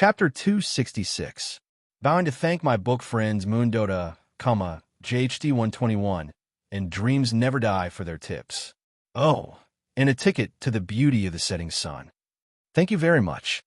Chapter 266. Bowing to thank my book friends Moondota, JHD 121, and Dreams Never Die for their tips. Oh, and a ticket to the beauty of the setting sun. Thank you very much.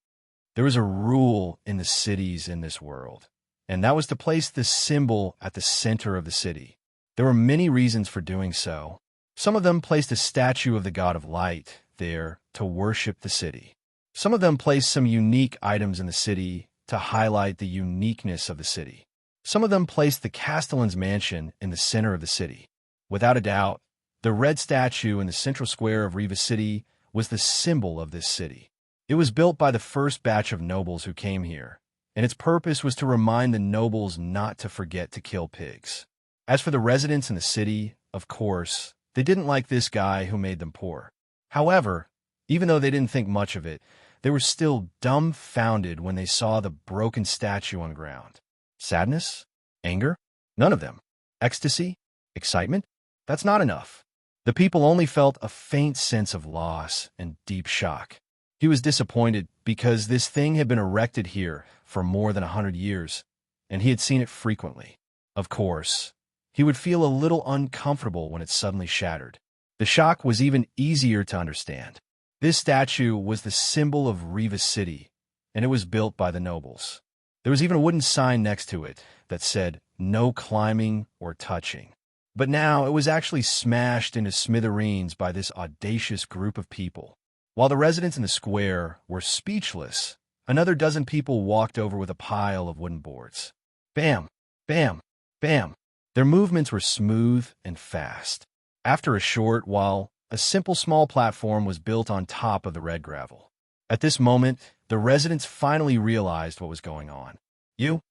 There was a rule in the cities in this world, and that was to place the symbol at the center of the city. There were many reasons for doing so. Some of them placed a statue of the god of light there to worship the city. Some of them placed some unique items in the city to highlight the uniqueness of the city. Some of them placed the Castellan's mansion in the center of the city. Without a doubt, the red statue in the central square of Riva City was the symbol of this city. It was built by the first batch of nobles who came here, and its purpose was to remind the nobles not to forget to kill pigs. As for the residents in the city, of course, they didn't like this guy who made them poor. However, even though they didn't think much of it, they were still dumbfounded when they saw the broken statue on the ground. Sadness? Anger? None of them. Ecstasy? Excitement? That's not enough. The people only felt a faint sense of loss and deep shock. He was disappointed because this thing had been erected here for more than 100 years, and he had seen it frequently. Of course, he would feel a little uncomfortable when it suddenly shattered. The shock was even easier to understand. This statue was the symbol of Riva City, and it was built by the nobles. There was even a wooden sign next to it that said, "No climbing or touching." But now it was actually smashed into smithereens by this audacious group of people. While the residents in the square were speechless, another dozen people walked over with a pile of wooden boards. Bam, bam, bam. Their movements were smooth and fast. After a short while, a simple small platform was built on top of the red gravel. At this moment, the residents finally realized what was going on. You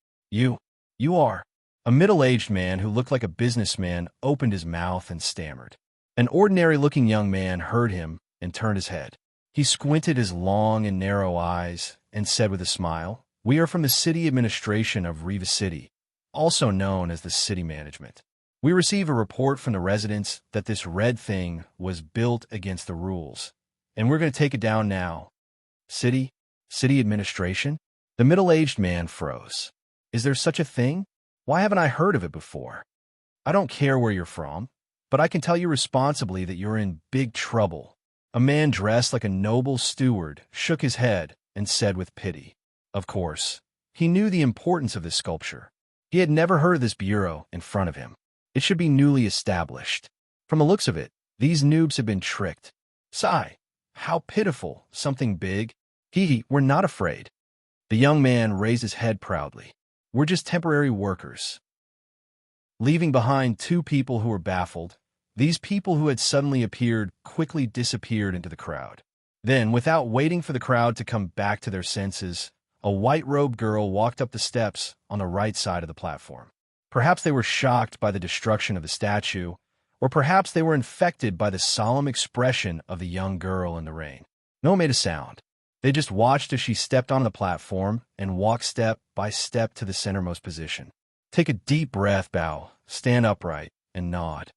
are. A middle-aged man who looked like a businessman opened his mouth and stammered. An ordinary-looking young man heard him and turned his head. He squinted his long and narrow eyes and said with a smile, "We are from the city administration of Riva City, also known as the city management. We received a report from the residents that this red thing was built against the rules, and we're going to take it down now." City administration? The middle-aged man froze. Is there such a thing? Why haven't I heard of it before? I don't care where you're from, but I can tell you responsibly that you're in big trouble. A man dressed like a noble steward shook his head and said with pity. Of course, he knew the importance of this sculpture. He had never heard of this bureau in front of him. It should be newly established. From the looks of it, these noobs have been tricked. Sigh, how pitiful, something big. We're not afraid. The young man raised his head proudly. We're just temporary workers. Leaving behind two people who were baffled, these people who had suddenly appeared quickly disappeared into the crowd. Then, without waiting for the crowd to come back to their senses, a white-robed girl walked up the steps on the right side of the platform. Perhaps they were shocked by the destruction of the statue, or perhaps they were infected by the solemn expression of the young girl in the rain. No one made a sound. They just watched as she stepped on the platform and walked step by step to the centermost position. Take a deep breath, bow, stand upright, and nod.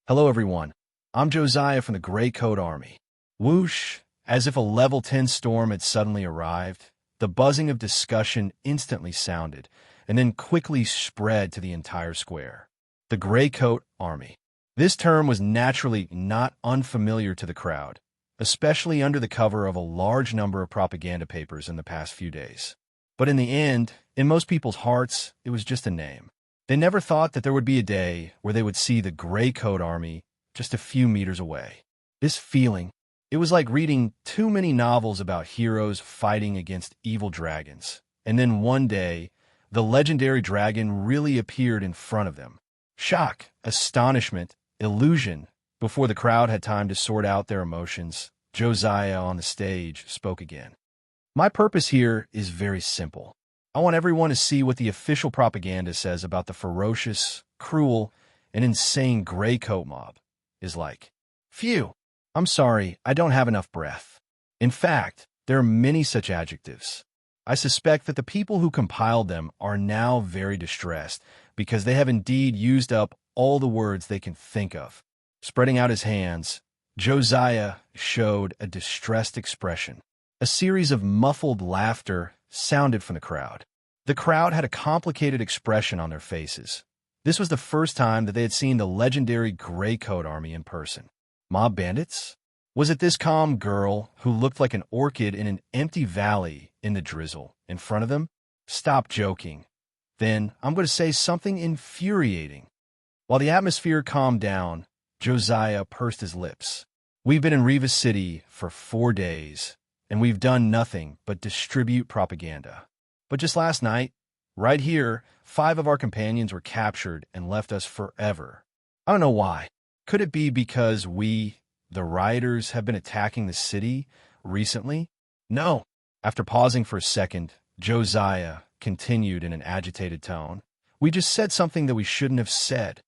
Hello, everyone. I'm Josiah from the Gray Coat Army. Whoosh, as if a level 10 storm had suddenly arrived, the buzzing of discussion instantly sounded, and then quickly spread to the entire square. The Gray Coat Army. This term was naturally not unfamiliar to the crowd, especially under the cover of a large number of propaganda papers in the past few days. But in the end, in most people's hearts, it was just a name. They never thought that there would be a day where they would see the Gray Coat Army just a few meters away. This feeling, it was like reading too many novels about heroes fighting against evil dragons, and then one day, the legendary dragon really appeared in front of them. Shock, astonishment, illusion. Before the crowd had time to sort out their emotions, Josiah on the stage spoke again. My purpose here is very simple. I want everyone to see what the official propaganda says about the ferocious, cruel, and insane gray coat mob is like. Phew, I'm sorry, I don't have enough breath. In fact, there are many such adjectives. I suspect that the people who compiled them are now very distressed because they have indeed used up all the words they can think of. Spreading out his hands, Josiah showed a distressed expression. A series of muffled laughter sounded from the crowd. The crowd had a complicated expression on their faces. This was the first time that they had seen the legendary Gray Coat Army in person. Mob bandits? Was it this calm girl who looked like an orchid in an empty valley in the drizzle in front of them? Stop joking. Then I'm going to say something infuriating. While the atmosphere calmed down, Josiah pursed his lips. We've been in Reva City for 4 days, and we've done nothing but distribute propaganda. But just last night, right here, 5 of our companions were captured and left us forever. I don't know why. Could it be because we, the rioters, have been attacking the city recently? No. After pausing for a second, Josiah continued in an agitated tone. We just said something that we shouldn't have said.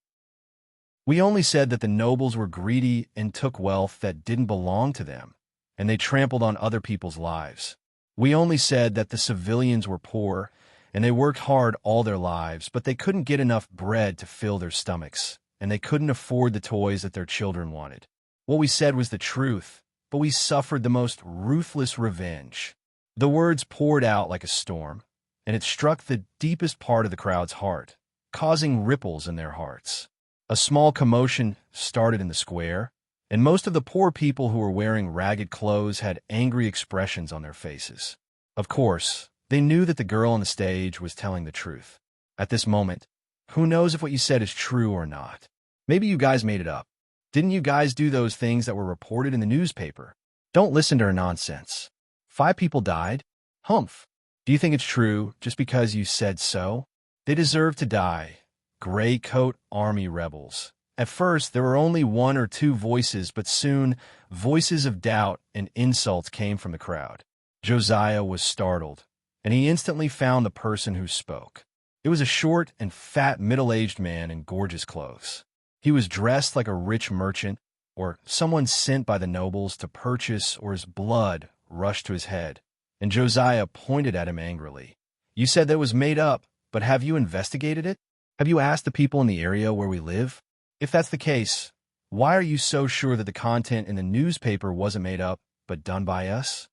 We only said that the nobles were greedy and took wealth that didn't belong to them, and they trampled on other people's lives. We only said that the civilians were poor, and they worked hard all their lives, but they couldn't get enough bread to fill their stomachs, and they couldn't afford the toys that their children wanted. What we said was the truth, but we suffered the most ruthless revenge. The words poured out like a storm, and it struck the deepest part of the crowd's heart, causing ripples in their hearts. A small commotion started in the square, and most of the poor people who were wearing ragged clothes had angry expressions on their faces. Of course, they knew that the girl on the stage was telling the truth. At this moment, who knows if what you said is true or not? Maybe you guys made it up. Didn't you guys do those things that were reported in the newspaper? Don't listen to her nonsense. 5 people died? Humph. Do you think it's true just because you said so? They deserve to die. Gray Coat Army rebels. At first, there were only 1 or 2 voices, but soon, voices of doubt and insults came from the crowd. Josiah was startled, and he instantly found the person who spoke. It was a short and fat middle-aged man in gorgeous clothes. He was dressed like a rich merchant, or someone sent by the nobles to purchase, or his blood rushed to his head. And Josiah pointed at him angrily. You said that it was made up, but have you investigated it? Have you asked the people in the area where we live? If that's the case, why are you so sure that the content in the newspaper wasn't made up, but done by us?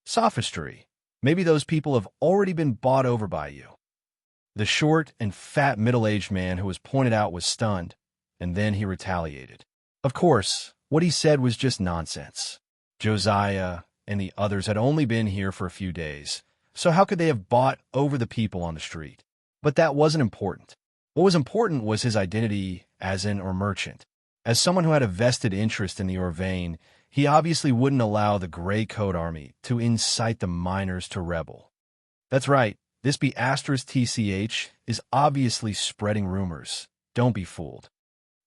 Sophistry. Maybe those people have already been bought over by you. The short and fat middle-aged man who was pointed out was stunned, and then he retaliated. Of course, what he said was just nonsense. Josiah and the others had only been here for a few days, so how could they have bought over the people on the street? But that wasn't important. What was important was his identity as an merchant. As someone who had a vested interest in the Orvain, he obviously wouldn't allow the Gray Coat Army to incite the miners to rebel. That's right, this *TCH is obviously spreading rumors. Don't be fooled.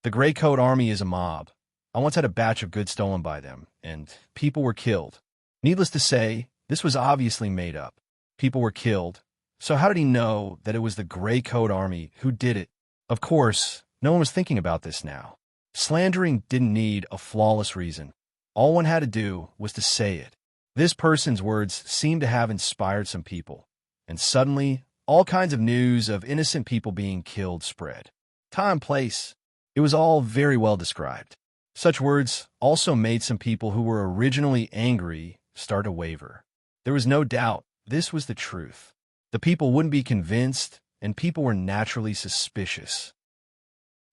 The Gray Coat Army is a mob. I once had a batch of goods stolen by them, and people were killed. Needless to say, this was obviously made up. People were killed. So how did he know that it was the Gray Coat Army who did it? Of course, no one was thinking about this now. Slandering didn't need a flawless reason. All one had to do was to say it. This person's words seemed to have inspired some people, and suddenly, all kinds of news of innocent people being killed spread. Time, place. It was all very well described. Such words also made some people who were originally angry start to waver. There was no doubt this was the truth. The people wouldn't be convinced, and people were naturally suspicious.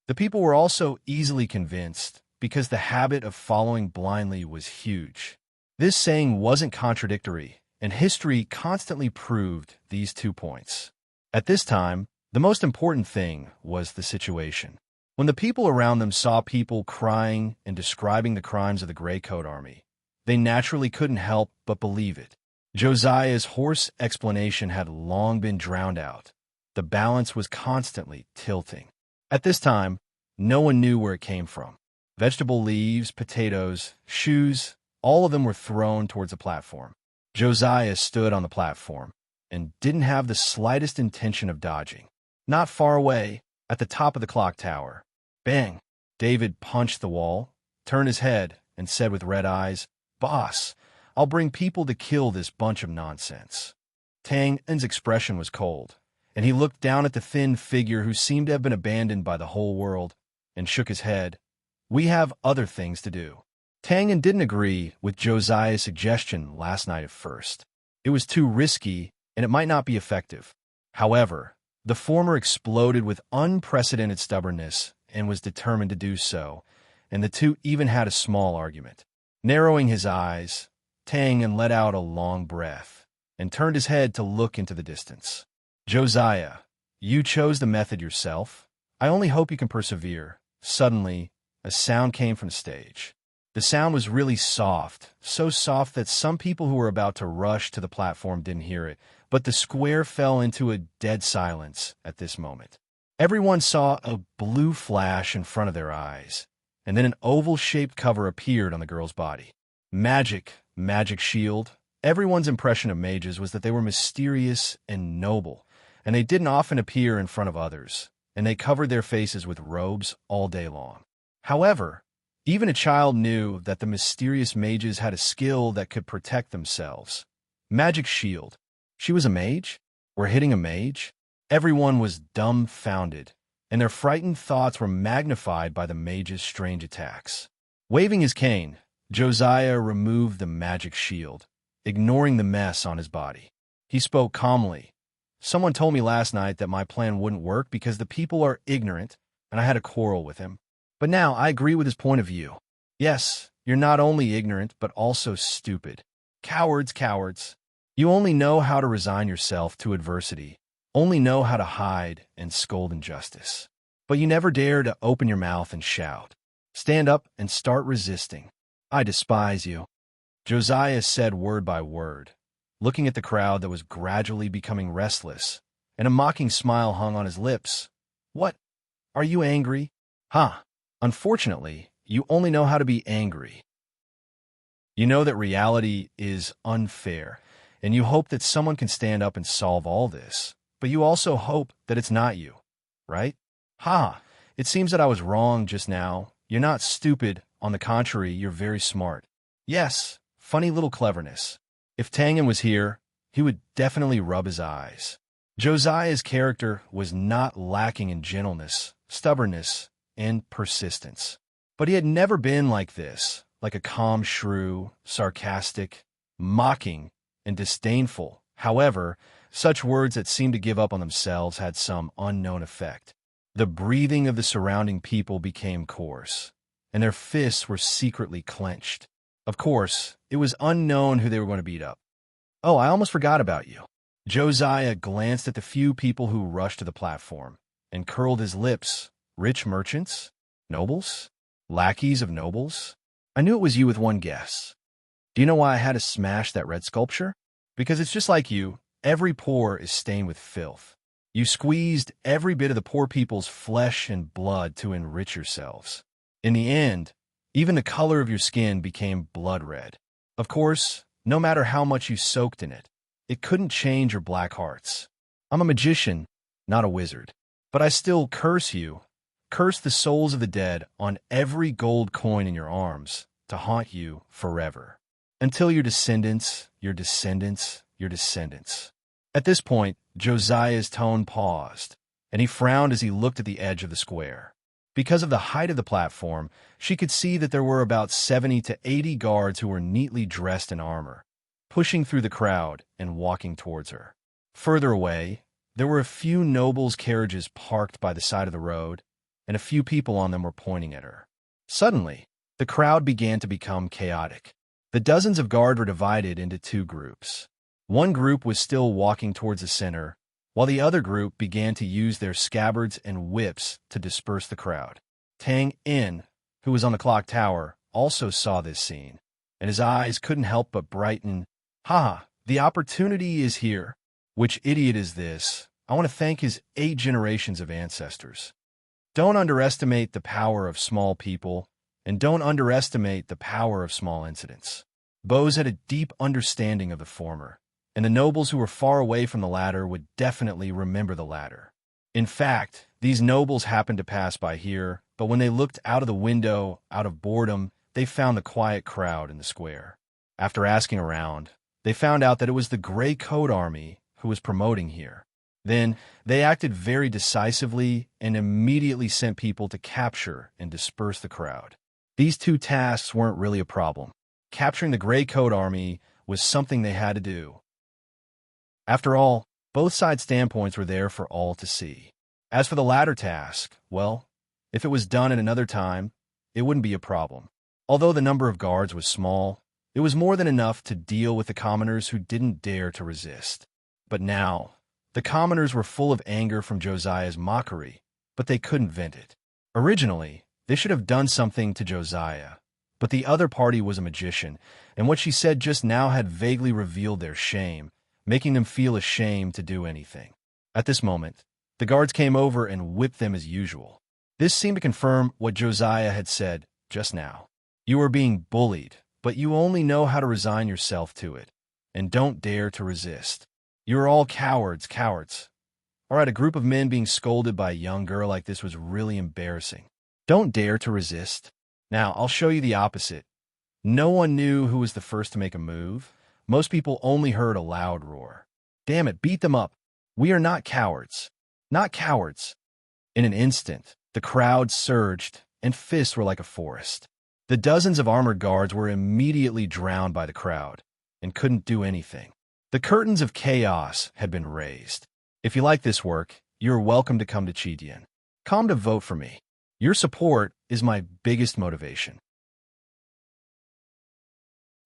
The people were also easily convinced because the habit of following blindly was huge. This saying wasn't contradictory, and history constantly proved these 2 points. At this time, the most important thing was the situation. When the people around them saw people crying and describing the crimes of the Gray Coat Army, they naturally couldn't help but believe it. Josiah's hoarse explanation had long been drowned out. The balance was constantly tilting. At this time, no one knew where it came from. Vegetable leaves, potatoes, shoes, all of them were thrown towards the platform. Josiah stood on the platform and didn't have the slightest intention of dodging. Not far away, at the top of the clock tower, bang! David punched the wall, turned his head, and said with red eyes, "Boss, I'll bring people to kill this bunch of nonsense." Tang's expression was cold, and he looked down at the thin figure who seemed to have been abandoned by the whole world, and shook his head. "We have other things to do." Tangan didn't agree with Josiah's suggestion last night at first. It was too risky and it might not be effective. However, the former exploded with unprecedented stubbornness and was determined to do so, and the two even had a small argument. Narrowing his eyes, Tang let out a long breath and turned his head to look into the distance. Josiah, you chose the method yourself. I only hope you can persevere. Suddenly, a sound came from the stage. The sound was really soft, so soft that some people who were about to rush to the platform didn't hear it, but the square fell into a dead silence at this moment. Everyone saw a blue flash in front of their eyes, and then an oval-shaped cover appeared on the girl's body. Magic shield. Everyone's impression of mages was that they were mysterious and noble, and they didn't often appear in front of others, and they covered their faces with robes all day long. However, even a child knew that the mysterious mages had a skill that could protect themselves. Magic shield. She was a mage? We're hitting a mage? Everyone was dumbfounded, and their frightened thoughts were magnified by the mage's strange attacks. Waving his cane, Josiah removed the magic shield, ignoring the mess on his body. He spoke calmly. Someone told me last night that my plan wouldn't work because the people are ignorant, and I had a quarrel with him. But now I agree with his point of view. Yes, you're not only ignorant, but also stupid. Cowards. You only know how to resign yourself to adversity, only know how to hide and scold injustice. But you never dare to open your mouth and shout. Stand up and start resisting. I despise you. Josiah said word by word, looking at the crowd that was gradually becoming restless, and a mocking smile hung on his lips. What? Are you angry? Huh. Unfortunately, you only know how to be angry. You know that reality is unfair, and you hope that someone can stand up and solve all this, but you also hope that it's not you, right? Ha! It seems that I was wrong just now. You're not stupid. On the contrary, you're very smart. Yes, funny little cleverness. If Tangen was here, he would definitely rub his eyes. Josiah's character was not lacking in gentleness, stubbornness, and persistence. But he had never been like this, like a calm shrew, sarcastic, mocking, and disdainful. However, such words that seemed to give up on themselves had some unknown effect. The breathing of the surrounding people became coarse, and their fists were secretly clenched. Of course, it was unknown who they were going to beat up. Oh, I almost forgot about you. Josiah glanced at the few people who rushed to the platform and curled his lips. Rich merchants? Nobles? Lackeys of nobles? I knew it was you with one guess. Do you know why I had to smash that red sculpture? Because it's just like you. Every pore is stained with filth. You squeezed every bit of the poor people's flesh and blood to enrich yourselves. In the end, even the color of your skin became blood red. Of course, no matter how much you soaked in it, it couldn't change your black hearts. I'm a magician, not a wizard. But I still curse you. Curse the souls of the dead on every gold coin in your arms to haunt you forever. Until your descendants. At this point, Josiah's tone paused, and he frowned as he looked at the edge of the square. Because of the height of the platform, she could see that there were about 70 to 80 guards who were neatly dressed in armor, pushing through the crowd and walking towards her. Further away, there were a few nobles' carriages parked by the side of the road, and a few people on them were pointing at her. Suddenly, the crowd began to become chaotic. The dozens of guards were divided into two groups. One group was still walking towards the center, while the other group began to use their scabbards and whips to disperse the crowd. Tang In, who was on the clock tower, also saw this scene, and his eyes couldn't help but brighten. Ha! The opportunity is here. Which idiot is this? I want to thank his 8 generations of ancestors. Don't underestimate the power of small people, and don't underestimate the power of small incidents. Bose had a deep understanding of the former, and the nobles who were far away from the latter would definitely remember the latter. In fact, these nobles happened to pass by here, but when they looked out of the window, out of boredom, they found the quiet crowd in the square. After asking around, they found out that it was the Gray Coat Army who was promoting here. Then, they acted very decisively and immediately sent people to capture and disperse the crowd. These two tasks weren't really a problem. Capturing the Gray Coat Army was something they had to do. After all, both sides' standpoints were there for all to see. As for the latter task, well, if it was done at another time, it wouldn't be a problem. Although the number of guards was small, it was more than enough to deal with the commoners who didn't dare to resist. But now, the commoners were full of anger from Josiah's mockery, but they couldn't vent it. Originally, they should have done something to Josiah, but the other party was a magician, and what she said just now had vaguely revealed their shame, making them feel ashamed to do anything. At this moment, the guards came over and whipped them as usual. This seemed to confirm what Josiah had said just now. You are being bullied, but you only know how to resign yourself to it, and don't dare to resist. You are all cowards. All right, a group of men being scolded by a young girl like this was really embarrassing. Don't dare to resist. Now, I'll show you the opposite. No one knew who was the first to make a move. Most people only heard a loud roar. Damn it, beat them up. We are not cowards. Not cowards. In an instant, the crowd surged, and fists were like a forest. The dozens of armored guards were immediately drowned by the crowd, and couldn't do anything. The curtains of chaos had been raised. If you like this work, you're welcome to come to Chidian. Come to vote for me. Your support is my biggest motivation.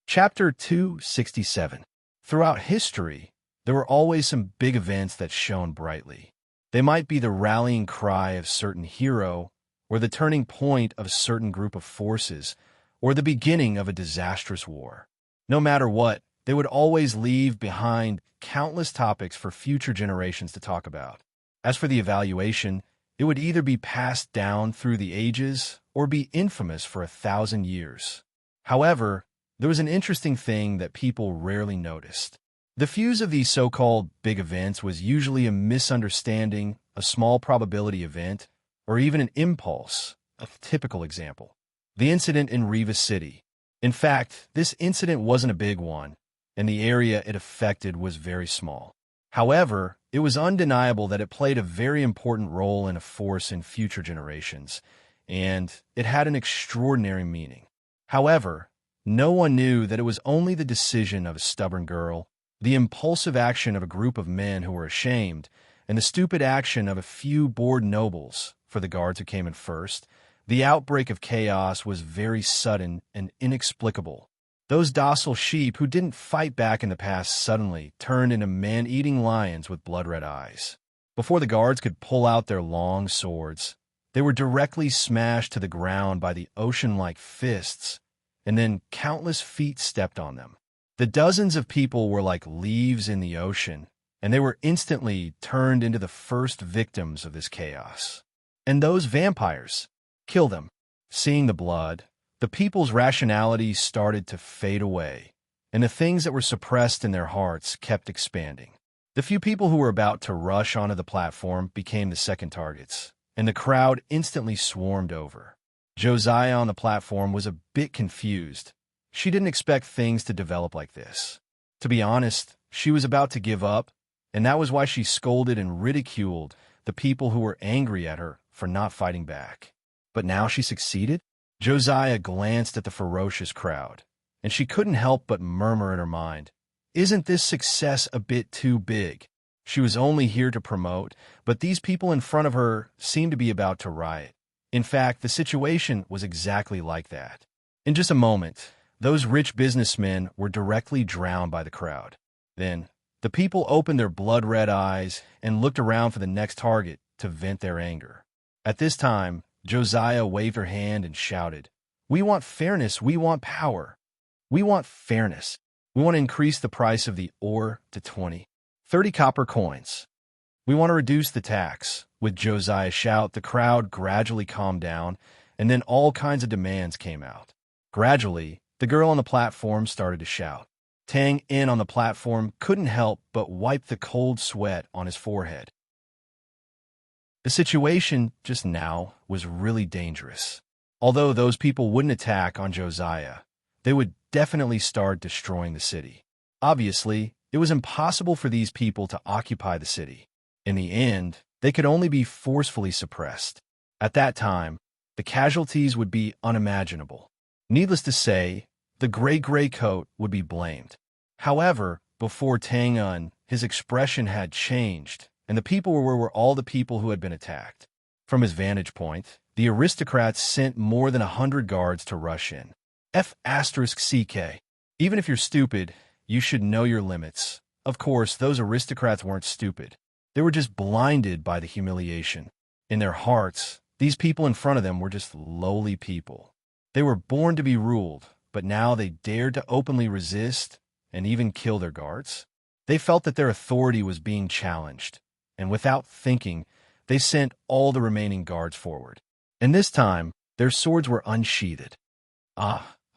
Chapter 267. Throughout history, there were always some big events that shone brightly. They might be the rallying cry of a certain hero, or the turning point of a certain group of forces, or the beginning of a disastrous war. No matter what, they would always leave behind countless topics for future generations to talk about. As for the evaluation, it would either be passed down through the ages or be infamous for 1,000 years. However, there was an interesting thing that people rarely noticed. The fuse of these so-called big events was usually a misunderstanding, a small probability event, or even an impulse, a typical example. The incident in Riva City. In fact, this incident wasn't a big one, and the area it affected was very small. However, it was undeniable that it played a very important role in a force in future generations, and it had an extraordinary meaning. However, no one knew that it was only the decision of a stubborn girl, the impulsive action of a group of men who were ashamed, and the stupid action of a few bored nobles, for the guards who came in first. The outbreak of chaos was very sudden and inexplicable. Those docile sheep who didn't fight back in the past suddenly turned into man-eating lions with blood-red eyes. Before the guards could pull out their long swords, they were directly smashed to the ground by the ocean-like fists, and then countless feet stepped on them. The dozens of people were like leaves in the ocean, and they were instantly turned into the first victims of this chaos. And those vampires, kill them. Seeing the blood, the people's rationality started to fade away, and the things that were suppressed in their hearts kept expanding. The few people who were about to rush onto the platform became the second targets, and the crowd instantly swarmed over. Josiah on the platform was a bit confused. She didn't expect things to develop like this. To be honest, she was about to give up, and that was why she scolded and ridiculed the people who were angry at her for not fighting back. But now she succeeded? Josiah glanced at the ferocious crowd, and she couldn't help but murmur in her mind, "Isn't this success a bit too big?" She was only here to promote, but these people in front of her seemed to be about to riot. In fact, the situation was exactly like that. In just a moment, those rich businessmen were directly drowned by the crowd. Then, the people opened their blood-red eyes and looked around for the next target to vent their anger. At this time, Josiah waved her hand and shouted, "We want fairness, we want power. We want fairness. We want to increase the price of the ore to 30 copper coins. We want to reduce the tax." With Josiah's shout, the crowd gradually calmed down, and then all kinds of demands came out. Gradually, the girl on the platform started to shout. Tang In on the platform couldn't help but wipe the cold sweat on his forehead. The situation just now was really dangerous. Although those people wouldn't attack on Josiah, they would definitely start destroying the city. Obviously, it was impossible for these people to occupy the city. In the end, they could only be forcefully suppressed. At that time, the casualties would be unimaginable. Needless to say, the Gray Coat would be blamed. However, before Tang Un his expression had changed, and the people were all the people who had been attacked. From his vantage point, the aristocrats sent more than 100 guards to rush in. F***CK. Even if you're stupid, you should know your limits. Of course, those aristocrats weren't stupid. They were just blinded by the humiliation. In their hearts, these people in front of them were just lowly people. They were born to be ruled, but now they dared to openly resist and even kill their guards. They felt that their authority was being challenged, and without thinking, they sent all the remaining guards forward. And this time, their swords were unsheathed.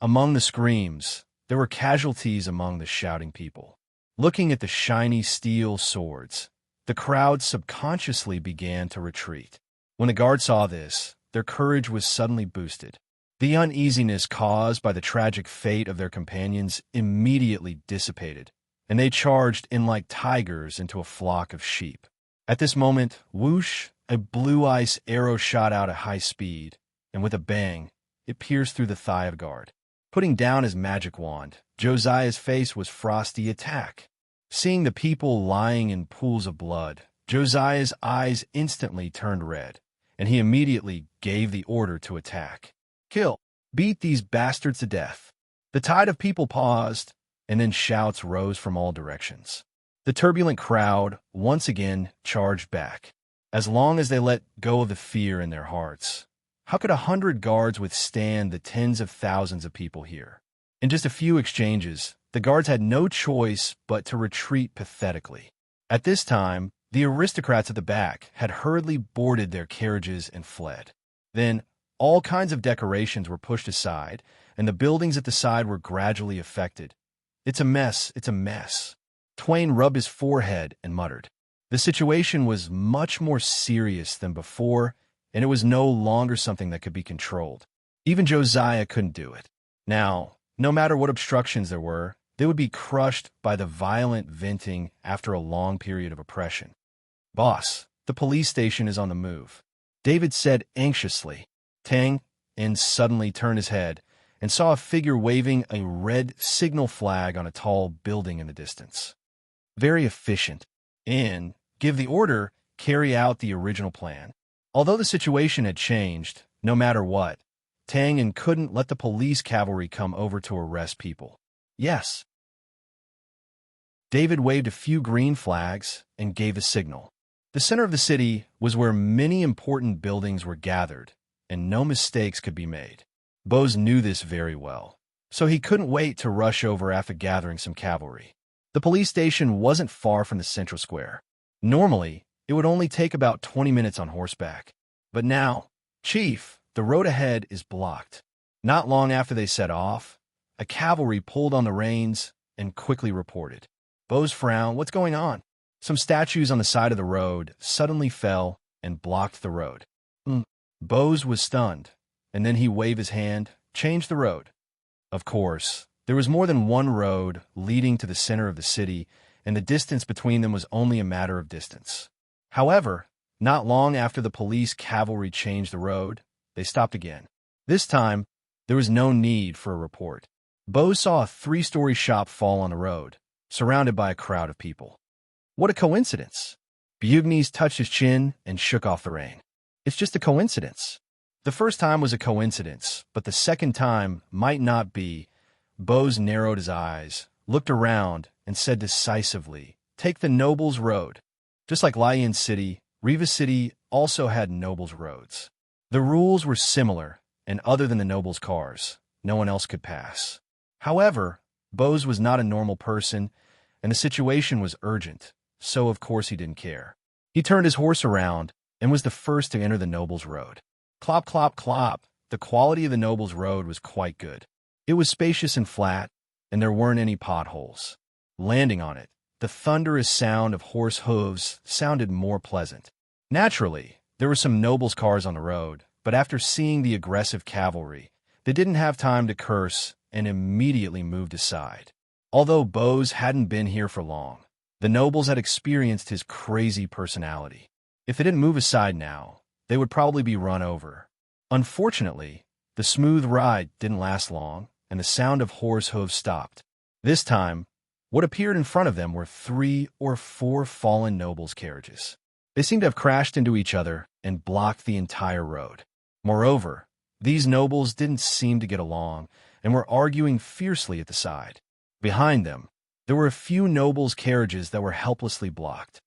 Among the screams, there were casualties among the shouting people. Looking at the shiny steel swords, the crowd subconsciously began to retreat. When the guards saw this, their courage was suddenly boosted. The uneasiness caused by the tragic fate of their companions immediately dissipated, and they charged in like tigers into a flock of sheep. At this moment, whoosh, a blue ice arrow shot out at high speed, and with a bang, it pierced through the thigh of a guard. Putting down his magic wand, Josiah's face was frosty attack. Seeing the people lying in pools of blood, Josiah's eyes instantly turned red, and he immediately gave the order to attack. Kill! Beat these bastards to death! The tide of people paused, and then shouts rose from all directions. The turbulent crowd once again charged back. As long as they let go of the fear in their hearts, how could 100 guards withstand the tens of thousands of people here? In just a few exchanges, the guards had no choice but to retreat pathetically. At this time, the aristocrats at the back had hurriedly boarded their carriages and fled. Then, all kinds of decorations were pushed aside, and the buildings at the side were gradually affected. It's a mess, it's a mess. Twain rubbed his forehead and muttered. The situation was much more serious than before, and it was no longer something that could be controlled. Even Josiah couldn't do it. Now, no matter what obstructions there were, they would be crushed by the violent venting after a long period of oppression. Boss, the police station is on the move, David said anxiously. Tang, and suddenly turned his head and saw a figure waving a red signal flag on a tall building in the distance. Very efficient. And, give the order, carry out the original plan. Although the situation had changed, no matter what, Tang and couldn't let the police cavalry come over to arrest people. Yes. David waved a few green flags and gave a signal. The center of the city was where many important buildings were gathered, and no mistakes could be made. Bose knew this very well, so he couldn't wait to rush over after gathering some cavalry. The police station wasn't far from the central square. Normally, it would only take about 20 minutes on horseback. But now, Chief, the road ahead is blocked. Not long after they set off, a cavalry pulled on the reins and quickly reported. Bose frowned. What's going on? Some statues on the side of the road suddenly fell and blocked the road. Bose was stunned, and then he waved his hand, changed the road. Of course, there was more than one road leading to the center of the city, and the distance between them was only a matter of distance. However, not long after the police cavalry changed the road, they stopped again. This time, there was no need for a report. Bose saw a 3-story shop fall on the road, surrounded by a crowd of people. What a coincidence! Bugnes touched his chin and shook off the rain. It's just a coincidence. The first time was a coincidence, but the second time might not be. Bose narrowed his eyes, looked around, and said decisively, "Take the Nobles Road." Just like Lion City, Riva City also had Nobles Roads. The rules were similar, and other than the Nobles' cars, no one else could pass. However, Bose was not a normal person, and the situation was urgent, so of course he didn't care. He turned his horse around and was the first to enter the Nobles' Road. Clop, clop, clop. The quality of the Nobles' Road was quite good. It was spacious and flat, and there weren't any potholes. Landing on it, the thunderous sound of horse hooves sounded more pleasant. Naturally, there were some Nobles' cars on the road, but after seeing the aggressive cavalry, they didn't have time to curse and immediately moved aside. Although Bose hadn't been here for long, the Nobles had experienced his crazy personality. If they didn't move aside now, they would probably be run over. Unfortunately, the smooth ride didn't last long, and the sound of horse hooves stopped. This time, What appeared in front of them were 3 or 4 fallen nobles' carriages. They seemed to have crashed into each other and blocked the entire road. Moreover, these nobles didn't seem to get along and were arguing fiercely at the side. Behind them, there were a few nobles' carriages that were helplessly blocked.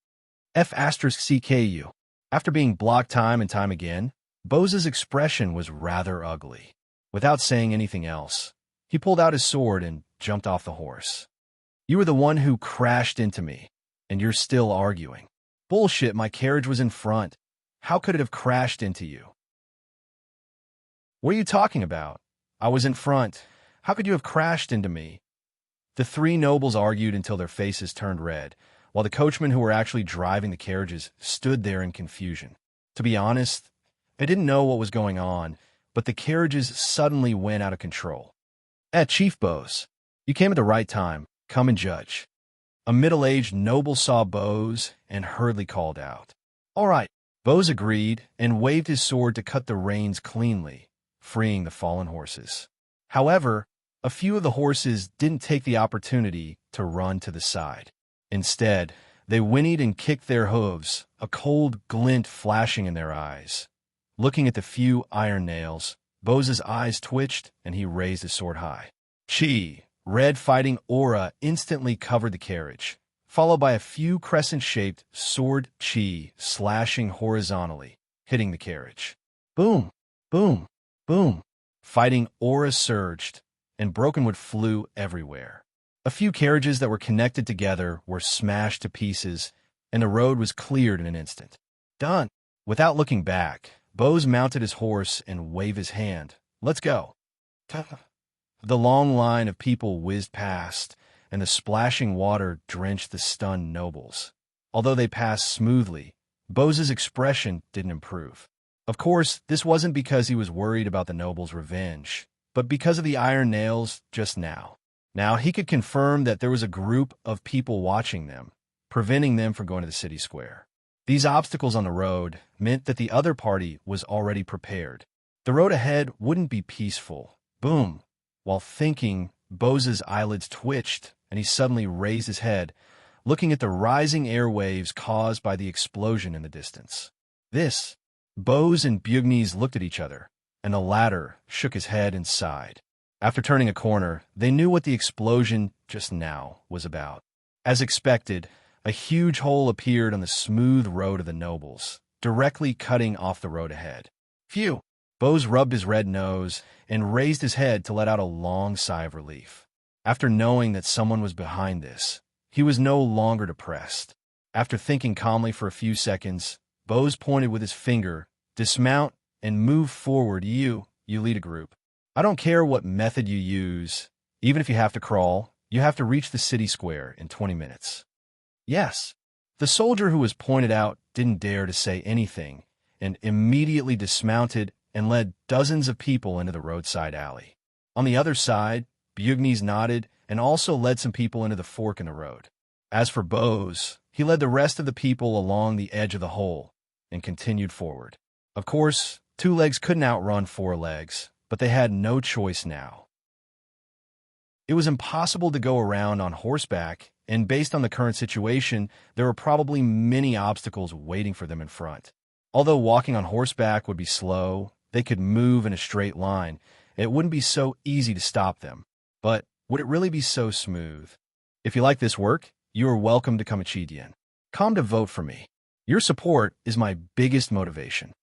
F*CKU. After being blocked time and time again, Bose's expression was rather ugly. Without saying anything else, he pulled out his sword and jumped off the horse. You were the one who crashed into me, and you're still arguing. Bullshit, my carriage was in front. How could it have crashed into you? What are you talking about? I was in front. How could you have crashed into me? The 3 nobles argued until their faces turned red, while the coachmen who were actually driving the carriages stood there in confusion. To be honest, they didn't know what was going on, but the carriages suddenly went out of control. Chief Bose, you came at the right time. Come and judge. A middle-aged noble saw Bose and hurriedly called out. All right. Bose agreed and waved his sword to cut the reins cleanly, freeing the fallen horses. However, a few of the horses didn't take the opportunity to run to the side. Instead, they whinnied and kicked their hooves, a cold glint flashing in their eyes. Looking at the few iron nails, Bose's eyes twitched and he raised his sword high. Chi, red fighting aura instantly covered the carriage, followed by a few crescent-shaped sword chi slashing horizontally, hitting the carriage. Boom, boom, boom. Fighting aura surged, and brokenwood flew everywhere. A few carriages that were connected together were smashed to pieces, and the road was cleared in an instant. Done. Without looking back, Bose mounted his horse and waved his hand. Let's go. The long line of people whizzed past, and the splashing water drenched the stunned nobles. Although they passed smoothly, Bose's expression didn't improve. Of course, this wasn't because he was worried about the nobles' revenge, but because of the iron nails just now. Now he could confirm that there was a group of people watching them, preventing them from going to the city square. These obstacles on the road meant that the other party was already prepared. The road ahead wouldn't be peaceful. Boom. While thinking, Bose's eyelids twitched, and he suddenly raised his head, looking at the rising airwaves caused by the explosion in the distance. Bose and Bugnes looked at each other, and the latter shook his head and sighed. After turning a corner, they knew what the explosion just now was about. As expected, a huge hole appeared on the smooth road of the nobles, directly cutting off the road ahead. Phew! Bose rubbed his red nose and raised his head to let out a long sigh of relief. After knowing that someone was behind this, he was no longer depressed. After thinking calmly for a few seconds, Bose pointed with his finger, dismount and move forward. You lead a group. I don't care what method you use. Even if you have to crawl, you have to reach the city square in 20 minutes. Yes. The soldier who was pointed out didn't dare to say anything and immediately dismounted and led dozens of people into the roadside alley. On the other side, Bugnes nodded and also led some people into the fork in the road. As for Bose, he led the rest of the people along the edge of the hole and continued forward. Of course, 2 legs couldn't outrun 4 legs, but they had no choice now. It was impossible to go around on horseback, and based on the current situation, there were probably many obstacles waiting for them in front. Although walking on horseback would be slow, they could move in a straight line. It wouldn't be so easy to stop them. But would it really be so smooth? If you like this work, you are welcome to come at Chidian. Come to vote for me. Your support is my biggest motivation.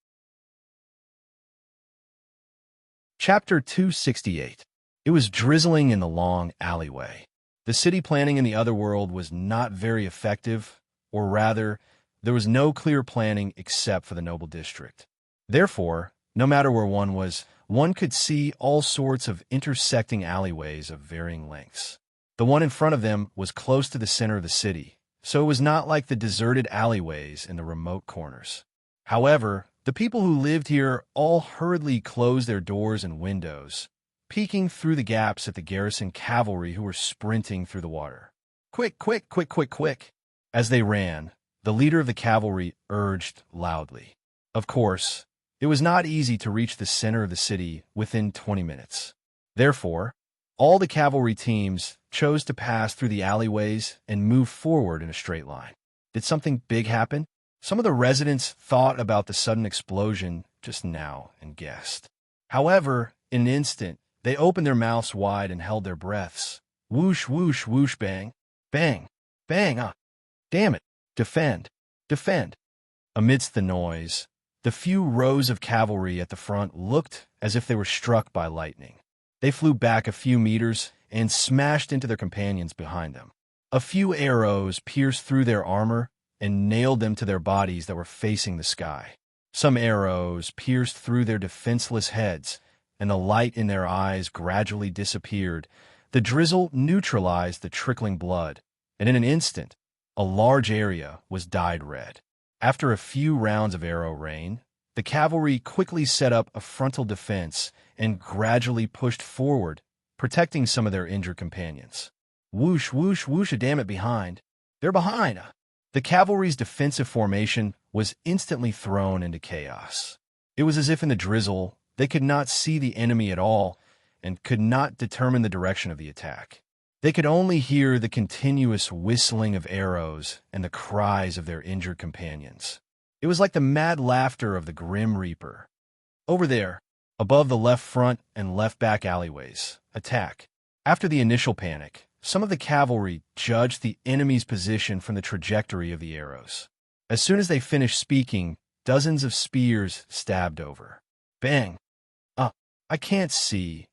Chapter 268. It was drizzling in the long alleyway. The city planning in the other world was not very effective, or rather, there was no clear planning except for the Noble District. Therefore, no matter where one was, one could see all sorts of intersecting alleyways of varying lengths. The one in front of them was close to the center of the city, so it was not like the deserted alleyways in the remote corners. However, the people who lived here all hurriedly closed their doors and windows, peeking through the gaps at the garrison cavalry who were sprinting through the water. Quick, quick, quick, quick, quick! As they ran, the leader of the cavalry urged loudly. Of course, it was not easy to reach the center of the city within 20 minutes. Therefore, All the cavalry teams chose to pass through the alleyways and move forward in a straight line. Did something big happen? Some of the residents thought about the sudden explosion just now and guessed. However, in an instant, they opened their mouths wide and held their breaths. Whoosh, whoosh, whoosh, bang. Bang. Bang. Ah, damn it. Defend. Defend. Amidst the noise, the few rows of cavalry at the front looked as if they were struck by lightning. They flew back a few meters and smashed into their companions behind them. A few arrows pierced through their armor and nailed them to their bodies that were facing the sky. Some arrows pierced through their defenseless heads, and the light in their eyes gradually disappeared. The drizzle neutralized the trickling blood, and in an instant, a large area was dyed red. After a few rounds of arrow rain, the cavalry quickly set up a frontal defense and gradually pushed forward, protecting some of their injured companions. Whoosh, whoosh, whoosh, damn it, behind. They're behind. The cavalry's defensive formation was instantly thrown into chaos. It was as if in the drizzle, they could not see the enemy at all and could not determine the direction of the attack. They could only hear the continuous whistling of arrows and the cries of their injured companions. It was like the mad laughter of the Grim Reaper. Over there, above the left front and left back alleyways, attack. After the initial panic, some of the cavalry judged the enemy's position from the trajectory of the arrows. As soon as they finished speaking, dozens of spears stabbed over. Bang! I can't see.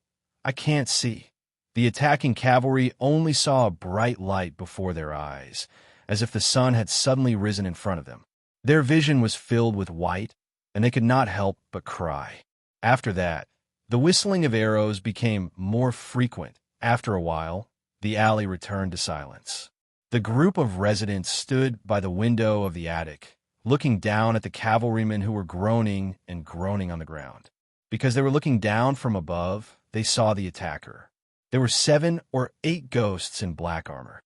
I can't see. The attacking cavalry only saw a bright light before their eyes, as if the sun had suddenly risen in front of them. Their vision was filled with white, and they could not help but cry. After that, the whistling of arrows became more frequent. After a while, the alley returned to silence. The group of residents stood by the window of the attic, looking down at the cavalrymen who were groaning and groaning on the ground. Because they were looking down from above, they saw the attacker. There were 7 or 8 ghosts in black armor.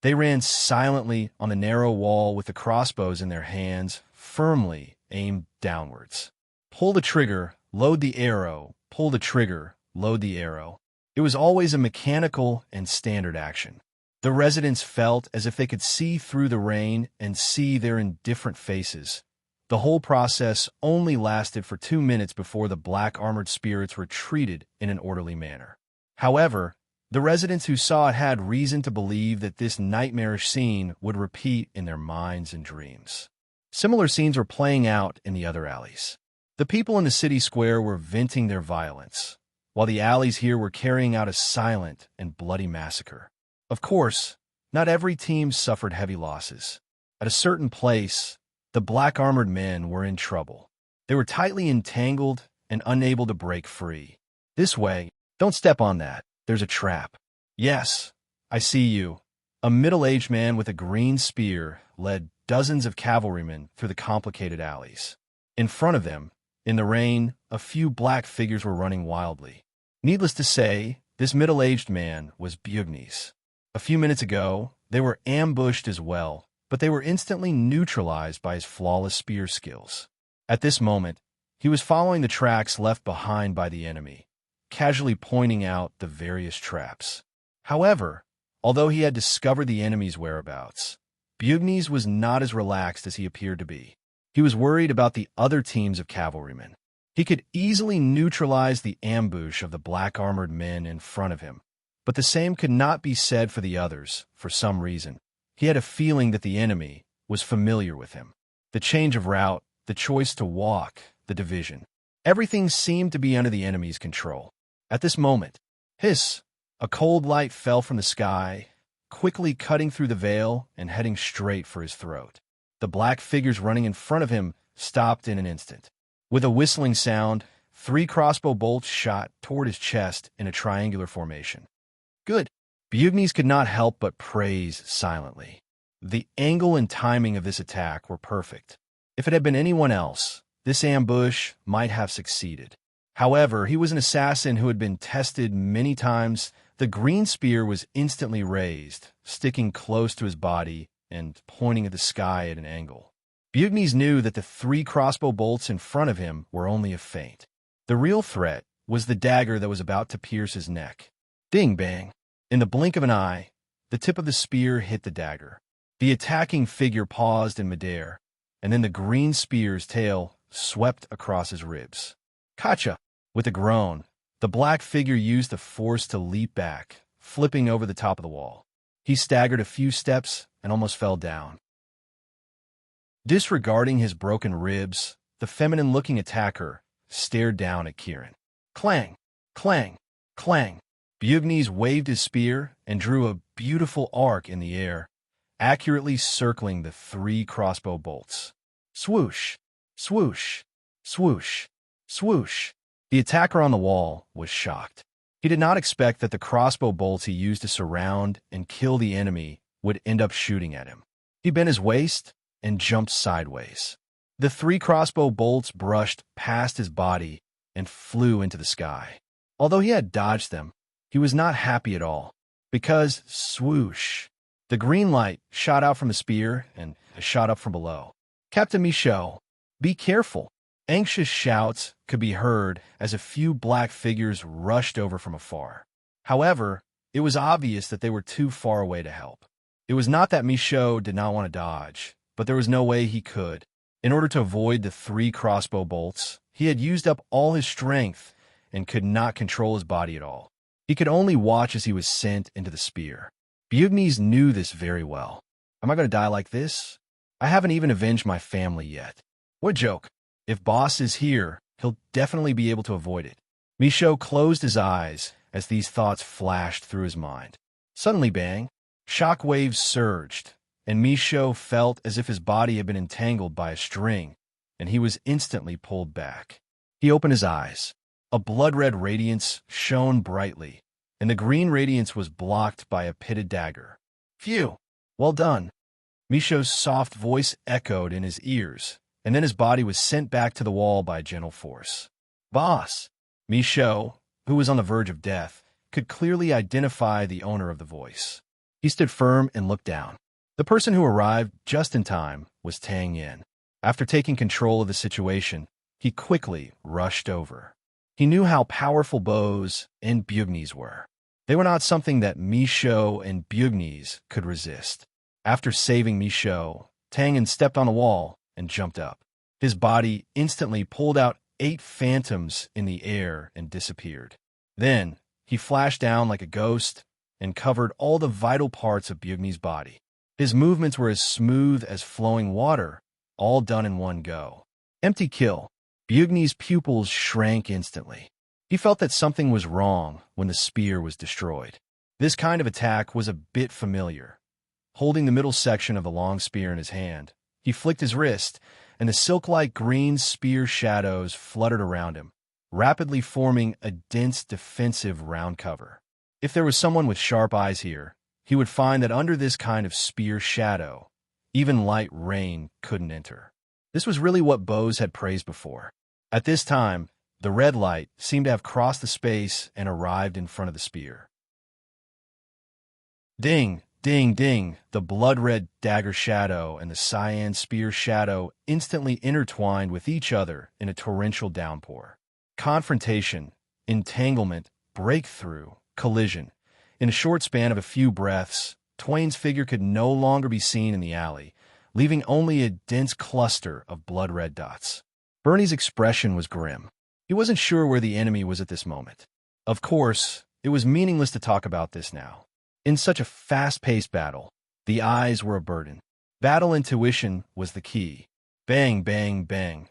They ran silently on the narrow wall with the crossbows in their hands, firmly aimed downwards. Pull the trigger, load the arrow, pull the trigger, load the arrow. It was always a mechanical and standard action. The residents felt as if they could see through the rain and see their indifferent faces. The whole process only lasted for 2 minutes before the black-armored spirits retreated in an orderly manner. However, the residents who saw it had reason to believe that this nightmarish scene would repeat in their minds and dreams. Similar scenes were playing out in the other alleys. The people in the city square were venting their violence, while the alleys here were carrying out a silent and bloody massacre. Of course, not every team suffered heavy losses. At a certain place, the black-armored men were in trouble. They were tightly entangled and unable to break free. This way, don't step on that. There's a trap. Yes, I see you. A middle-aged man with a green spear led dozens of cavalrymen through the complicated alleys. In front of them, in the rain, a few black figures were running wildly. Needless to say, this middle-aged man was Bugnes. A few minutes ago, they were ambushed as well, but they were instantly neutralized by his flawless spear skills. At this moment, he was following the tracks left behind by the enemy, casually pointing out the various traps. However, although he had discovered the enemy's whereabouts, Bugnes was not as relaxed as he appeared to be. He was worried about the other teams of cavalrymen. He could easily neutralize the ambush of the black-armored men in front of him, but the same could not be said for the others, for some reason. He had a feeling that the enemy was familiar with him. The change of route, the choice to walk, the division. Everything seemed to be under the enemy's control. At this moment, hiss! A cold light fell from the sky, quickly cutting through the veil and heading straight for his throat. The black figures running in front of him stopped in an instant. With a whistling sound, 3 crossbow bolts shot toward his chest in a triangular formation. Good. Bugnes could not help but praise silently. The angle and timing of this attack were perfect. If it had been anyone else, this ambush might have succeeded. However, he was an assassin who had been tested many times. The green spear was instantly raised, sticking close to his body and pointing at the sky at an angle. Bugnes knew that the 3 crossbow bolts in front of him were only a feint. The real threat was the dagger that was about to pierce his neck. Ding bang! In the blink of an eye, the tip of the spear hit the dagger. The attacking figure paused in midair, and then the green spear's tail swept across his ribs. Gotcha! With a groan, the black figure used the force to leap back, flipping over the top of the wall. He staggered a few steps and almost fell down. Disregarding his broken ribs, the feminine-looking attacker stared down at Kieran. Clang! Clang! Clang! Bugnes waved his spear and drew a beautiful arc in the air, accurately circling the 3 crossbow bolts. Swoosh! Swoosh! Swoosh! Swoosh! The attacker on the wall was shocked. He did not expect that the crossbow bolts he used to surround and kill the enemy would end up shooting at him. He bent his waist and jumped sideways. The 3 crossbow bolts brushed past his body and flew into the sky. Although he had dodged them, he was not happy at all, because swoosh! The green light shot out from the spear and shot up from below. Captain Michaud, be careful! Anxious shouts could be heard as a few black figures rushed over from afar. However, it was obvious that they were too far away to help. It was not that Michaud did not want to dodge, but there was no way he could. In order to avoid the 3 crossbow bolts, he had used up all his strength and could not control his body at all. He could only watch as he was sent into the spear. Bugnes knew this very well. Am I going to die like this? I haven't even avenged my family yet. What a joke. If Boss is here, he'll definitely be able to avoid it. Michaud closed his eyes as these thoughts flashed through his mind. Suddenly, bang! Shock waves surged, and Michaud felt as if his body had been entangled by a string, and he was instantly pulled back. He opened his eyes. A blood-red radiance shone brightly, and the green radiance was blocked by a pitted dagger. Phew! Well done! Michaud's soft voice echoed in his ears, and then his body was sent back to the wall by a gentle force. Boss! Michaud, who was on the verge of death, could clearly identify the owner of the voice. He stood firm and looked down. The person who arrived just in time was Tang Yin. After taking control of the situation, he quickly rushed over. He knew how powerful bows and Bugnes were. They were not something that Michaud and Bugnes could resist. After saving Michaud, Tang Yin stepped on the wall and jumped up. His body instantly pulled out 8 phantoms in the air and disappeared. Then, he flashed down like a ghost and covered all the vital parts of Bugnes' body. His movements were as smooth as flowing water, all done in one go. Empty kill. Bugnes' pupils shrank instantly. He felt that something was wrong when the spear was destroyed. This kind of attack was a bit familiar. Holding the middle section of the long spear in his hand, he flicked his wrist, and the silk-like green spear shadows fluttered around him, rapidly forming a dense defensive round cover. If there was someone with sharp eyes here, he would find that under this kind of spear shadow, even light rain couldn't enter. This was really what bows had praised before. At this time, the red light seemed to have crossed the space and arrived in front of the spear. Ding! Ding, ding! The blood-red dagger shadow and the cyan spear shadow instantly intertwined with each other in a torrential downpour. Confrontation, entanglement, breakthrough, collision. In a short span of a few breaths, Twain's figure could no longer be seen in the alley, leaving only a dense cluster of blood-red dots. Bernie's expression was grim. He wasn't sure where the enemy was at this moment. Of course, it was meaningless to talk about this now. In such a fast-paced battle, the eyes were a burden. Battle intuition was the key. Bang, bang, bang.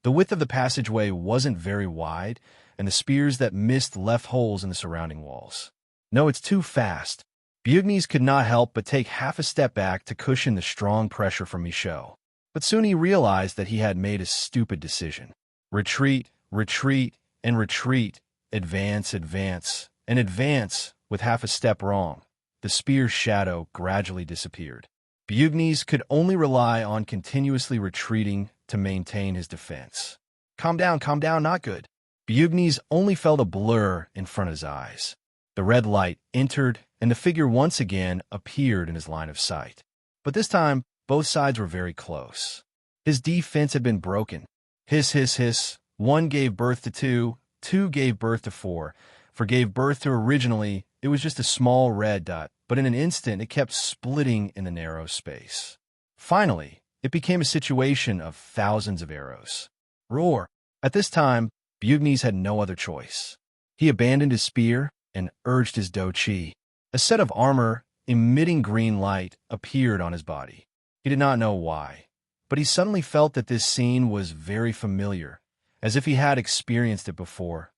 The width of the passageway wasn't very wide, and the spears that missed left holes in the surrounding walls. No, it's too fast. Bugnes could not help but take half a step back to cushion the strong pressure from Michaud. But soon he realized that he had made a stupid decision. Retreat, retreat, and retreat. Advance, advance, and advance with half a step wrong. The spear's shadow gradually disappeared. Bugnes could only rely on continuously retreating to maintain his defense. Calm down, not good. Bugnes only felt a blur in front of his eyes. The red light entered, and the figure once again appeared in his line of sight. But this time, both sides were very close. His defense had been broken. Hiss, hiss, hiss. One gave birth to 2, 2 gave birth to 4. 4 gave birth to originally, it was just a small red dot, but in an instant it kept splitting in the narrow space. Finally, it became a situation of thousands of arrows. Roar! At this time, Bugnes had no other choice. He abandoned his spear and urged his Do-Chi. A set of armor emitting green light appeared on his body. He did not know why, but he suddenly felt that this scene was very familiar, as if he had experienced it before.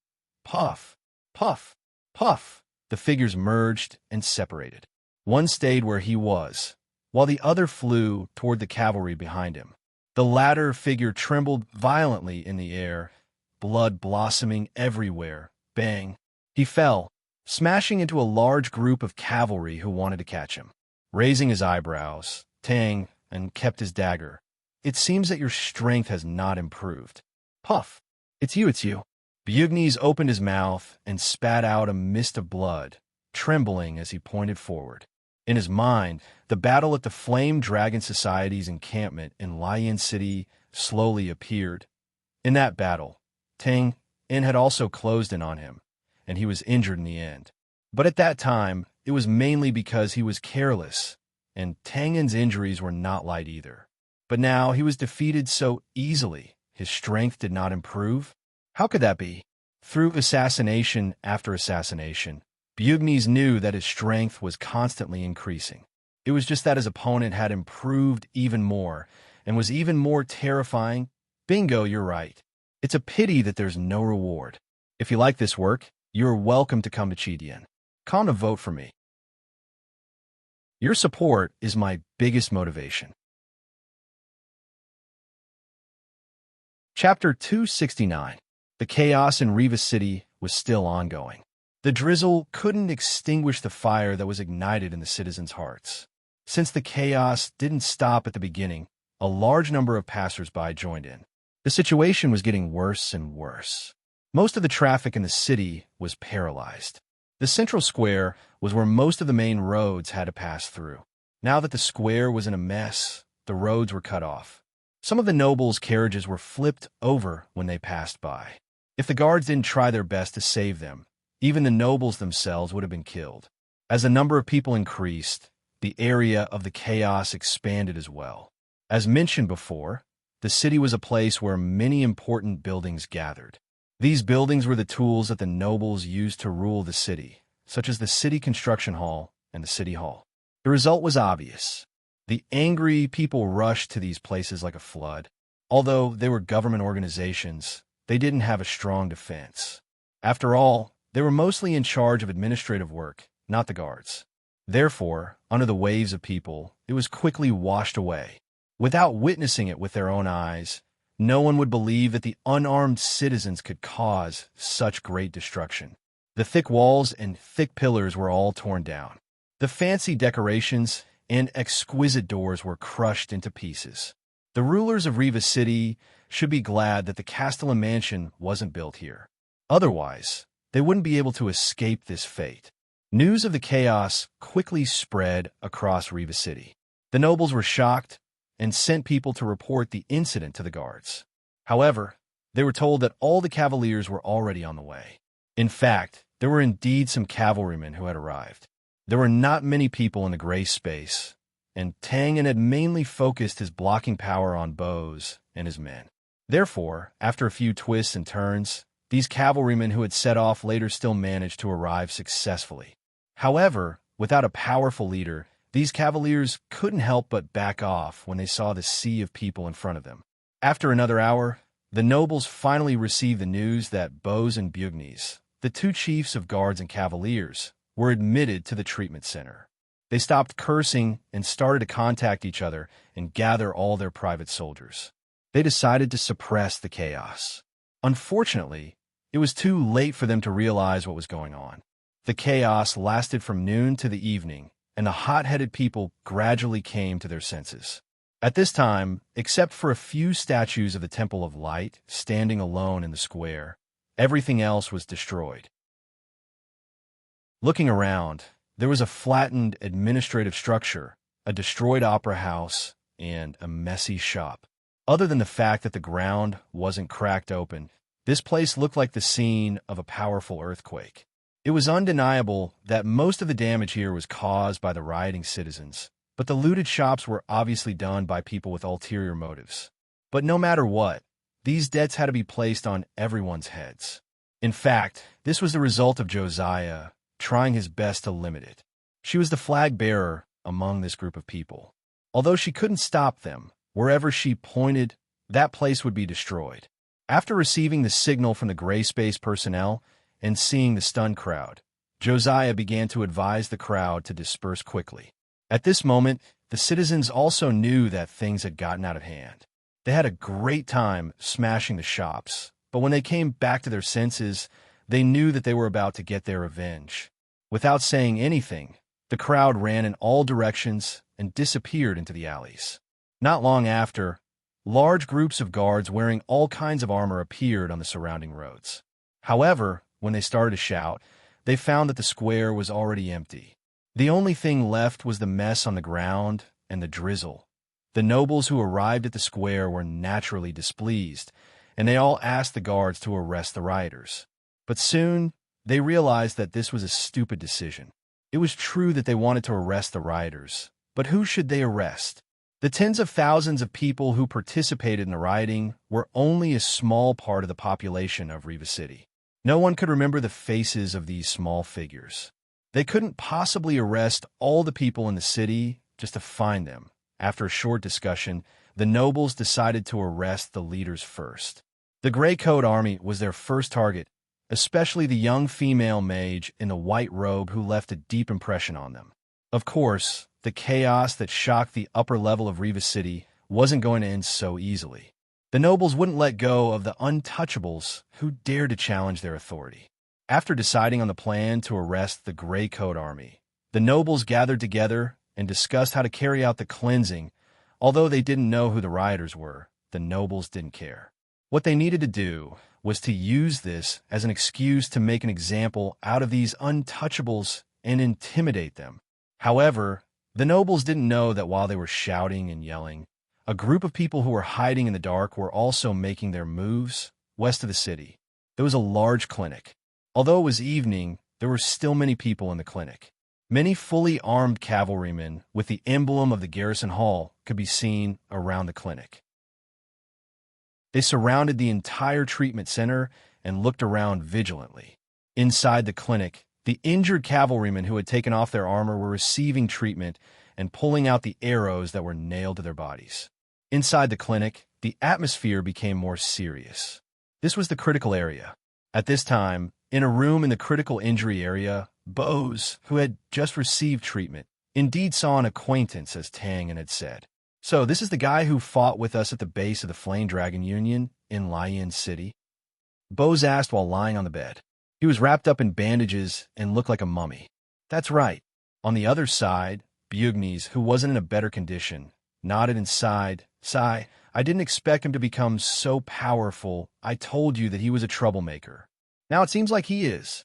Puff! Puff! Puff! The figures merged and separated. One stayed where he was, while the other flew toward the cavalry behind him. The latter figure trembled violently in the air, blood blossoming everywhere. Bang! He fell, smashing into a large group of cavalry who wanted to catch him. Raising his eyebrows, Tang and kept his dagger. It seems that your strength has not improved. Puff! It's you. Bugnes opened his mouth and spat out a mist of blood, trembling as he pointed forward. In his mind, the battle at the Flame Dragon Society's encampment in Lian City slowly appeared. In that battle, Tang En had also closed in on him, and he was injured in the end. But at that time, it was mainly because he was careless, and Tang En's injuries were not light either. But now he was defeated so easily, his strength did not improve. How could that be? Through assassination after assassination, Bugnes knew that his strength was constantly increasing. It was just that his opponent had improved even more, and was even more terrifying. Bingo, you're right. It's a pity that there's no reward. If you like this work, you're welcome to come to Chidian. Come to vote for me. Your support is my biggest motivation. Chapter 269. The chaos in Riva City was still ongoing. The drizzle couldn't extinguish the fire that was ignited in the citizens' hearts. Since the chaos didn't stop at the beginning, a large number of passers-by joined in. The situation was getting worse and worse. Most of the traffic in the city was paralyzed. The central square was where most of the main roads had to pass through. Now that the square was in a mess, the roads were cut off. Some of the nobles' carriages were flipped over when they passed by. If the guards didn't try their best to save them, even the nobles themselves would have been killed. As the number of people increased, the area of the chaos expanded as well. As mentioned before, the city was a place where many important buildings gathered. These buildings were the tools that the nobles used to rule the city, such as the City Construction Hall and the City Hall. The result was obvious. The angry people rushed to these places like a flood. Although they were government organizations, they didn't have a strong defense. After all, they were mostly in charge of administrative work, not the guards. Therefore, under the waves of people, it was quickly washed away. Without witnessing it with their own eyes, no one would believe that the unarmed citizens could cause such great destruction. The thick walls and thick pillars were all torn down. The fancy decorations and exquisite doors were crushed into pieces. The rulers of Riva City should be glad that the Castellan mansion wasn't built here. Otherwise, they wouldn't be able to escape this fate. News of the chaos quickly spread across Riva City. The nobles were shocked and sent people to report the incident to the guards. However, they were told that all the cavaliers were already on the way. In fact, there were indeed some cavalrymen who had arrived. There were not many people in the gray space, and Tang En had mainly focused his blocking power on bows and his men. Therefore, after a few twists and turns, these cavalrymen who had set off later still managed to arrive successfully. However, without a powerful leader, these cavaliers couldn't help but back off when they saw the sea of people in front of them. After another hour, the nobles finally received the news that Bose and Bugnes, the two chiefs of guards and cavaliers, were admitted to the treatment center. They stopped cursing and started to contact each other and gather all their private soldiers. They decided to suppress the chaos. Unfortunately, it was too late for them to realize what was going on. The chaos lasted from noon to the evening, and the hot-headed people gradually came to their senses. At this time, except for a few statues of the Temple of Light standing alone in the square, everything else was destroyed. Looking around, there was a flattened administrative structure, a destroyed opera house, and a messy shop. Other than the fact that the ground wasn't cracked open, This place looked like the scene of a powerful earthquake. It was undeniable that most of the damage here was caused by the rioting citizens, but the looted shops were obviously done by people with ulterior motives. But no matter what, these debts had to be placed on everyone's heads. In fact, this was the result of Josiah trying his best to limit it. She was the flag bearer among this group of people. Although she couldn't stop them, wherever she pointed, that place would be destroyed. After receiving the signal from the gray space personnel and seeing the stunned crowd, Josiah began to advise the crowd to disperse quickly. At this moment, the citizens also knew that things had gotten out of hand. They had a great time smashing the shops, but when they came back to their senses, they knew that they were about to get their revenge. Without saying anything, the crowd ran in all directions and disappeared into the alleys. Not long after, large groups of guards wearing all kinds of armor appeared on the surrounding roads. However, when they started to shout, they found that the square was already empty. The only thing left was the mess on the ground and the drizzle. The nobles who arrived at the square were naturally displeased, and they all asked the guards to arrest the rioters. But soon, they realized that this was a stupid decision. It was true that they wanted to arrest the rioters, but who should they arrest? The tens of thousands of people who participated in the rioting were only a small part of the population of Riva City. No one could remember the faces of these small figures. They couldn't possibly arrest all the people in the city just to find them. After a short discussion, the nobles decided to arrest the leaders first. The Gray Coat Army was their first target, especially the young female mage in the white robe who left a deep impression on them. Of course, the chaos that shocked the upper level of Riva City wasn't going to end so easily. The nobles wouldn't let go of the untouchables who dared to challenge their authority. After deciding on the plan to arrest the Gray Coat Army, the nobles gathered together and discussed how to carry out the cleansing. Although they didn't know who the rioters were, the nobles didn't care. What they needed to do was to use this as an excuse to make an example out of these untouchables and intimidate them. However, the nobles didn't know that while they were shouting and yelling, a group of people who were hiding in the dark were also making their moves west of the city. There was a large clinic. Although it was evening, there were still many people in the clinic. Many fully armed cavalrymen with the emblem of the garrison hall could be seen around the clinic. They surrounded the entire treatment center and looked around vigilantly. Inside the clinic, the injured cavalrymen who had taken off their armor were receiving treatment and pulling out the arrows that were nailed to their bodies. Inside the clinic, the atmosphere became more serious. This was the critical area. At this time, in a room in the critical injury area, Bose, who had just received treatment, indeed saw an acquaintance, as Tang had said. So this is the guy who fought with us at the base of the Flame Dragon Union in Lian City? Bose asked while lying on the bed. He was wrapped up in bandages and looked like a mummy. That's right. On the other side, Bugnes, who wasn't in a better condition, nodded and sighed. Sigh, I didn't expect him to become so powerful. I told you that he was a troublemaker. Now it seems like he is.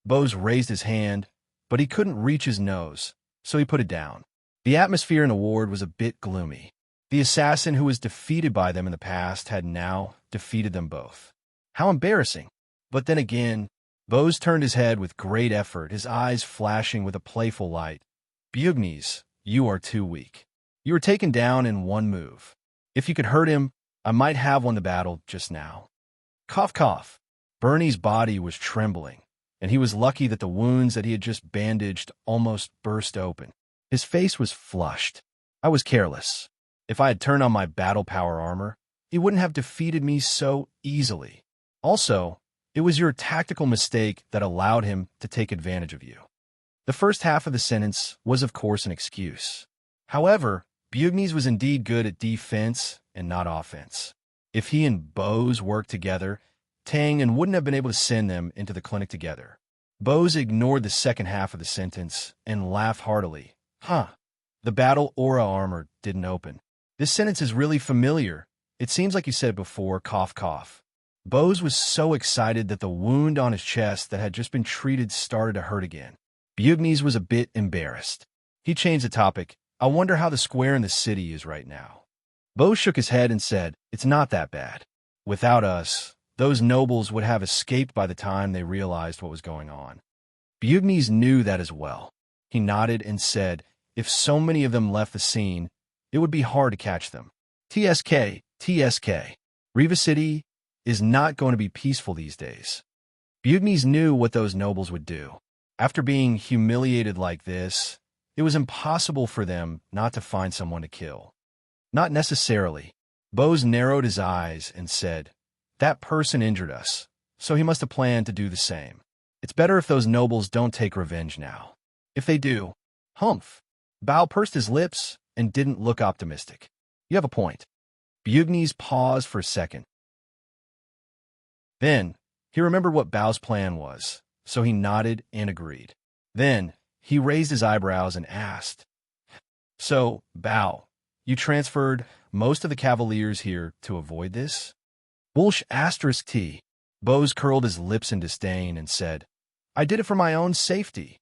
Bose raised his hand, but he couldn't reach his nose, so he put it down. The atmosphere in the ward was a bit gloomy. The assassin who was defeated by them in the past had now defeated them both. How embarrassing. But then again, Bose turned his head with great effort, his eyes flashing with a playful light. Bugnes, you are too weak. You were taken down in one move. If you could hurt him, I might have won the battle just now. Cough, cough. Bernie's body was trembling, and he was lucky that the wounds that he had just bandaged almost burst open. His face was flushed. I was careless. If I had turned on my battle power armor, he wouldn't have defeated me so easily. Also, it was your tactical mistake that allowed him to take advantage of you. The first half of the sentence was, of course, an excuse. However, Bugnes was indeed good at defense and not offense. If he and Bose worked together, Tang wouldn't have been able to send them into the clinic together. Bose ignored the second half of the sentence and laughed heartily. Huh. The battle aura armor didn't open. This sentence is really familiar. It seems like you said it before, cough, cough. Bose was so excited that the wound on his chest that had just been treated started to hurt again. Bugnes was a bit embarrassed. He changed the topic. I wonder how the square in the city is right now. Bose shook his head and said, it's not that bad. Without us, those nobles would have escaped by the time they realized what was going on. Bugnes knew that as well. He nodded and said, if so many of them left the scene, it would be hard to catch them. TSK, TSK. Riva City is not going to be peaceful these days. Bugnes knew what those nobles would do. After being humiliated like this, it was impossible for them not to find someone to kill. Not necessarily. Bose narrowed his eyes and said, that person injured us, so he must have planned to do the same. It's better if those nobles don't take revenge now. If they do, humph. Bao pursed his lips and didn't look optimistic. You have a point. Bugnes paused for a second. Then, he remembered what Bao's plan was, so he nodded and agreed. Then, he raised his eyebrows and asked, so, Bao, you transferred most of the cavaliers here to avoid this? Wolsh asterisk T. Bose curled his lips in disdain and said, I did it for my own safety.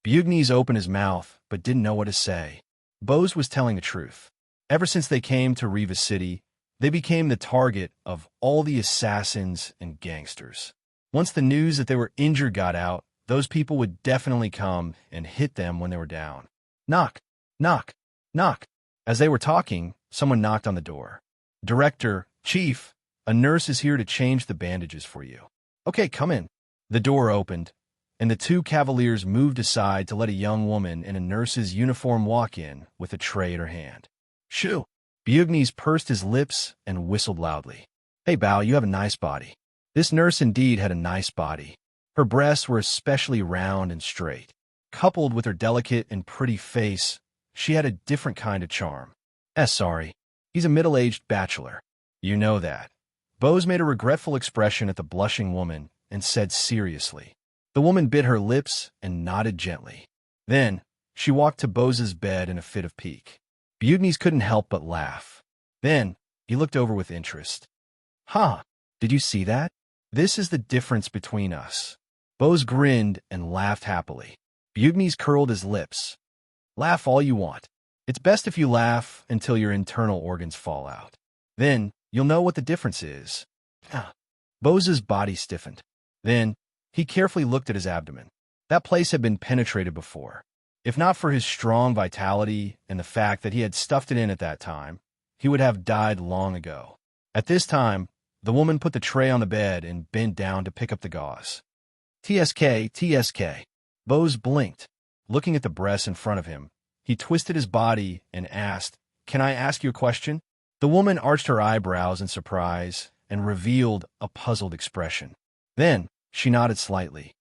Bugnes opened his mouth, but didn't know what to say. Bose was telling the truth. Ever since they came to Riva City, they became the target of all the assassins and gangsters. Once the news that they were injured got out, those people would definitely come and hit them when they were down. Knock, knock, knock. As they were talking, someone knocked on the door. Director, Chief, a nurse is here to change the bandages for you. Okay, come in. The door opened, and the two cavaliers moved aside to let a young woman in a nurse's uniform walk in with a tray in her hand. Shoo! Bugnes pursed his lips and whistled loudly. Hey, Bao, you have a nice body. This nurse indeed had a nice body. Her breasts were especially round and straight. Coupled with her delicate and pretty face, she had a different kind of charm. Sorry. He's a middle-aged bachelor. You know that. Bose made a regretful expression at the blushing woman and said seriously. The woman bit her lips and nodded gently. Then, she walked to Bose's bed in a fit of pique. Bugnes couldn't help but laugh. Then, he looked over with interest. Ha! Did you see that? This is the difference between us. Bose grinned and laughed happily. Bugnes curled his lips. Laugh all you want. It's best if you laugh until your internal organs fall out. Then, you'll know what the difference is. Bose's body stiffened. Then, he carefully looked at his abdomen. That place had been penetrated before. If not for his strong vitality and the fact that he had stuffed it in at that time, he would have died long ago. At this time, the woman put the tray on the bed and bent down to pick up the gauze. TSK, TSK. Bose blinked. Looking at the breasts in front of him, he twisted his body and asked, Can I ask you a question? The woman arched her eyebrows in surprise and revealed a puzzled expression. Then, she nodded slightly.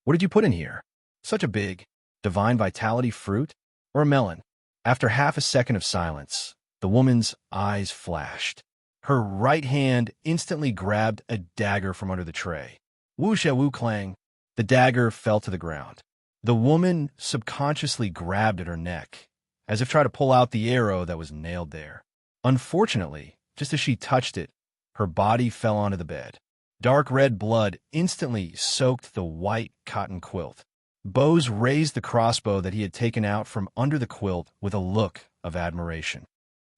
What did you put in here? Such a big, divine vitality fruit? Or a melon? After half a second of silence, the woman's eyes flashed. Her right hand instantly grabbed a dagger from under the tray. Woo-sha woo-clang. The dagger fell to the ground. The woman subconsciously grabbed at her neck, as if trying to pull out the arrow that was nailed there. Unfortunately, just as she touched it, her body fell onto the bed. Dark red blood instantly soaked the white cotton quilt. Bose raised the crossbow that he had taken out from under the quilt with a look of admiration.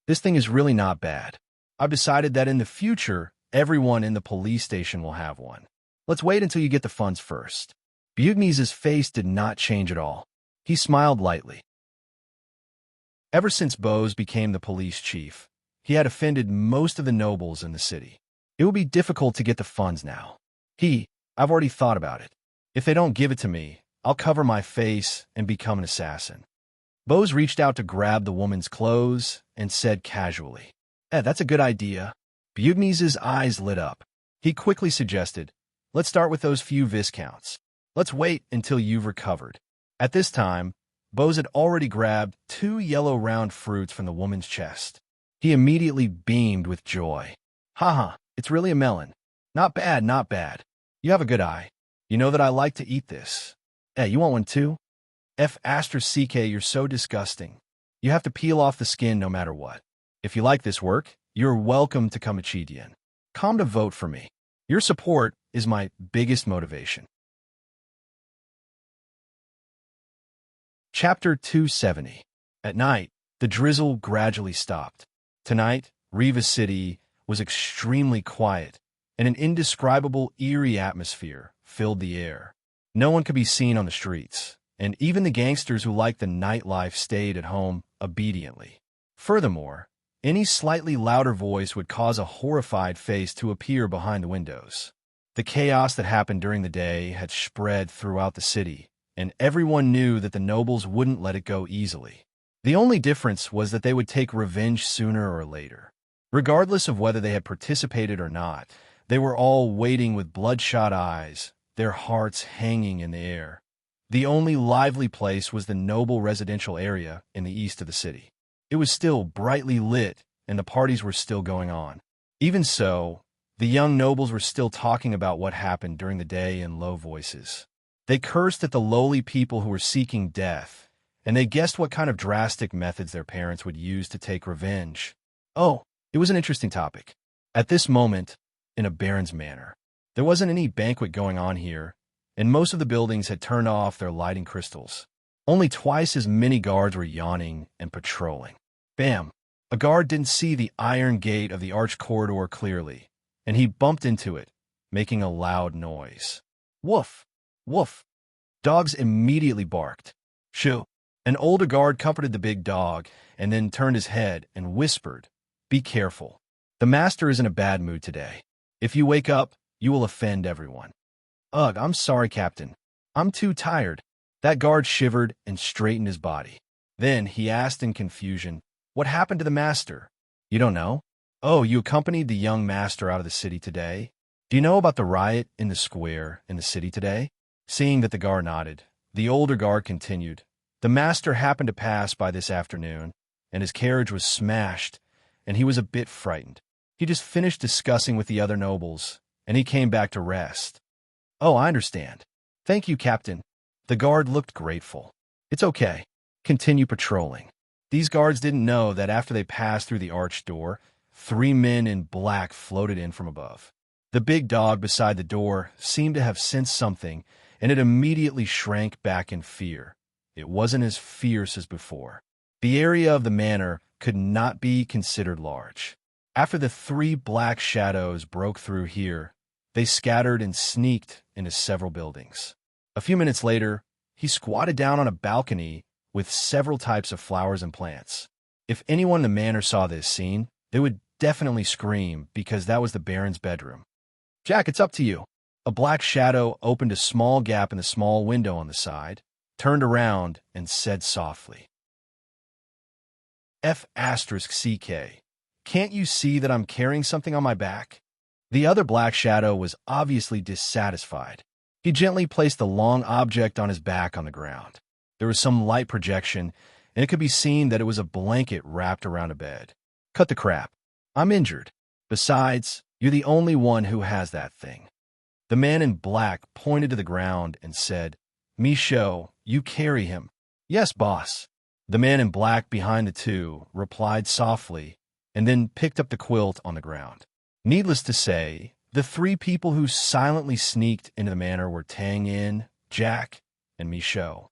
This thing is really not bad. I've decided that in the future, everyone in the police station will have one. Let's wait until you get the funds first. Bugnes' face did not change at all. He smiled lightly. Ever since Bose became the police chief, he had offended most of the nobles in the city. It will be difficult to get the funds now. I've already thought about it. If they don't give it to me, I'll cover my face and become an assassin. Bose reached out to grab the woman's clothes and said casually, that's a good idea. Bugnes' eyes lit up. He quickly suggested, let's start with those few viscounts. Let's wait until you've recovered. At this time, Bose had already grabbed 2 yellow round fruits from the woman's chest. He immediately beamed with joy. Haha, it's really a melon. Not bad, not bad. You have a good eye. You know that I like to eat this. You want one too? F***, you're so disgusting. You have to peel off the skin no matter what. If you like this work, you're welcome to come Achidian. Come to vote for me. Your support is my biggest motivation. Chapter 270. At night, the drizzle gradually stopped. Tonight, Riva City was extremely quiet, and an indescribable, eerie atmosphere filled the air. No one could be seen on the streets, and even the gangsters who liked the nightlife stayed at home obediently. Furthermore, any slightly louder voice would cause a horrified face to appear behind the windows. The chaos that happened during the day had spread throughout the city, and everyone knew that the nobles wouldn't let it go easily. The only difference was that they would take revenge sooner or later. Regardless of whether they had participated or not, they were all waiting with bloodshot eyes, their hearts hanging in the air. The only lively place was the noble residential area in the east of the city. It was still brightly lit, and the parties were still going on. Even so, the young nobles were still talking about what happened during the day in low voices. They cursed at the lowly people who were seeking death, and they guessed what kind of drastic methods their parents would use to take revenge. Oh, it was an interesting topic. At this moment, in a baron's manor, there wasn't any banquet going on here, and most of the buildings had turned off their lighting crystals. Only twice as many guards were yawning and patrolling. Bam! A guard didn't see the iron gate of the arched corridor clearly, and he bumped into it, making a loud noise. Woof! Woof! Dogs immediately barked. Shoo! An older guard comforted the big dog, and then turned his head and whispered, "Be careful. The master is in a bad mood today. If you wake up, you will offend everyone." Ugh, I'm sorry, Captain. I'm too tired. That guard shivered and straightened his body. Then he asked in confusion, "What happened to the master?" "You don't know? Oh, you accompanied the young master out of the city today? Do you know about the riot in the square in the city today?" Seeing that the guard nodded, the older guard continued, "The master happened to pass by this afternoon, and his carriage was smashed, and he was a bit frightened. He just finished discussing with the other nobles, and he came back to rest." "Oh, I understand. Thank you, Captain." The guard looked grateful. "It's okay. Continue patrolling." These guards didn't know that after they passed through the arched door, 3 men in black floated in from above. The big dog beside the door seemed to have sensed something, and it immediately shrank back in fear. It wasn't as fierce as before. The area of the manor could not be considered large. After the 3 black shadows broke through here, they scattered and sneaked into several buildings. A few minutes later, he squatted down on a balcony with several types of flowers and plants. If anyone in the manor saw this scene, they would definitely scream because that was the Baron's bedroom. "Jack, it's up to you." A black shadow opened a small gap in the small window on the side, turned around, and said softly, "F*CK. Can't you see that I'm carrying something on my back?" The other black shadow was obviously dissatisfied. He gently placed the long object on his back on the ground. There was some light projection, and it could be seen that it was a blanket wrapped around a bed. "Cut the crap. I'm injured. Besides, you're the only one who has that thing." The man in black pointed to the ground and said, "Michaud, you carry him." "Yes, boss." The man in black behind the 2 replied softly, and then picked up the quilt on the ground. Needless to say, the 3 people who silently sneaked into the manor were Tang-In, Jack, and Michaud.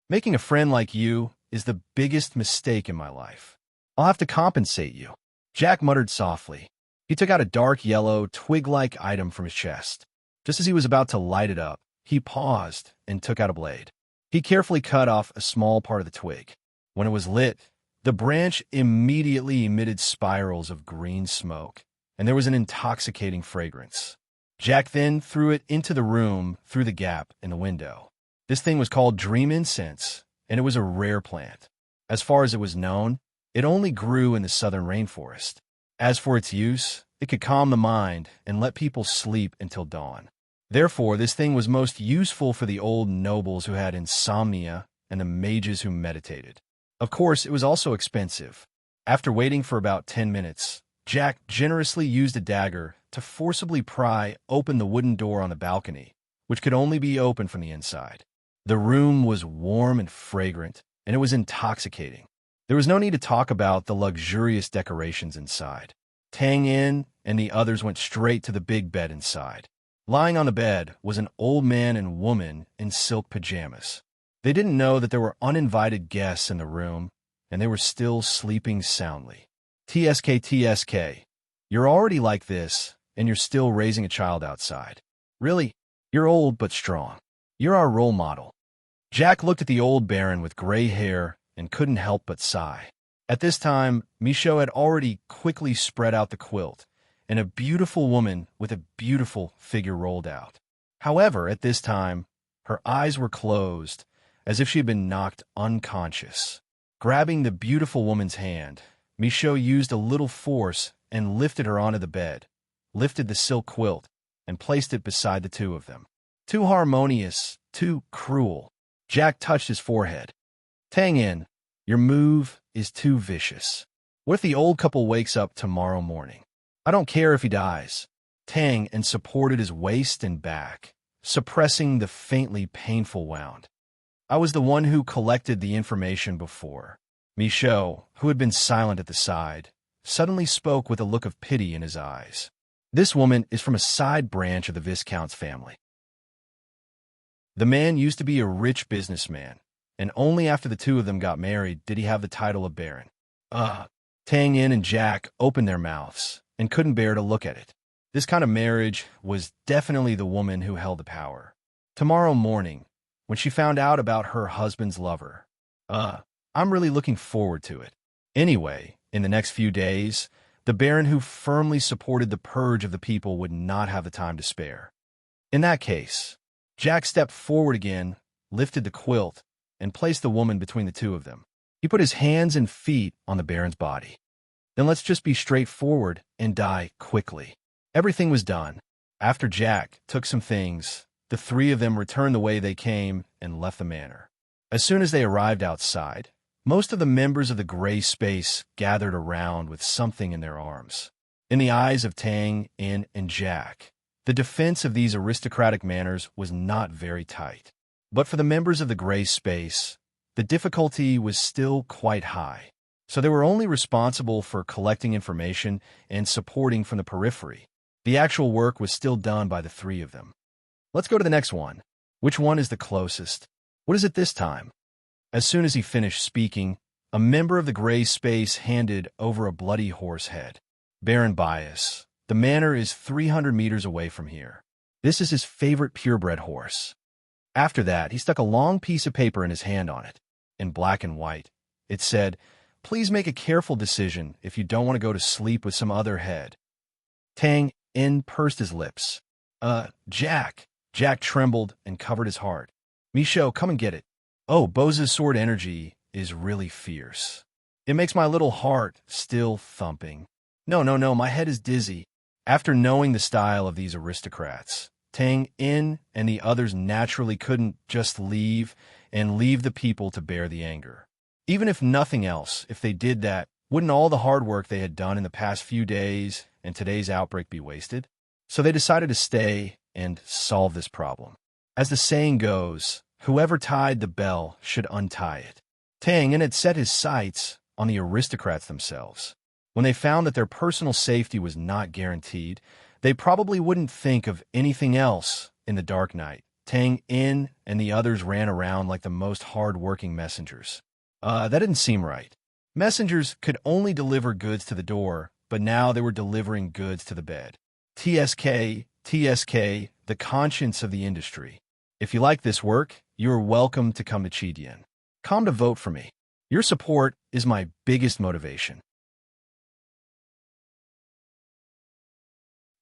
"Making a friend like you is the biggest mistake in my life. I'll have to compensate you." Jack muttered softly. He took out a dark yellow, twig-like item from his chest. Just as he was about to light it up, he paused and took out a blade. He carefully cut off a small part of the twig. When it was lit, the branch immediately emitted spirals of green smoke, and there was an intoxicating fragrance. Jack then threw it into the room through the gap in the window. This thing was called dream incense, and it was a rare plant. As far as it was known, it only grew in the southern rainforest. As for its use, it could calm the mind and let people sleep until dawn. Therefore, this thing was most useful for the old nobles who had insomnia and the mages who meditated. Of course, it was also expensive. After waiting for about 10 minutes, Jack generously used a dagger to forcibly pry open the wooden door on the balcony, which could only be opened from the inside. The room was warm and fragrant, and it was intoxicating. There was no need to talk about the luxurious decorations inside. Tang-In and the others went straight to the big bed inside. Lying on the bed was an old man and woman in silk pajamas. They didn't know that there were uninvited guests in the room, and they were still sleeping soundly. TSK, you're already like this, and you're still raising a child outside. Really? You're old but strong. You're our role model. Jack looked at the old baron with gray hair and couldn't help but sigh. At this time, Michaud had already quickly spread out the quilt, and a beautiful woman with a beautiful figure rolled out. However, at this time, her eyes were closed, as if she had been knocked unconscious. Grabbing the beautiful woman's hand, Michaud used a little force and lifted her onto the bed, lifted the silk quilt, and placed it beside the two of them. Too harmonious, too cruel. Jack touched his forehead. Tang in, your move is too vicious. What if the old couple wakes up tomorrow morning? I don't care if he dies. Tang and supported his waist and back, suppressing the faintly painful wound. I was the one who collected the information before. Michaud, who had been silent at the side, suddenly spoke with a look of pity in his eyes. This woman is from a side branch of the Viscount's family. The man used to be a rich businessman, and only after the two of them got married did he have the title of baron. Tang Yin and Jack opened their mouths and couldn't bear to look at it. This kind of marriage was definitely the woman who held the power. Tomorrow morning, when she found out about her husband's lover, I'm really looking forward to it. Anyway, in the next few days, the baron who firmly supported the purge of the people would not have the time to spare. In that case, Jack stepped forward again, lifted the quilt, and placed the woman between the two of them. He put his hands and feet on the baron's body. Then let's just be straightforward and die quickly. Everything was done. After Jack took some things, the three of them returned the way they came and left the manor. As soon as they arrived outside, most of the members of the gray space gathered around with something in their arms. In the eyes of Tang, In, and Jack, the defense of these aristocratic manors was not very tight. But for the members of the gray space, the difficulty was still quite high. So they were only responsible for collecting information and supporting from the periphery. The actual work was still done by the three of them. Let's go to the next one. Which one is the closest? What is it this time? As soon as he finished speaking, a member of the gray space handed over a bloody horse head. Baron Bias, the manor is 300 meters away from here. This is his favorite purebred horse. After that, he stuck a long piece of paper in his hand on it. In black and white, it said, "Please make a careful decision if you don't want to go to sleep with some other head." Tang In pursed his lips. Jack. Jack trembled and covered his heart. Michaud, come and get it. Oh, Bose's sword energy is really fierce. It makes my little heart still thumping. No, my head is dizzy. After knowing the style of these aristocrats, Tang In and the others naturally couldn't just leave the people to bear the anger. Even if nothing else, if they did that, wouldn't all the hard work they had done in the past few days and today's outbreak be wasted? So they decided to stay and solve this problem. As the saying goes, whoever tied the bell should untie it. Tang In had set his sights on the aristocrats themselves. When they found that their personal safety was not guaranteed, they probably wouldn't think of anything else in the dark night. Tang In and the others ran around like the most hard-working messengers. That didn't seem right. Messengers could only deliver goods to the door, but now they were delivering goods to the bed. TSK, the conscience of the industry. If you like this work, you are welcome to come to Chidian. Come to vote for me. Your support is my biggest motivation.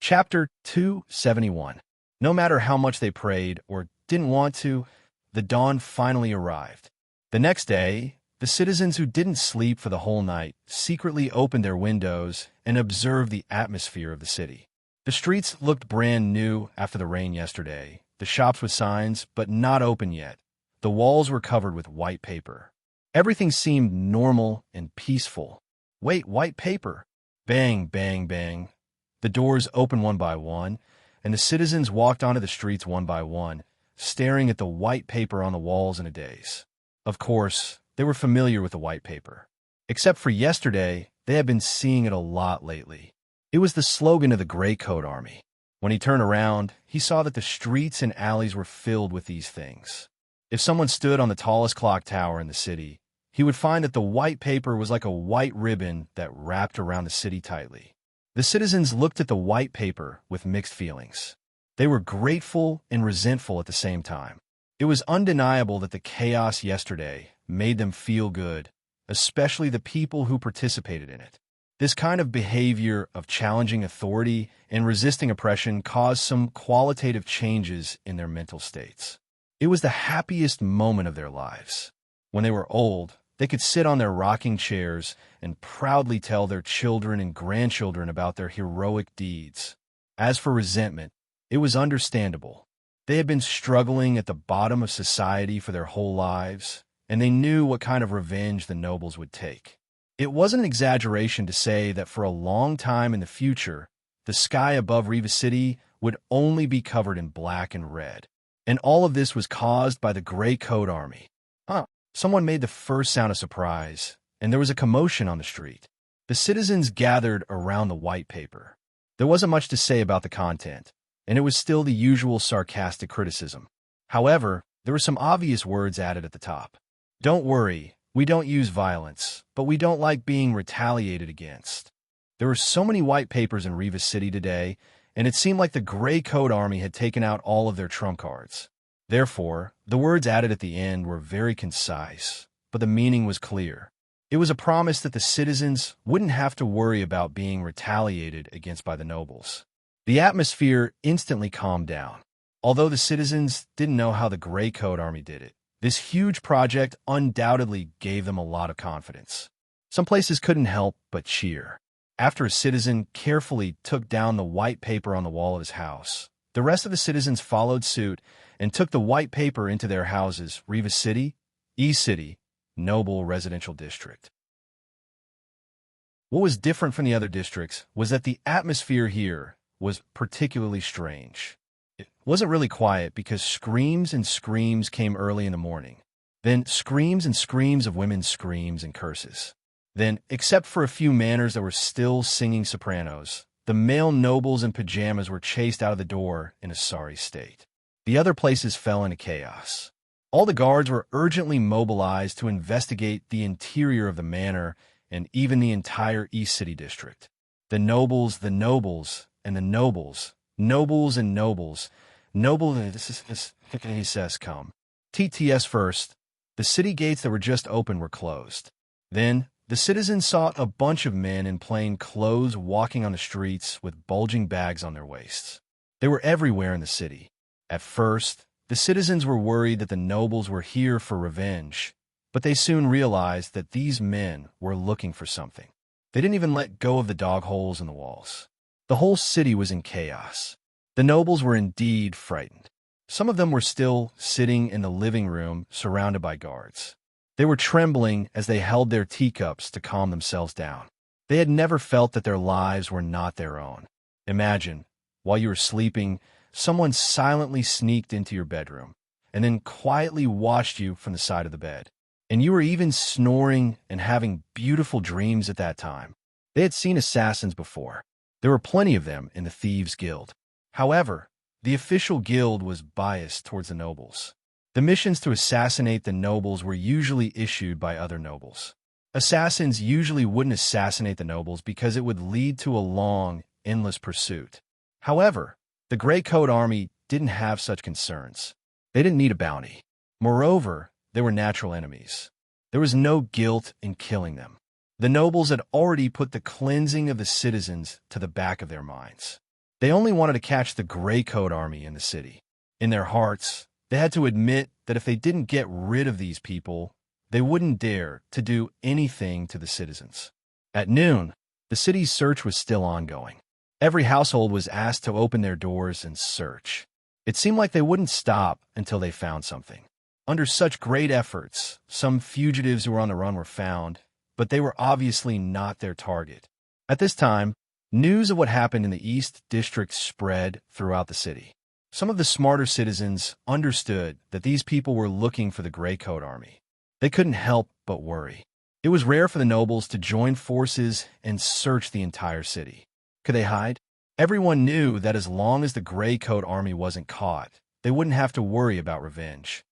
Chapter 271. No matter how much they prayed or didn't want to, the dawn finally arrived. The next day, the citizens who didn't sleep for the whole night secretly opened their windows and observed the atmosphere of the city. The streets looked brand new after the rain yesterday, the shops with signs, but not open yet. The walls were covered with white paper. Everything seemed normal and peaceful. Wait, white paper? Bang, bang, bang. The doors opened one by one, and the citizens walked onto the streets one by one, staring at the white paper on the walls in a daze. Of course, they were familiar with the white paper. Except for yesterday, they had been seeing it a lot lately. It was the slogan of the Gray Coat Army. When he turned around, he saw that the streets and alleys were filled with these things. If someone stood on the tallest clock tower in the city, he would find that the white paper was like a white ribbon that wrapped around the city tightly. The citizens looked at the white paper with mixed feelings. They were grateful and resentful at the same time. It was undeniable that the chaos yesterday made them feel good, especially the people who participated in it. This kind of behavior of challenging authority and resisting oppression caused some qualitative changes in their mental states. It was the happiest moment of their lives. When they were old, they could sit on their rocking chairs and proudly tell their children and grandchildren about their heroic deeds. As for resentment, it was understandable. They had been struggling at the bottom of society for their whole lives, and they knew what kind of revenge the nobles would take. It wasn't an exaggeration to say that for a long time in the future, the sky above Riva City would only be covered in black and red. And all of this was caused by the Gray Coat Army. Someone made the first sound of surprise, and there was a commotion on the street. The citizens gathered around the white paper. There wasn't much to say about the content, and it was still the usual sarcastic criticism. However, there were some obvious words added at the top. Don't worry, we don't use violence, but we don't like being retaliated against. There were so many white papers in Riva City today, and it seemed like the Gray Coat Army had taken out all of their trump cards. Therefore, the words added at the end were very concise, but the meaning was clear. It was a promise that the citizens wouldn't have to worry about being retaliated against by the nobles. The atmosphere instantly calmed down. Although the citizens didn't know how the Gray Coat Army did it, this huge project undoubtedly gave them a lot of confidence. Some places couldn't help but cheer. After a citizen carefully took down the white paper on the wall of his house, the rest of the citizens followed suit and took the white paper into their houses, Riva City, E-City, Noble Residential District. What was different from the other districts was that the atmosphere here was particularly strange. It wasn't really quiet because screams and screams came early in the morning. Then screams and screams of women's screams and curses. Then, except for a few manners that were still singing sopranos, the male nobles in pajamas were chased out of the door in a sorry state. The other places fell into chaos. All the guards were urgently mobilized to investigate the interior of the manor and even the entire East City district. The nobles, and the nobles, nobles and nobles, he says come. TTS first, the city gates that were just opened were closed. Then, the citizens saw a bunch of men in plain clothes walking on the streets with bulging bags on their waists. They were everywhere in the city. At first, the citizens were worried that the nobles were here for revenge, but they soon realized that these men were looking for something. They didn't even let go of the dog holes in the walls. The whole city was in chaos. The nobles were indeed frightened. Some of them were still sitting in the living room surrounded by guards. They were trembling as they held their teacups to calm themselves down. They had never felt that their lives were not their own. Imagine, while you were sleeping, someone silently sneaked into your bedroom and then quietly watched you from the side of the bed. And you were even snoring and having beautiful dreams at that time. They had seen assassins before. There were plenty of them in the Thieves' Guild. However, the official guild was biased towards the nobles. The missions to assassinate the nobles were usually issued by other nobles. Assassins usually wouldn't assassinate the nobles because it would lead to a long, endless pursuit. However, the Gray Coat Army didn't have such concerns. They didn't need a bounty. Moreover, they were natural enemies. There was no guilt in killing them. The nobles had already put the cleansing of the citizens to the back of their minds. They only wanted to catch the Gray Coat Army in the city. In their hearts, they had to admit that if they didn't get rid of these people, they wouldn't dare to do anything to the citizens. At noon, the city's search was still ongoing. Every household was asked to open their doors and search. It seemed like they wouldn't stop until they found something. Under such great efforts, some fugitives who were on the run were found, but they were obviously not their target. At this time, news of what happened in the East District spread throughout the city. Some of the smarter citizens understood that these people were looking for the Gray Coat Army. They couldn't help but worry. It was rare for the nobles to join forces and search the entire city. Could they hide? Everyone knew that as long as the Gray Coat Army wasn't caught, they wouldn't have to worry about revenge.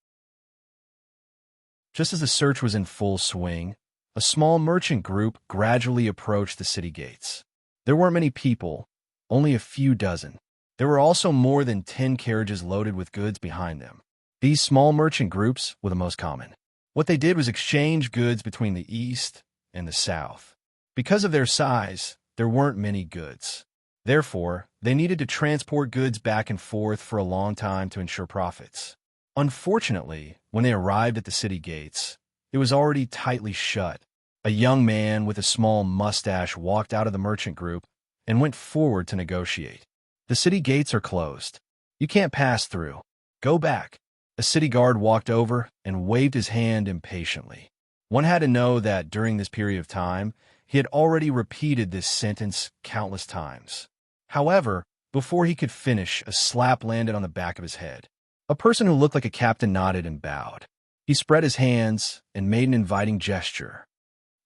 Just as the search was in full swing, a small merchant group gradually approached the city gates. There weren't many people, only a few dozen. There were also more than 10 carriages loaded with goods behind them. These small merchant groups were the most common. What they did was exchange goods between the east and the south. Because of their size, there weren't many goods. Therefore, they needed to transport goods back and forth for a long time to ensure profits. Unfortunately, when they arrived at the city gates, it was already tightly shut. A young man with a small mustache walked out of the merchant group and went forward to negotiate. The city gates are closed. You can't pass through. Go back. A city guard walked over and waved his hand impatiently. One had to know that during this period of time, he had already repeated this sentence countless times. However, before he could finish, a slap landed on the back of his head. A person who looked like a captain nodded and bowed. He spread his hands and made an inviting gesture.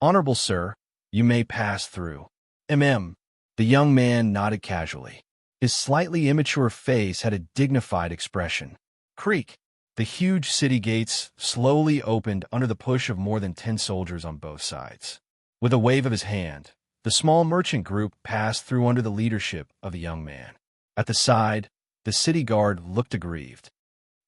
"Honorable sir, you may pass through." The young man nodded casually. His slightly immature face had a dignified expression. Creak! The huge city gates slowly opened under the push of more than 10 soldiers on both sides. With a wave of his hand, the small merchant group passed through under the leadership of the young man. At the side, the city guard looked aggrieved.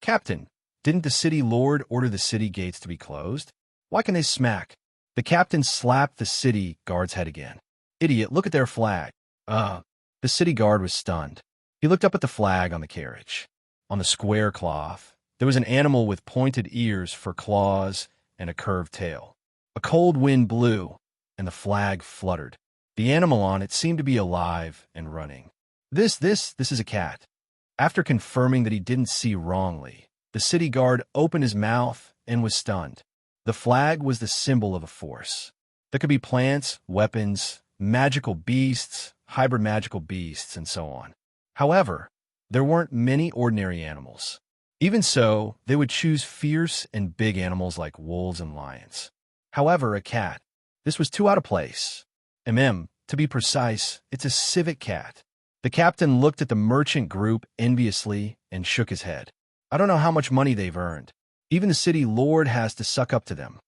"Captain, didn't the city lord order the city gates to be closed? Why can they smack?" The captain slapped the city guard's head again. "Idiot, look at their flag." The city guard was stunned. He looked up at the flag on the carriage. On the square cloth, there was an animal with pointed ears for claws and a curved tail. A cold wind blew, and the flag fluttered. The animal on it seemed to be alive and running. This is a cat." After confirming that he didn't see wrongly, the city guard opened his mouth and was stunned. The flag was the symbol of a force. There could be plants, weapons, magical beasts, hybrid magical beasts, and so on. However, there weren't many ordinary animals. Even so, they would choose fierce and big animals like wolves and lions. However, a cat, this was too out of place. To be precise, it's a civet cat. The captain looked at the merchant group enviously and shook his head. "I don't know how much money they've earned. Even the city lord has to suck up to them."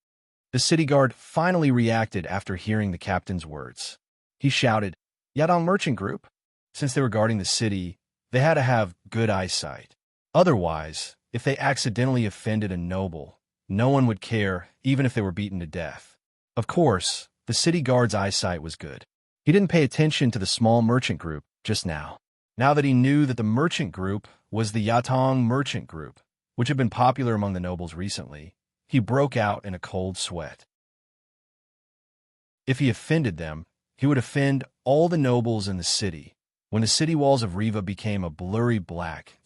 The city guard finally reacted after hearing the captain's words. He shouted, "Yadong Merchant Group?" Since they were guarding the city, they had to have good eyesight. Otherwise, if they accidentally offended a noble, no one would care, even if they were beaten to death. Of course, the city guard's eyesight was good. He didn't pay attention to the small merchant group just now. Now that he knew that the merchant group was the Yatong Merchant Group, which had been popular among the nobles recently, he broke out in a cold sweat. If he offended them, he would offend all the nobles in the city. When the city walls of Riva became a blurry black,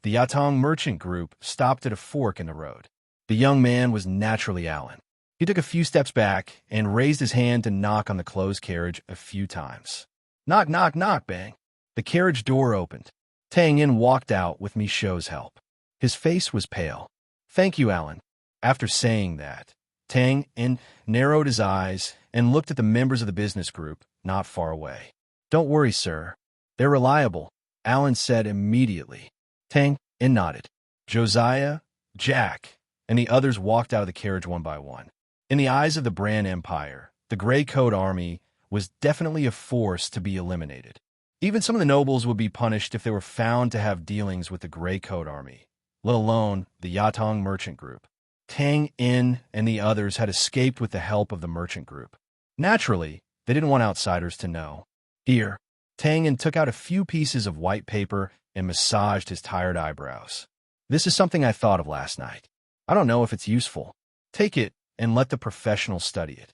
the Yatong Merchant Group stopped at a fork in the road. The young man was naturally Alan. He took a few steps back and raised his hand to knock on the closed carriage a few times. Knock, knock, knock, bang. The carriage door opened. Tang Yin walked out with Michaud's help. His face was pale. "Thank you, Alan." After saying that, Tang Yin narrowed his eyes and looked at the members of the business group not far away. "Don't worry, sir. They're reliable," Alan said immediately. Tang Yin nodded. Josiah, Jack, and the others walked out of the carriage one by one. In the eyes of the Bran Empire, the Grey Coat Army was definitely a force to be eliminated. Even some of the nobles would be punished if they were found to have dealings with the Grey Coat Army, let alone the Yatong Merchant Group. Tang Yin and the others had escaped with the help of the merchant group. Naturally, they didn't want outsiders to know. Here, Tang Yin took out a few pieces of white paper and massaged his tired eyebrows. "This is something I thought of last night. I don't know if it's useful. Take it and let the professionals study it."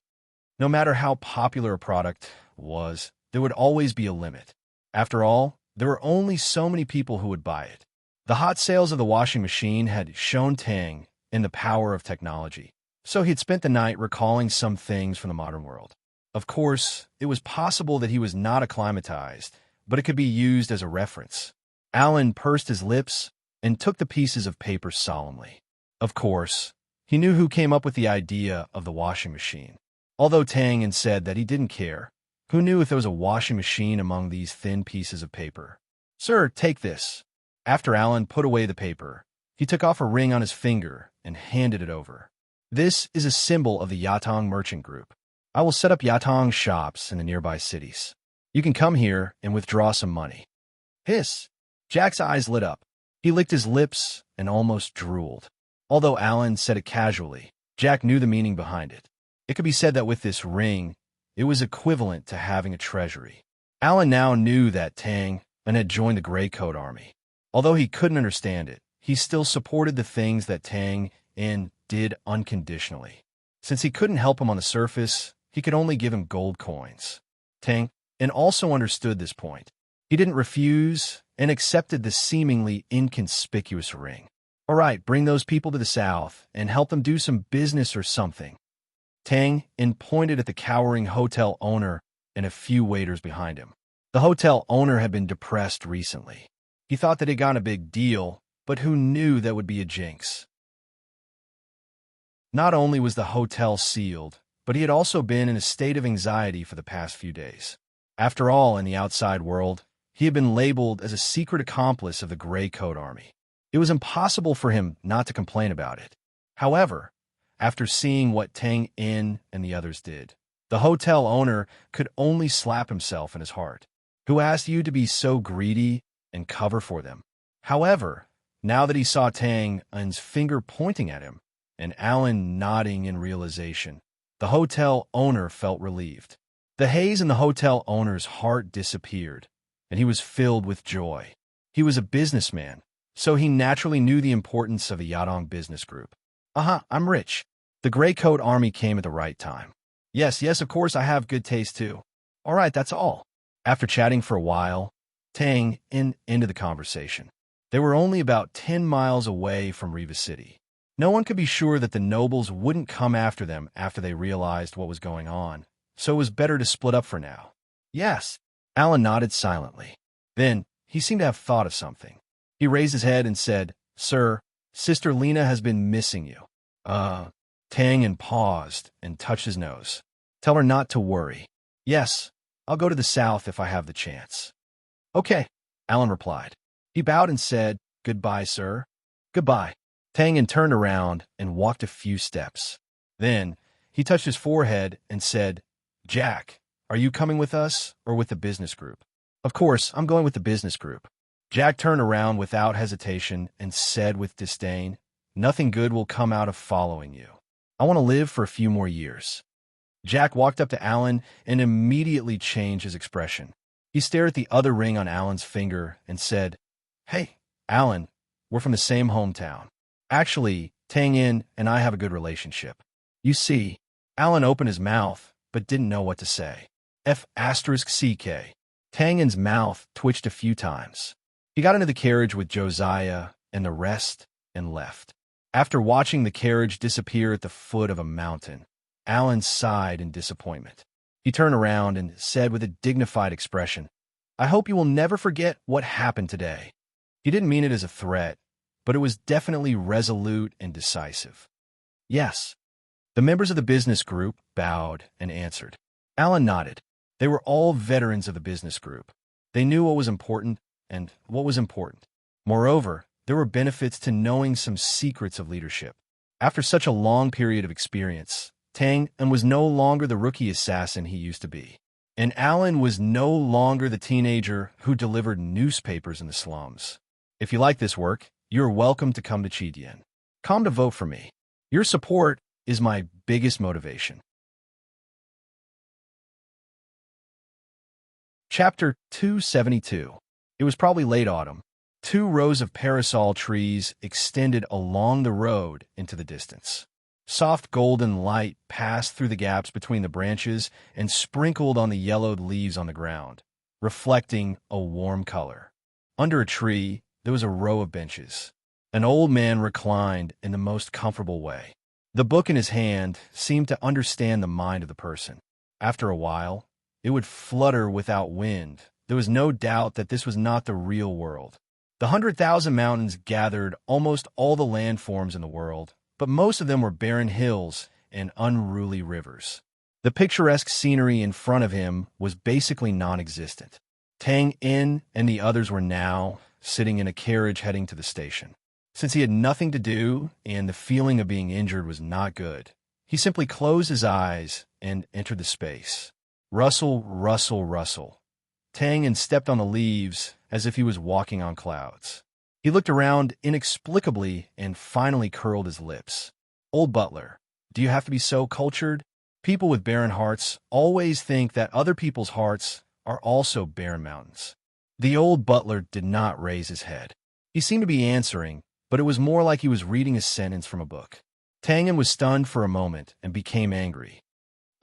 No matter how popular a product was, there would always be a limit. After all, there were only so many people who would buy it. The hot sales of the washing machine had shown Tang in the power of technology, so he had spent the night recalling some things from the modern world. Of course, it was possible that he was not acclimatized, but it could be used as a reference. Alan pursed his lips and took the pieces of paper solemnly. Of course, he knew who came up with the idea of the washing machine. Although Tang Yin said that he didn't care, who knew if there was a washing machine among these thin pieces of paper? "Sir, take this." After Alan put away the paper, he took off a ring on his finger and handed it over. "This is a symbol of the Yatong Merchant Group. I will set up Yatong shops in the nearby cities. You can come here and withdraw some money. Hiss! Jack's eyes lit up. He licked his lips and almost drooled. Although Alan said it casually, Jack knew the meaning behind it. It could be said that with this ring, it was equivalent to having a treasury. Alan now knew that Tang and had joined the Gray Coat Army. Although he couldn't understand it, he still supported the things that Tang and did unconditionally. Since he couldn't help him on the surface, he could only give him gold coins. Tang and also understood this point. He didn't refuse and accepted the seemingly inconspicuous ring. All right, bring those people to the south and help them do some business or something. Tang and pointed at the cowering hotel owner and a few waiters behind him. The hotel owner had been depressed recently. He thought that he'd gotten a big deal, but who knew that would be a jinx? Not only was the hotel sealed, but he had also been in a state of anxiety for the past few days. After all, in the outside world, he had been labeled as a secret accomplice of the Gray Coat Army. It was impossible for him not to complain about it. However, after seeing what Tang In and the others did, the hotel owner could only slap himself in his heart. Who asked you to be so greedy and cover for them? However, now that he saw Tang In's finger pointing at him and Alan nodding in realization, the hotel owner felt relieved. The haze in the hotel owner's heart disappeared, and he was filled with joy. He was a businessman, so he naturally knew the importance of a Yadong business group. I'm rich. The Gray Coat Army came at the right time. Yes, of course I have good taste too. All right, that's all. After chatting for a while, Tang ended the conversation. They were only about 10 miles away from Riva City. No one could be sure that the nobles wouldn't come after them after they realized what was going on, so it was better to split up for now. Yes. Alan nodded silently. Then, he seemed to have thought of something. He raised his head and said, Sir, Sister Lena has been missing you. Tang and paused and touched his nose. Tell her not to worry. Yes, I'll go to the south if I have the chance. Okay, Alan replied. He bowed and said, Goodbye, sir. Goodbye. Tang turned around and walked a few steps. Then, he touched his forehead and said, Jack, are you coming with us or with the business group? Of course, I'm going with the business group. Jack turned around without hesitation and said with disdain, Nothing good will come out of following you. I want to live for a few more years. Jack walked up to Alan and immediately changed his expression. He stared at the other ring on Alan's finger and said, Hey, Alan, we're from the same hometown. Actually, Tang In and I have a good relationship. You see, Alan opened his mouth but didn't know what to say. F***CK. Tang In's mouth twitched a few times. He got into the carriage with Josiah and the rest and left. After watching the carriage disappear at the foot of a mountain, Alan sighed in disappointment. He turned around and said with a dignified expression, I hope you will never forget what happened today. He didn't mean it as a threat, but it was definitely resolute and decisive. Yes. The members of the business group bowed and answered. Alan nodded. They were all veterans of the business group. They knew what was important and what was important. Moreover, there were benefits to knowing some secrets of leadership. After such a long period of experience, Tang was no longer the rookie assassin he used to be. And Alan was no longer the teenager who delivered newspapers in the slums. If you like this work, you're welcome to come to Chidian. Come to vote for me. Your support is my biggest motivation. Chapter 272. It was probably late autumn. 2 rows of parasol trees extended along the road into the distance. Soft golden light passed through the gaps between the branches and sprinkled on the yellowed leaves on the ground, reflecting a warm color. Under a tree, there was a row of benches. An old man reclined in the most comfortable way. The book in his hand seemed to understand the mind of the person. After a while, it would flutter without wind. There was no doubt that this was not the real world. The 100,000 mountains gathered almost all the landforms in the world, but most of them were barren hills and unruly rivers. The picturesque scenery in front of him was basically non-existent. Tang In and the others were now sitting in a carriage heading to the station. Since he had nothing to do and the feeling of being injured was not good, he simply closed his eyes and entered the space. Rustle, rustle, rustle. Tang En stepped on the leaves as if he was walking on clouds. He looked around inexplicably and finally curled his lips. Old butler, do you have to be so cultured? People with barren hearts always think that other people's hearts are also barren mountains. The old butler did not raise his head. He seemed to be answering, but it was more like he was reading a sentence from a book. Tang En was stunned for a moment and became angry.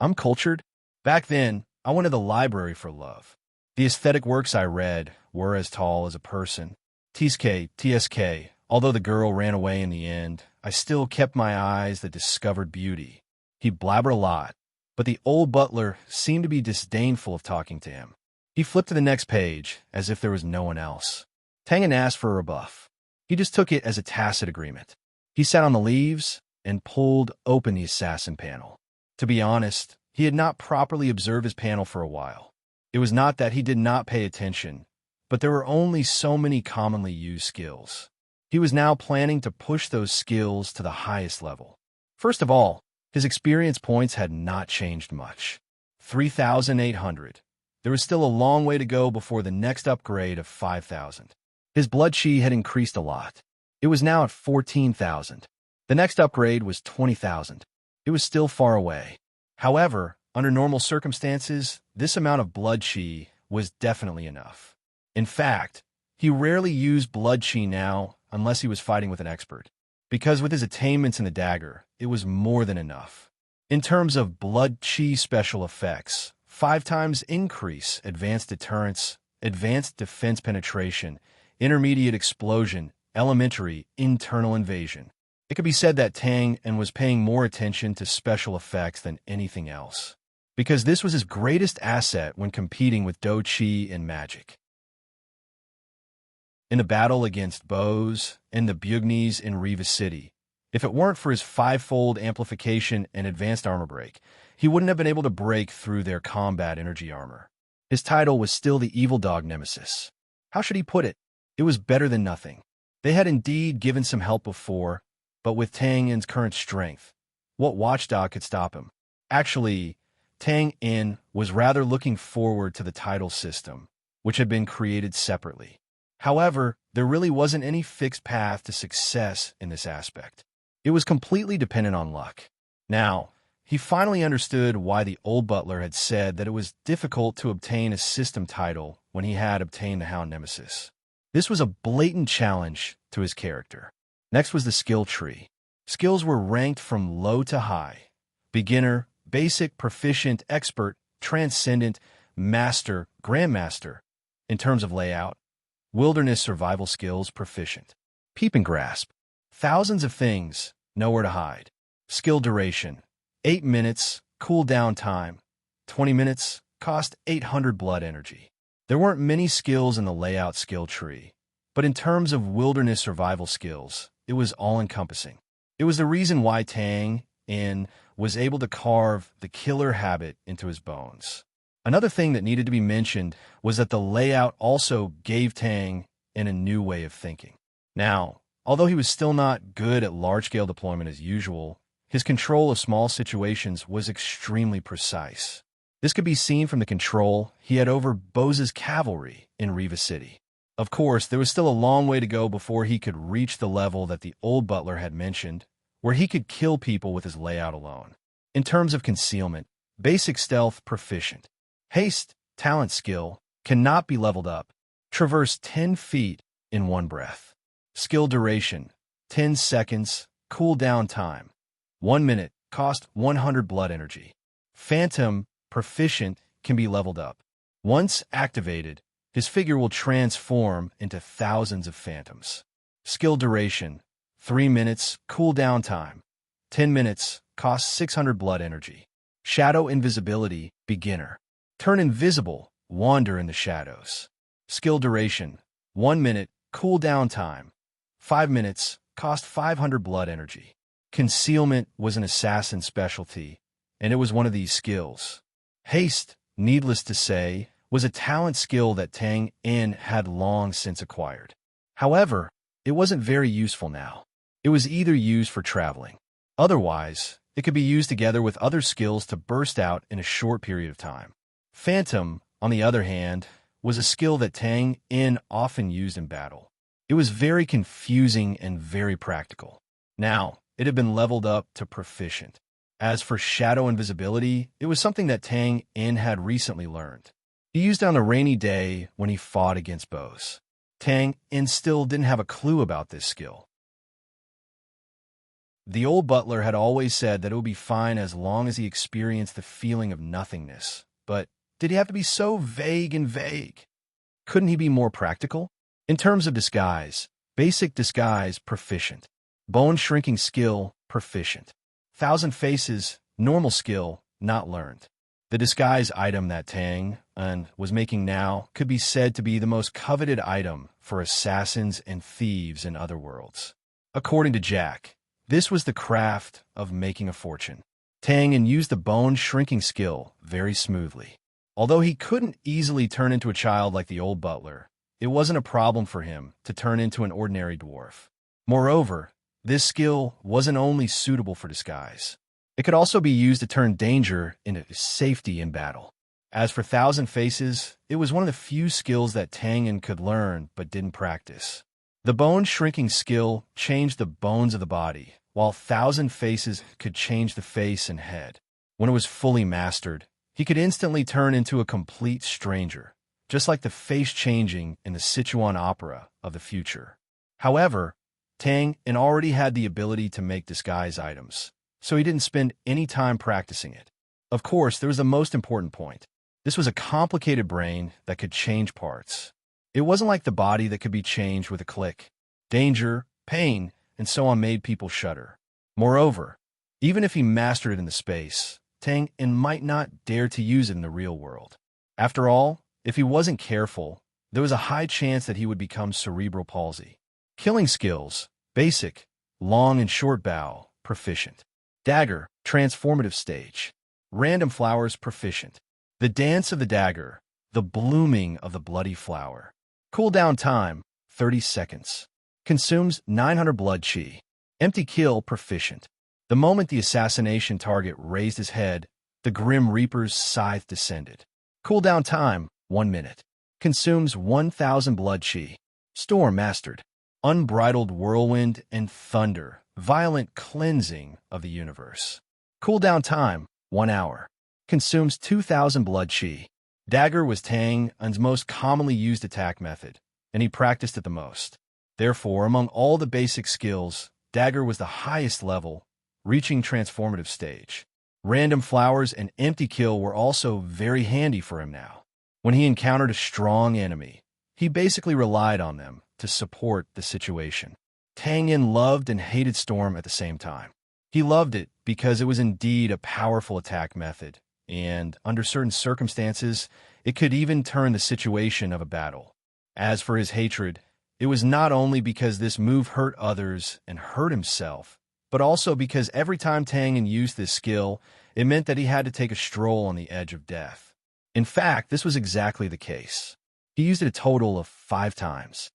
I'm cultured? Back then, I went to the library for love. The aesthetic works I read were as tall as a person. TSK, although the girl ran away in the end, I still kept my eyes that discovered beauty. He blabbered a lot, but the old butler seemed to be disdainful of talking to him. He flipped to the next page, as if there was no one else. Tang En asked for a rebuff. He just took it as a tacit agreement. He sat on the leaves and pulled open the assassin panel. To be honest, he had not properly observed his panel for a while. It was not that he did not pay attention, but there were only so many commonly used skills. He was now planning to push those skills to the highest level. First of all, his experience points had not changed much. 3,800. There was still a long way to go before the next upgrade of 5,000. His blood chi had increased a lot. It was now at 14,000. The next upgrade was 20,000. It was still far away. However, under normal circumstances, this amount of blood chi was definitely enough. In fact, he rarely used blood chi now unless he was fighting with an expert, because with his attainments in the dagger, it was more than enough. In terms of blood chi special effects, 5 times increase, advanced deterrence, advanced defense penetration, intermediate explosion, elementary internal invasion. It could be said that Tang En was paying more attention to special effects than anything else, because this was his greatest asset when competing with Do Chi and magic. In the battle against Bows and the Bugnis in Riva City, if it weren't for his 5-fold amplification and advanced armor break, he wouldn't have been able to break through their combat energy armor. His title was still the Evil Dog Nemesis. How should he put it? It was better than nothing. They had indeed given some help before, but with Tang En's current strength, what watchdog could stop him? Actually, Tang En was rather looking forward to the title system, which had been created separately. However, there really wasn't any fixed path to success in this aspect. It was completely dependent on luck. Now, he finally understood why the old butler had said that it was difficult to obtain a system title when he had obtained the Hound Nemesis. This was a blatant challenge to his character. Next was the skill tree. Skills were ranked from low to high: beginner, basic, proficient, expert, transcendent, master, grandmaster. In terms of layout, wilderness survival skills, proficient. Peep and grasp. Thousands of things, nowhere to hide. Skill duration: 8 minutes, cooldown time. 20 minutes, cost 800 blood energy. There weren't many skills in the layout skill tree, but in terms of wilderness survival skills, it was all-encompassing. It was the reason why Tang En was able to carve the killer habit into his bones. Another thing that needed to be mentioned was that the layout also gave Tang En a new way of thinking. Now, although he was still not good at large-scale deployment as usual, his control of small situations was extremely precise. This could be seen from the control he had over Bose's cavalry in Riva City. Of course, there was still a long way to go before he could reach the level that the old butler had mentioned, where he could kill people with his layout alone. In terms of concealment, basic stealth, proficient. Haste, talent skill, cannot be leveled up. Traverse 10 feet in one breath. Skill duration: 10 seconds, cooldown time. 1 minute, cost 100 blood energy. Phantom, proficient, can be leveled up. Once activated, his figure will transform into thousands of phantoms. Skill duration: 3 minutes, cooldown time. 10 minutes, cost 600 blood energy. Shadow invisibility, beginner. Turn invisible, wander in the shadows. Skill duration: 1 minute, cooldown time. 5 minutes, cost 500 blood energy. Concealment was an assassin's specialty, and it was one of these skills. Haste, needless to say, was a talent skill that Tang En had long since acquired. However, it wasn't very useful now. It was either used for traveling. Otherwise, it could be used together with other skills to burst out in a short period of time. Phantom, on the other hand, was a skill that Tang In often used in battle. It was very confusing and very practical. Now, it had been leveled up to proficient. As for shadow invisibility, it was something that Tang In had recently learned. He used it on a rainy day when he fought against bows. Tang In still didn't have a clue about this skill. The old butler had always said that it would be fine as long as he experienced the feeling of nothingness. But did he have to be so vague and vague? Couldn't he be more practical? In terms of disguise, basic disguise, proficient. Bone shrinking skill, proficient. Thousand faces, normal skill, not learned. The disguise item that Tang Un was making now could be said to be the most coveted item for assassins and thieves in other worlds. According to Jack, this was the craft of making a fortune. Tang Un used the bone shrinking skill very smoothly. Although he couldn't easily turn into a child like the old butler, it wasn't a problem for him to turn into an ordinary dwarf. Moreover, this skill wasn't only suitable for disguise. It could also be used to turn danger into safety in battle. As for Thousand Faces, it was one of the few skills that Tang Un could learn but didn't practice. The bone shrinking skill changed the bones of the body, while Thousand Faces could change the face and head. When it was fully mastered, he could instantly turn into a complete stranger, just like the face changing in the Sichuan opera of the future. However, Tang Un already had the ability to make disguise items, so he didn't spend any time practicing it. Of course, there was the most important point. This was a complicated brain that could change parts. It wasn't like the body that could be changed with a click. Danger, pain, and so on made people shudder. Moreover, even if he mastered it in the space, Tang Un might not dare to use it in the real world. After all, if he wasn't careful, there was a high chance that he would become cerebral palsy. Killing skills, basic, long and short bow, proficient. Dagger, transformative stage. Random flowers, proficient. The dance of the dagger, the blooming of the bloody flower. Cooldown time, 30 seconds. Consumes 900 blood chi. Empty kill, proficient. The moment the assassination target raised his head, the Grim Reaper's scythe descended. Cooldown time, 1 minute. Consumes 1000 blood chi. Storm mastered. Unbridled whirlwind and thunder, violent cleansing of the universe. Cooldown time, 1 hour. Consumes 2000 blood chi. Dagger was Tang Un's most commonly used attack method, and he practiced it the most. Therefore, among all the basic skills, Dagger was the highest level, reaching transformative stage. Random flowers and empty kill were also very handy for him now. When he encountered a strong enemy, he basically relied on them to support the situation. Tang Un loved and hated Storm at the same time. He loved it because it was indeed a powerful attack method, and under certain circumstances, it could even turn the situation of a battle. As for his hatred, it was not only because this move hurt others and hurt himself, but also because every time Tang Un used this skill, it meant that he had to take a stroll on the edge of death. In fact, this was exactly the case. He used it a total of 5 times.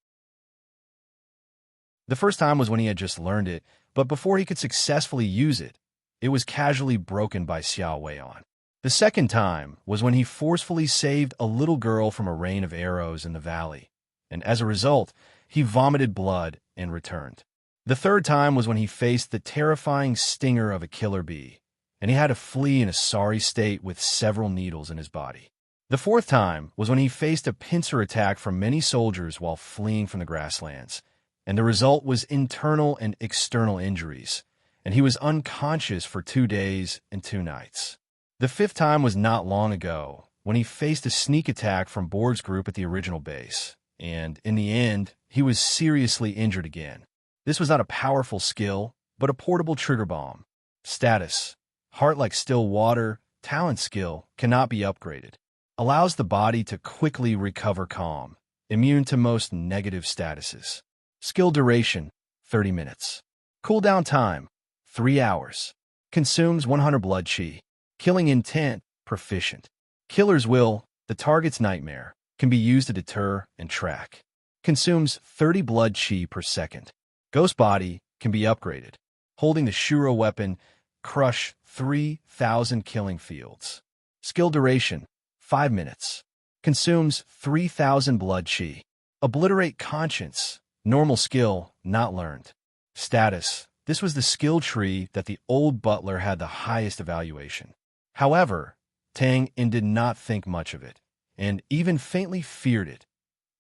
The first time was when he had just learned it, but before he could successfully use it, it was casually broken by Xiao Weian. The second time was when he forcefully saved a little girl from a rain of arrows in the valley, and as a result, he vomited blood and returned. The third time was when he faced the terrifying stinger of a killer bee, and he had to flee in a sorry state with several needles in his body. The fourth time was when he faced a pincer attack from many soldiers while fleeing from the grasslands, and the result was internal and external injuries, and he was unconscious for 2 days and 2 nights. The fifth time was not long ago, when he faced a sneak attack from Board's group at the original base, and in the end, he was seriously injured again. This was not a powerful skill, but a portable trigger bomb. Status: heart like still water. Talent skill cannot be upgraded. Allows the body to quickly recover calm. Immune to most negative statuses. Skill duration: 30 minutes. Cooldown time: 3 hours. Consumes 100 blood chi. Killing intent: proficient. Killer's will: the target's nightmare. Can be used to deter and track. Consumes 30 blood chi per second. Ghost body can be upgraded. Holding the Shuro weapon, crush 3,000 killing fields. Skill duration: 5 minutes. Consumes 3,000 blood chi. Obliterate conscience. Normal skill, not learned. Status. This was the skill tree that the old butler had the highest evaluation. However, Tang In did not think much of it, and even faintly feared it.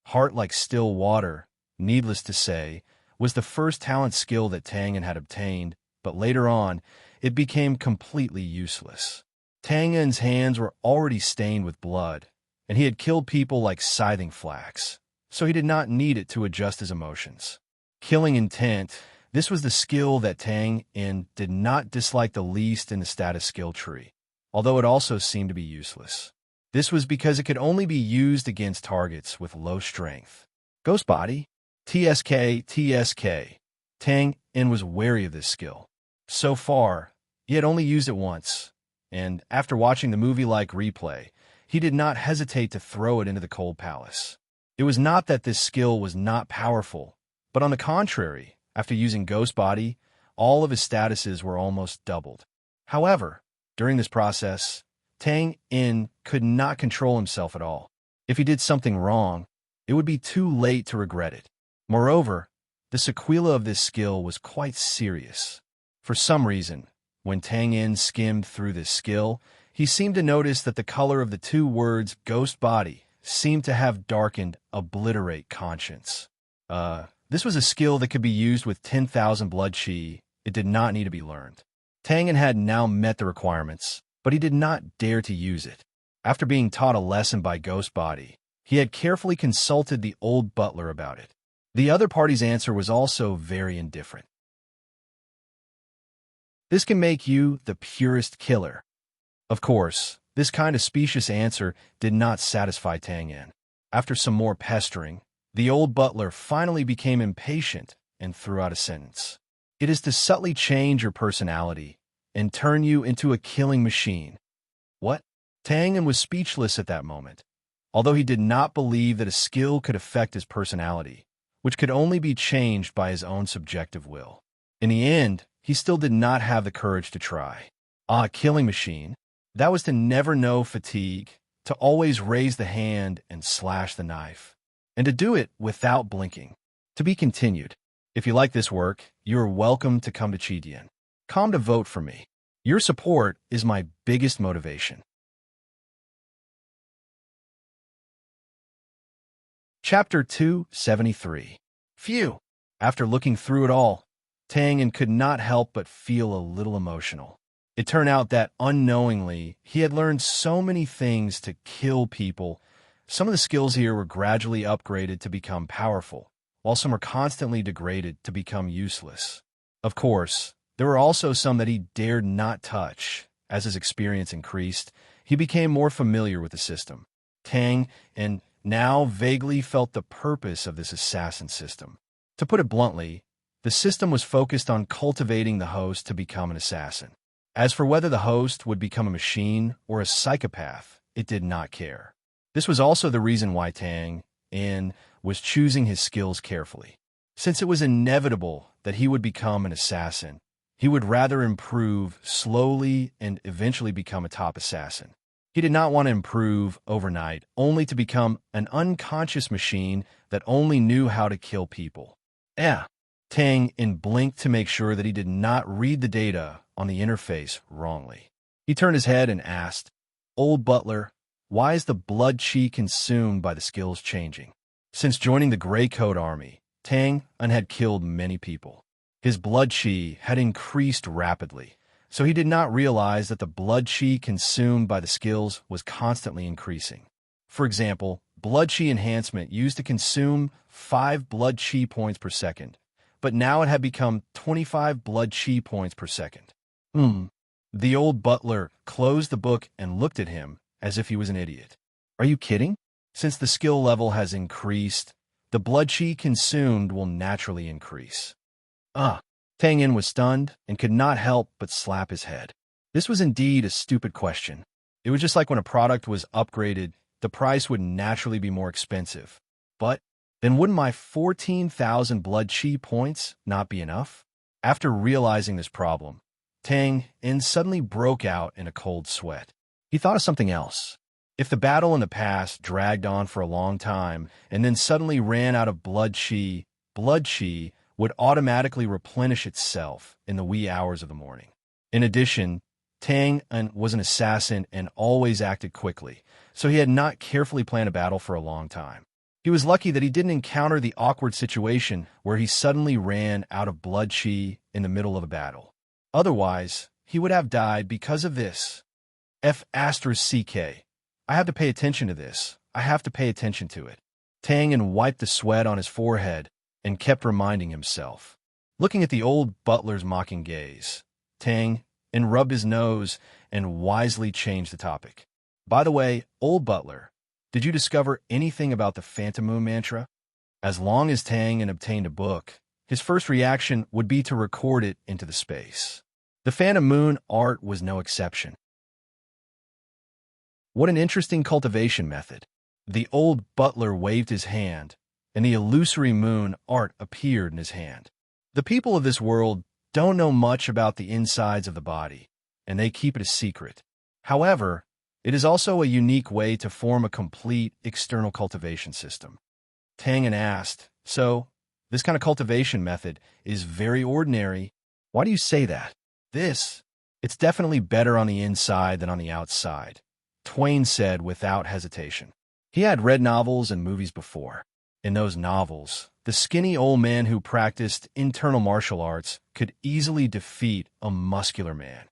Heart like still water, needless to say, was the first talent skill that Tang In had obtained, but later on, it became completely useless. Tang In's hands were already stained with blood, and he had killed people like scything flax, so he did not need it to adjust his emotions. Killing intent, this was the skill that Tang In did not dislike the least in the status skill tree, although it also seemed to be useless. This was because it could only be used against targets with low strength. Ghost Body, TSK. Tang In was wary of this skill. So far, he had only used it once, and after watching the movie-like replay, he did not hesitate to throw it into the cold palace. It was not that this skill was not powerful, but on the contrary, after using Ghost Body, all of his statuses were almost doubled. However, during this process, Tang In could not control himself at all. If he did something wrong, it would be too late to regret it. Moreover, the sequela of this skill was quite serious. For some reason, when Tang In skimmed through this skill, he seemed to notice that the color of the two words Ghost Body seemed to have darkened Obliterate Conscience. This was a skill that could be used with 10,000 blood chi. It did not need to be learned. Tang In had now met the requirements, but he did not dare to use it. After being taught a lesson by Ghost Body, he had carefully consulted the old butler about it. The other party's answer was also very indifferent. This can make you the purest killer. Of course, this kind of specious answer did not satisfy Tang In. After some more pestering, the old butler finally became impatient and threw out a sentence. It is to subtly change your personality and turn you into a killing machine. What? Tang In was speechless at that moment, although he did not believe that a skill could affect his personality, which could only be changed by his own subjective will. In the end, he still did not have the courage to try. Killing machine. That was to never know fatigue, to always raise the hand and slash the knife, and to do it without blinking. To be continued. If you like this work, you are welcome to come to Chidian. Come to vote for me. Your support is my biggest motivation. Chapter 273. Phew! After looking through it all, Tang In could not help but feel a little emotional. It turned out that unknowingly, he had learned so many things to kill people. Some of the skills here were gradually upgraded to become powerful, while some were constantly degraded to become useless. Of course, there were also some that he dared not touch. As his experience increased, he became more familiar with the system. Tang In now vaguely felt the purpose of this assassin system. To put it bluntly, the system was focused on cultivating the host to become an assassin. As for whether the host would become a machine or a psychopath, it did not care. This was also the reason why Tang In was choosing his skills carefully. Since it was inevitable that he would become an assassin, he would rather improve slowly and eventually become a top assassin. He did not want to improve overnight, only to become an unconscious machine that only knew how to kill people. Tang In blinked to make sure that he did not read the data on the interface wrongly. He turned his head and asked, "Old butler, why is the blood chi consumed by the skills changing?" Since joining the Gray Coat Army, Tang In had killed many people. His blood chi had increased rapidly, so he did not realize that the blood chi consumed by the skills was constantly increasing. For example, blood chi enhancement used to consume 5 blood chi points per second, but now it had become 25 blood chi points per second. The old butler closed the book and looked at him as if he was an idiot. Are you kidding? Since the skill level has increased, the blood chi consumed will naturally increase. Tang In was stunned and could not help but slap his head. This was indeed a stupid question. It was just like when a product was upgraded, the price would naturally be more expensive. But then wouldn't my 14,000 blood chi points not be enough? After realizing this problem, Tang In suddenly broke out in a cold sweat. He thought of something else. If the battle in the past dragged on for a long time and then suddenly ran out of blood chi would automatically replenish itself in the wee hours of the morning. In addition, was an assassin and always acted quickly, so he had not carefully planned a battle for a long time. He was lucky that he didn't encounter the awkward situation where he suddenly ran out of blood chi in the middle of a battle. Otherwise, he would have died because of this. F***. I have to pay attention to this. I have to pay attention to it. Tang wiped the sweat on his forehead and kept reminding himself. Looking at the old butler's mocking gaze, Tang rubbed his nose and wisely changed the topic. By the way, old butler, did you discover anything about the Phantom Moon mantra? As long as Tang obtained a book, his first reaction would be to record it into the space. The Phantom Moon art was no exception. What an interesting cultivation method. The old butler waved his hand, and the illusory moon art appeared in his hand. The people of this world don't know much about the insides of the body, and they keep it a secret. However, it is also a unique way to form a complete external cultivation system. Tang asked, so, this kind of cultivation method is very ordinary. Why do you say that? It's definitely better on the inside than on the outside, Twain said without hesitation. He had read novels and movies before. In those novels, the skinny old man who practiced internal martial arts could easily defeat a muscular man.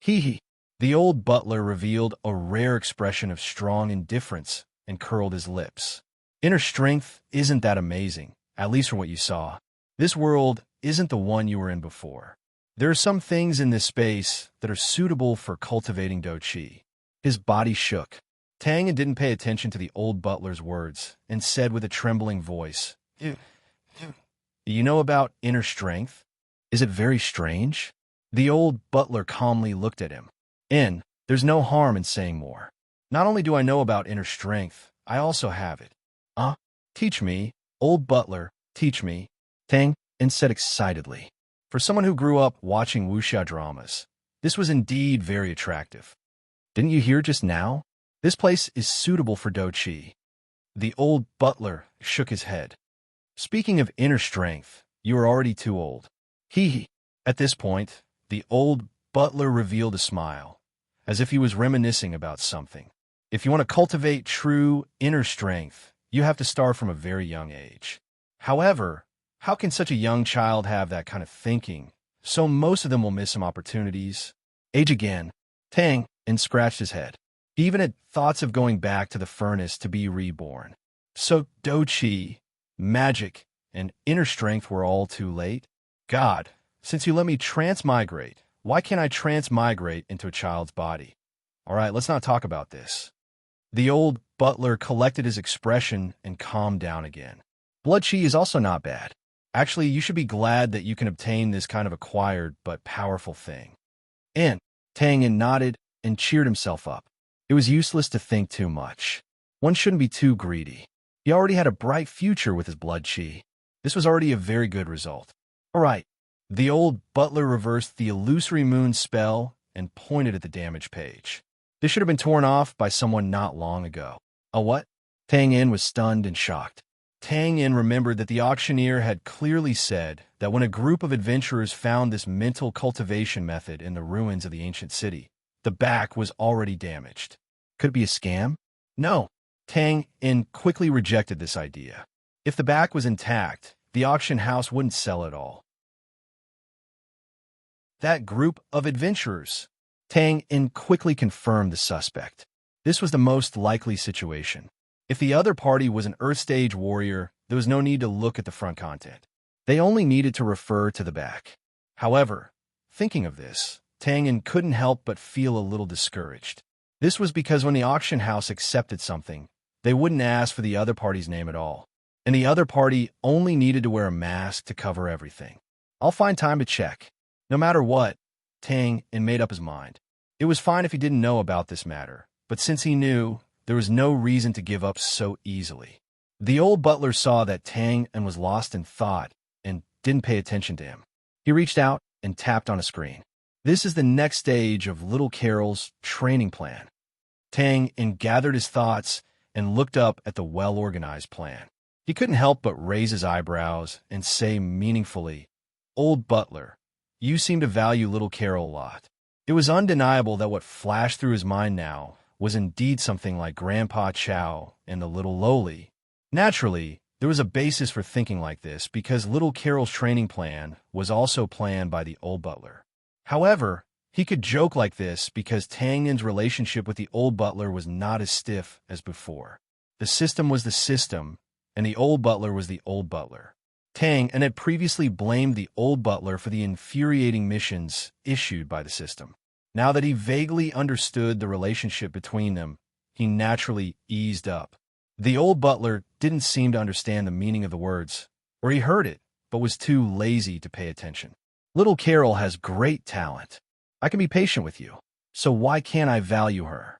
The old butler revealed a rare expression of strong indifference and curled his lips. Inner strength isn't that amazing, at least from what you saw. This world isn't the one you were in before. There are some things in this space that are suitable for cultivating Do Chi. His body shook. Tang didn't pay attention to the old butler's words and said with a trembling voice, You know about inner strength? Is it very strange? The old butler calmly looked at him. There's no harm in saying more. Not only do I know about inner strength, I also have it. Teach me, old butler, teach me, Tang said excitedly. For someone who grew up watching wuxia dramas, this was indeed very attractive. Didn't you hear just now? This place is suitable for Do Chi. The old butler shook his head. Speaking of inner strength, you are already too old. At this point, the old butler revealed a smile, as if he was reminiscing about something. If you want to cultivate true inner strength, you have to start from a very young age. However, how can such a young child have that kind of thinking? So most of them will miss some opportunities. Age again. Tang scratched his head. He even had thoughts of going back to the furnace to be reborn. So Do Chi, magic, and inner strength were all too late? God, since you let me transmigrate, why can't I transmigrate into a child's body? All right, let's not talk about this. The old butler collected his expression and calmed down again. Blood chi is also not bad. Actually, you should be glad that you can obtain this kind of acquired but powerful thing. Tang nodded and cheered himself up. It was useless to think too much. One shouldn't be too greedy. He already had a bright future with his blood chi. This was already a very good result. All right. The old butler reversed the illusory moon spell and pointed at the damage page. This should have been torn off by someone not long ago. A what? Tang was stunned and shocked. Tang remembered that the auctioneer had clearly said that when a group of adventurers found this mental cultivation method in the ruins of the ancient city, the back was already damaged. Could it be a scam? No. Tang quickly rejected this idea. If the back was intact, the auction house wouldn't sell it all. That group of adventurers. Tang quickly confirmed the suspect. This was the most likely situation. If the other party was an Earth Stage warrior, there was no need to look at the front content. They only needed to refer to the back. However, thinking of this, Tang couldn't help but feel a little discouraged. This was because when the auction house accepted something, they wouldn't ask for the other party's name at all. And the other party only needed to wear a mask to cover everything. I'll find time to check. No matter what, Tang made up his mind. It was fine if he didn't know about this matter, but since he knew, there was no reason to give up so easily. The old butler saw that Tang was lost in thought and didn't pay attention to him. He reached out and tapped on a screen. This is the next stage of little Carol's training plan. Tang In gathered his thoughts and looked up at the well-organized plan. He couldn't help but raise his eyebrows and say meaningfully, "Old butler, you seem to value little Carol a lot." It was undeniable that what flashed through his mind now was indeed something like Grandpa Chow and the little lowly. Naturally, there was a basis for thinking like this because little Carol's training plan was also planned by the old butler. However, he could joke like this because Tang Yin's relationship with the old butler was not as stiff as before. The system was the system, and the old butler was the old butler. Tang Yin had previously blamed the old butler for the infuriating missions issued by the system. Now that he vaguely understood the relationship between them, he naturally eased up. The old butler didn't seem to understand the meaning of the words, or he heard it, but was too lazy to pay attention. Little Carol has great talent. I can be patient with you, so why can't I value her?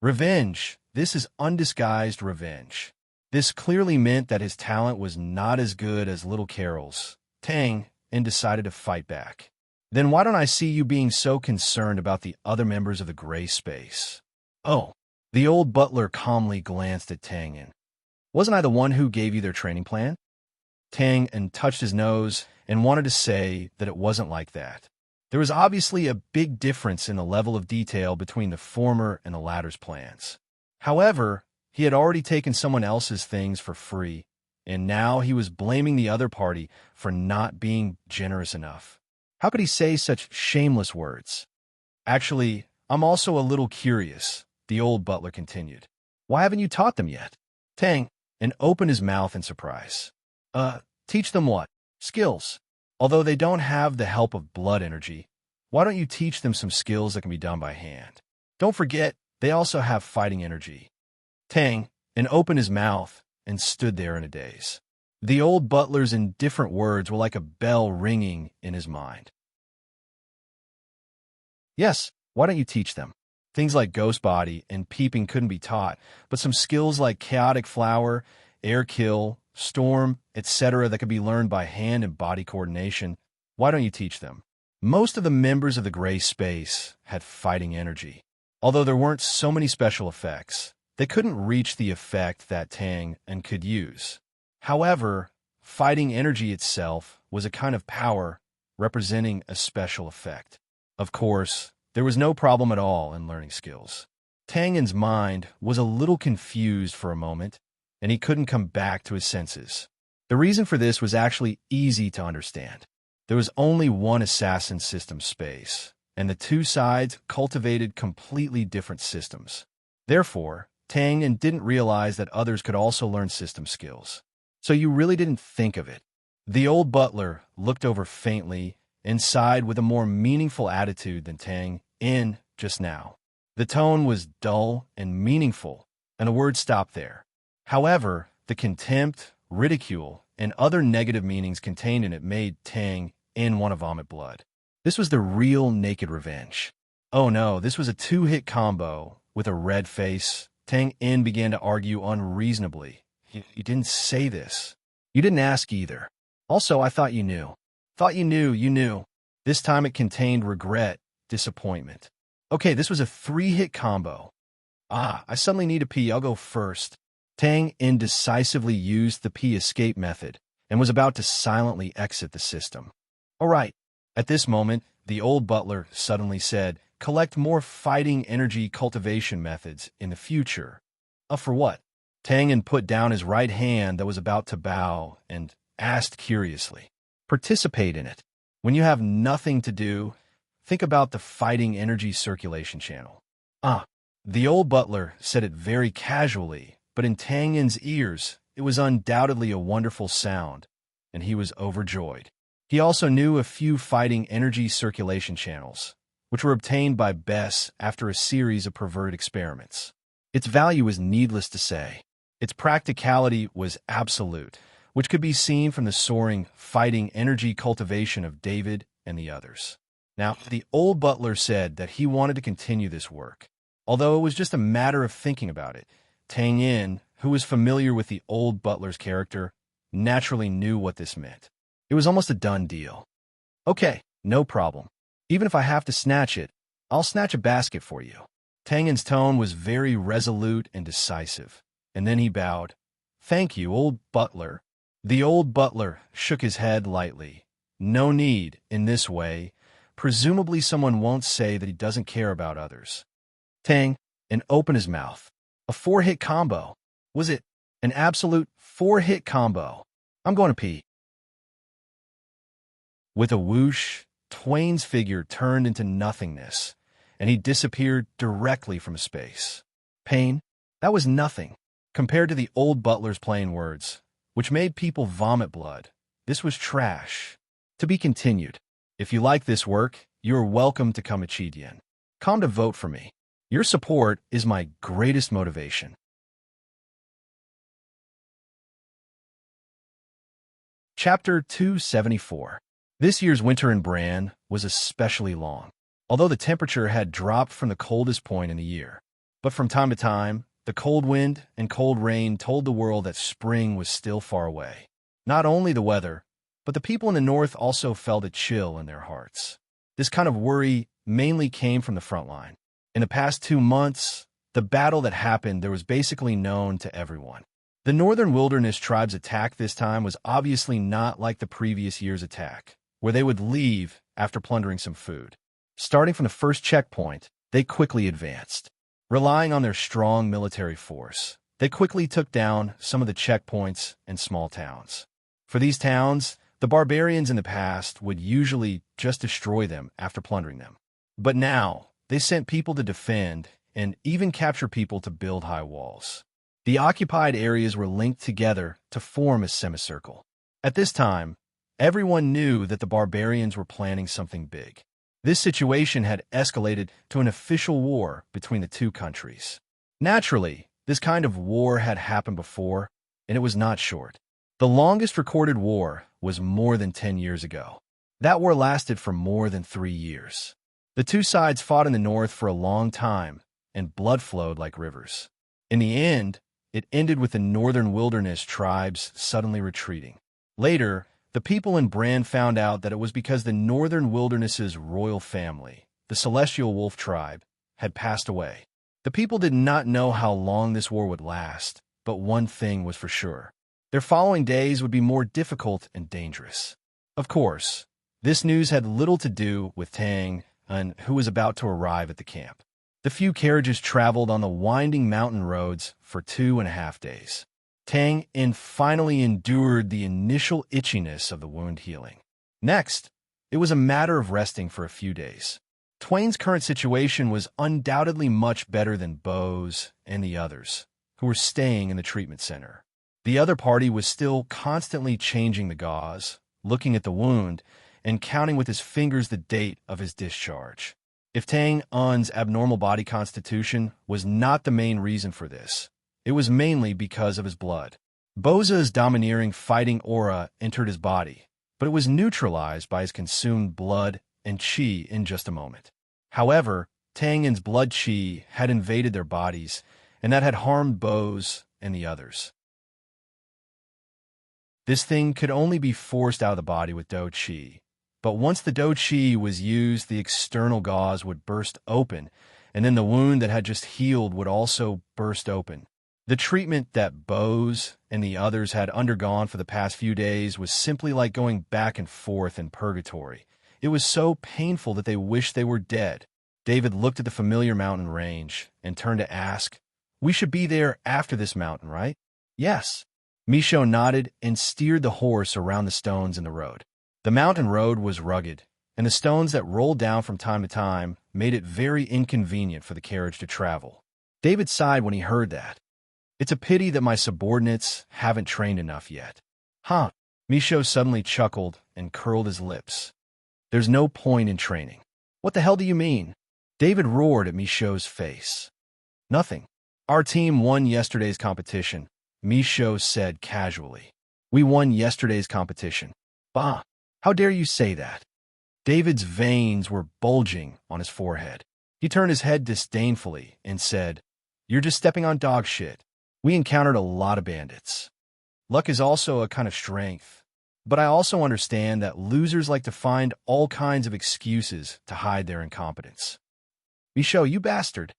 Revenge. This is undisguised revenge. This clearly meant that his talent was not as good as little Carol's. Tang Yin decided to fight back. Then why don't I see you being so concerned about the other members of the gray space? Oh, the old butler calmly glanced at Tang Yin. Wasn't I the one who gave you their training plan? Tang Yin touched his nose and wanted to say that it wasn't like that. There was obviously a big difference in the level of detail between the former and the latter's plans. However, he had already taken someone else's things for free, and now he was blaming the other party for not being generous enough. How could he say such shameless words? Actually, I'm also a little curious, the old butler continued. Why haven't you taught them yet? Tang Yin opened his mouth in surprise. Teach them what? Skills. Although they don't have the help of blood energy, why don't you teach them some skills that can be done by hand? Don't forget, they also have fighting energy. Tang Yin opened his mouth and stood there in a daze. The old butler's indifferent words were like a bell ringing in his mind. Yes, why don't you teach them? Things like ghost body and peeping couldn't be taught, but some skills like chaotic flower, air kill, storm, etc. that could be learned by hand and body coordination, why don't you teach them? Most of the members of the gray space had fighting energy. Although there weren't so many special effects, they couldn't reach the effect that Tang Yin could use. However, fighting energy itself was a kind of power representing a special effect. Of course, there was no problem at all in learning skills. Tang Yin's mind was a little confused for a moment, and he couldn't come back to his senses. The reason for this was actually easy to understand. There was only one assassin system space, and the two sides cultivated completely different systems. Therefore, Tang Yin didn't realize that others could also learn system skills. So you really didn't think of it. The old butler looked over faintly and sighed with a more meaningful attitude than Tang Yin just now. The tone was dull and meaningful, and the words stopped there. However, the contempt, ridicule, and other negative meanings contained in it made Tang Yin want to vomit blood. This was the real naked revenge. Oh no, this was a two-hit combo. With a red face, Tang Yin began to argue unreasonably. You didn't say this. You didn't ask either. Also, I thought you knew. Thought you knew. This time it contained regret, disappointment. Okay, this was a three-hit combo. I suddenly need to pee. I'll go first. Tang Yin decisively used the pee escape method and was about to silently exit the system. All right. At this moment, the old butler suddenly said, collect more fighting energy cultivation methods in the future. For what? Tang Yin put down his right hand that was about to bow and asked curiously. Participate in it. When you have nothing to do, think about the fighting energy circulation channel. The old butler said it very casually, but in Tang Yin's ears, it was undoubtedly a wonderful sound, and he was overjoyed. He also knew a few fighting energy circulation channels, which were obtained by Bess after a series of perverted experiments. Its value is needless to say. Its practicality was absolute, which could be seen from the soaring fighting energy cultivation of David and the others. Now, the old butler said that he wanted to continue this work. Although it was just a matter of thinking about it, Tang Yin, who was familiar with the old butler's character, naturally knew what this meant. It was almost a done deal. Okay, no problem. Even if I have to snatch it, I'll snatch a basket for you. Tangen's tone was very resolute and decisive, and then he bowed. "Thank you, old butler." The old butler shook his head lightly. "No need, in this way. Presumably someone won't say that he doesn't care about others." Tang, and opened his mouth. A 4-hit combo. Was it an absolute 4-hit combo? "I'm going to pee." With a whoosh, Twain's figure turned into nothingness, and he disappeared directly from space. Pain? That was nothing. Compared to the old butler's plain words, which made people vomit blood, this was trash. To be continued. If you like this work, you are welcome to come Chidian. Come to vote for me. Your support is my greatest motivation. Chapter 274. This year's winter in Bran was especially long, although the temperature had dropped from the coldest point in the year. But from time to time, the cold wind and cold rain told the world that spring was still far away. Not only the weather, but the people in the north also felt a chill in their hearts. This kind of worry mainly came from the front line. In the past 2 months, the battle that happened there was basically known to everyone. The Northern Wilderness Tribe's attack this time was obviously not like the previous year's attack, where they would leave after plundering some food. Starting from the first checkpoint, they quickly advanced. Relying on their strong military force, they quickly took down some of the checkpoints and small towns. For these towns, the barbarians in the past would usually just destroy them after plundering them. But now, they sent people to defend and even capture people to build high walls. The occupied areas were linked together to form a semicircle. At this time, everyone knew that the barbarians were planning something big. This situation had escalated to an official war between the two countries. Naturally, this kind of war had happened before, and it was not short. The longest recorded war was more than 10 years ago. That war lasted for more than 3 years. The two sides fought in the north for a long time, and blood flowed like rivers. In the end, it ended with the Northern Wilderness Tribes suddenly retreating. Later, the people in Bran found out that it was because the Northern Wilderness's royal family, the Celestial Wolf Tribe, had passed away. The people did not know how long this war would last, but one thing was for sure. Their following days would be more difficult and dangerous. Of course, this news had little to do with Tang, and who was about to arrive at the camp. The few carriages traveled on the winding mountain roads for 2.5 days. Tang finally endured the initial itchiness of the wound healing. Next, it was a matter of resting for a few days. Twain's current situation was undoubtedly much better than Bo's and the others, who were staying in the treatment center. The other party was still constantly changing the gauze, looking at the wound, and counting with his fingers the date of his discharge. If Tang Un's abnormal body constitution was not the main reason for this, it was mainly because of his blood. Boza's domineering fighting aura entered his body, but it was neutralized by his consumed blood and chi in just a moment. However, Tang Un's blood chi had invaded their bodies, and that had harmed Bo's and the others. This thing could only be forced out of the body with Do Chi, but once the Do Chi was used, the external gauze would burst open, and then the wound that had just healed would also burst open. The treatment that Bo's and the others had undergone for the past few days was simply like going back and forth in purgatory. It was so painful that they wished they were dead. David looked at the familiar mountain range and turned to ask, "We should be there after this mountain, right?" "Yes." Misho nodded and steered the horse around the stones in the road. The mountain road was rugged, and the stones that rolled down from time to time made it very inconvenient for the carriage to travel. David sighed when he heard that. "It's a pity that my subordinates haven't trained enough yet." "Huh." Misho suddenly chuckled and curled his lips. "There's no point in training." "What the hell do you mean?" David roared at Misho's face. "Nothing. Our team won yesterday's competition," Misho said casually. "We won yesterday's competition." "Bah, how dare you say that?" David's veins were bulging on his forehead. He turned his head disdainfully and said, "You're just stepping on dog shit. We encountered a lot of bandits. Luck is also a kind of strength, but I also understand that losers like to find all kinds of excuses to hide their incompetence." "Misho, you bastard."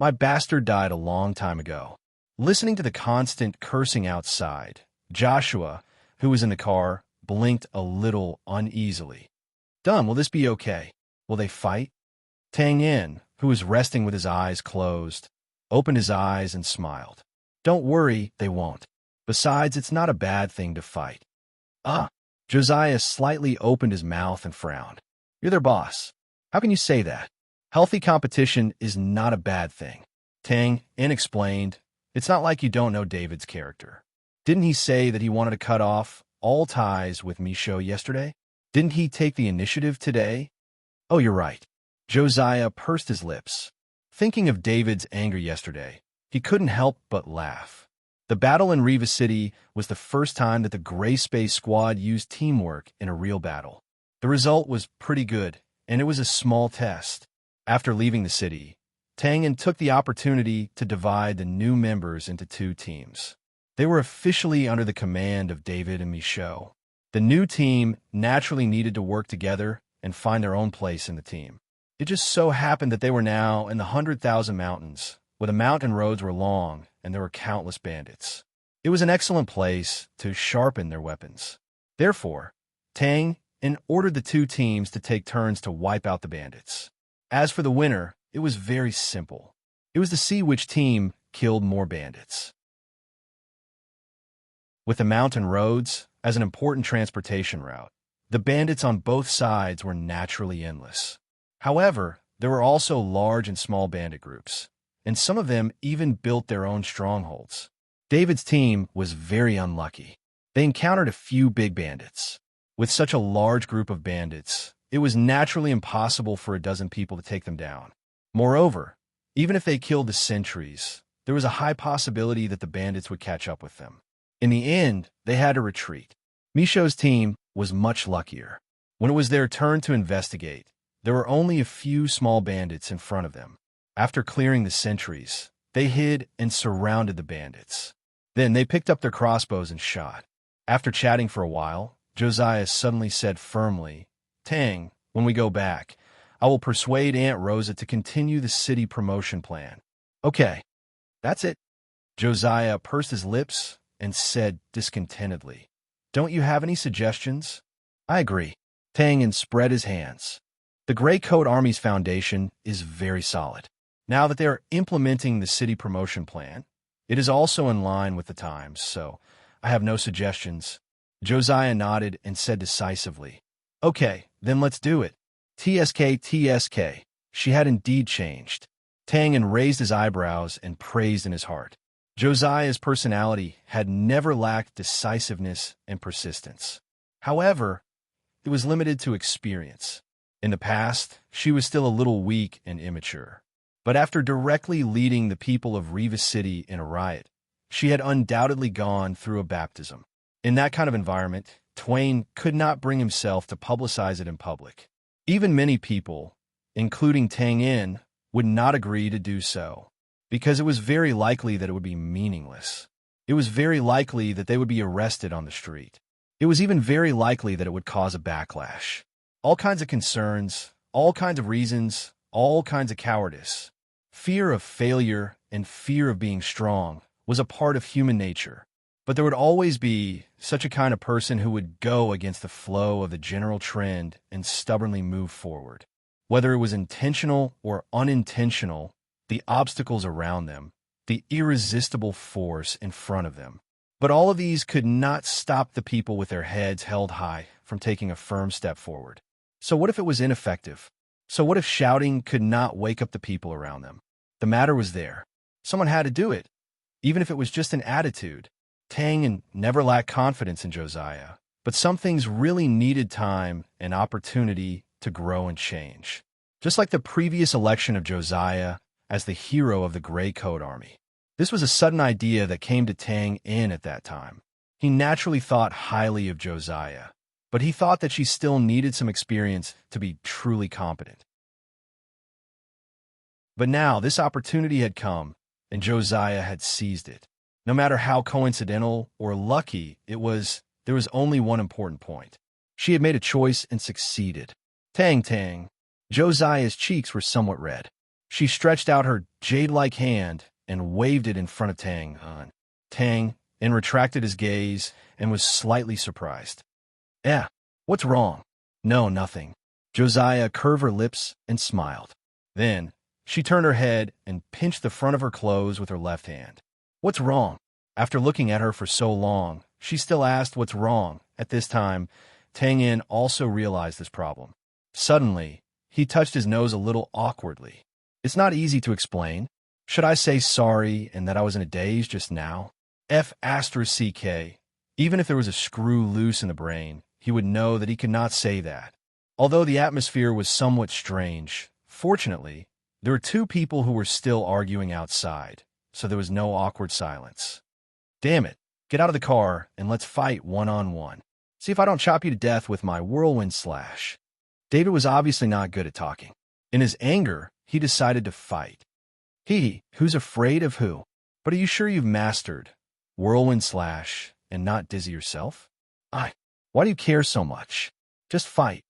My bastard died a long time ago. Listening to the constant cursing outside, Joshua, who was in the car, blinked a little uneasily. Done, will this be okay? Will they fight? Tang Yin, who was resting with his eyes closed, opened his eyes and smiled. Don't worry, they won't. Besides, it's not a bad thing to fight. Josiah slightly opened his mouth and frowned. You're their boss. How can you say that? Healthy competition is not a bad thing. Tang Yin explained, it's not like you don't know David's character. Didn't he say that he wanted to cut off all ties with Misho yesterday? Didn't he take the initiative today? Oh, you're right. Josiah pursed his lips. Thinking of David's anger yesterday, he couldn't help but laugh. The battle in Riva City was the first time that the Gray Space Squad used teamwork in a real battle. The result was pretty good, and it was a small test. After leaving the city, Tang Yin took the opportunity to divide the new members into two teams. They were officially under the command of David and Misho. The new team naturally needed to work together and find their own place in the team. It just so happened that they were now in the 100,000 mountains, where the mountain roads were long and there were countless bandits. It was an excellent place to sharpen their weapons. Therefore, Tang Yin ordered the two teams to take turns to wipe out the bandits. As for the winner, it was very simple. It was to see which team killed more bandits. With the mountain roads as an important transportation route, the bandits on both sides were naturally endless. However, there were also large and small bandit groups, and some of them even built their own strongholds. David's team was very unlucky. They encountered a few big bandits. With such a large group of bandits, it was naturally impossible for a dozen people to take them down. Moreover, even if they killed the sentries, there was a high possibility that the bandits would catch up with them. In the end, they had to retreat. Misho's team was much luckier. When it was their turn to investigate, there were only a few small bandits in front of them. After clearing the sentries, they hid and surrounded the bandits. Then they picked up their crossbows and shot. After chatting for a while, Josiah suddenly said firmly, Tang, when we go back, I will persuade Aunt Rosa to continue the city promotion plan. Okay, that's it. Josiah pursed his lips and said discontentedly, Don't you have any suggestions? I agree. Tang Yin spread his hands. The Gray Coat Army's foundation is very solid. Now that they are implementing the city promotion plan, it is also in line with the times, so I have no suggestions. Josiah nodded and said decisively, Okay, then let's do it. TSK. She had indeed changed. Tang Yin raised his eyebrows and praised in his heart. Josiah's personality had never lacked decisiveness and persistence. However, it was limited to experience. In the past, she was still a little weak and immature. But after directly leading the people of Riva City in a riot, she had undoubtedly gone through a baptism. In that kind of environment, Twain could not bring himself to publicize it in public. Even many people, including Tang Yin, would not agree to do so, because it was very likely that it would be meaningless. It was very likely that they would be arrested on the street. It was even very likely that it would cause a backlash. All kinds of concerns, all kinds of reasons, all kinds of cowardice. Fear of failure and fear of being strong was a part of human nature. But there would always be such a kind of person who would go against the flow of the general trend and stubbornly move forward. Whether it was intentional or unintentional, the obstacles around them, the irresistible force in front of them. But all of these could not stop the people with their heads held high from taking a firm step forward. So what if it was ineffective? So what if shouting could not wake up the people around them? The matter was there. Someone had to do it, even if it was just an attitude. Tang Yin never lacked confidence in Josiah, but some things really needed time and opportunity to grow and change. Just like the previous election of Josiah as the hero of the Gray Coat Army. This was a sudden idea that came to Tang Yin at that time. He naturally thought highly of Josiah, but he thought that she still needed some experience to be truly competent. But now this opportunity had come, and Josiah had seized it. No matter how coincidental or lucky it was, there was only one important point. She had made a choice and succeeded. Tang. Josiah's cheeks were somewhat red. She stretched out her jade-like hand and waved it in front of Tang An. Tang and retracted his gaze and was slightly surprised. What's wrong? No, nothing. Josiah curved her lips and smiled. Then, she turned her head and pinched the front of her clothes with her left hand. What's wrong? After looking at her for so long, she still asked what's wrong. At this time, Tang Yin also realized this problem. Suddenly, he touched his nose a little awkwardly. It's not easy to explain. Should I say sorry and that I was in a daze just now? F***. Even if there was a screw loose in the brain, he would know that he could not say that. Although the atmosphere was somewhat strange, fortunately, there were two people who were still arguing outside, so there was no awkward silence. Damn it, get out of the car and let's fight one-on-one. See if I don't chop you to death with my whirlwind slash. David was obviously not good at talking. In his anger, he decided to fight. Who's afraid of who? But are you sure you've mastered whirlwind slash and not dizzy yourself? Why do you care so much? Just fight.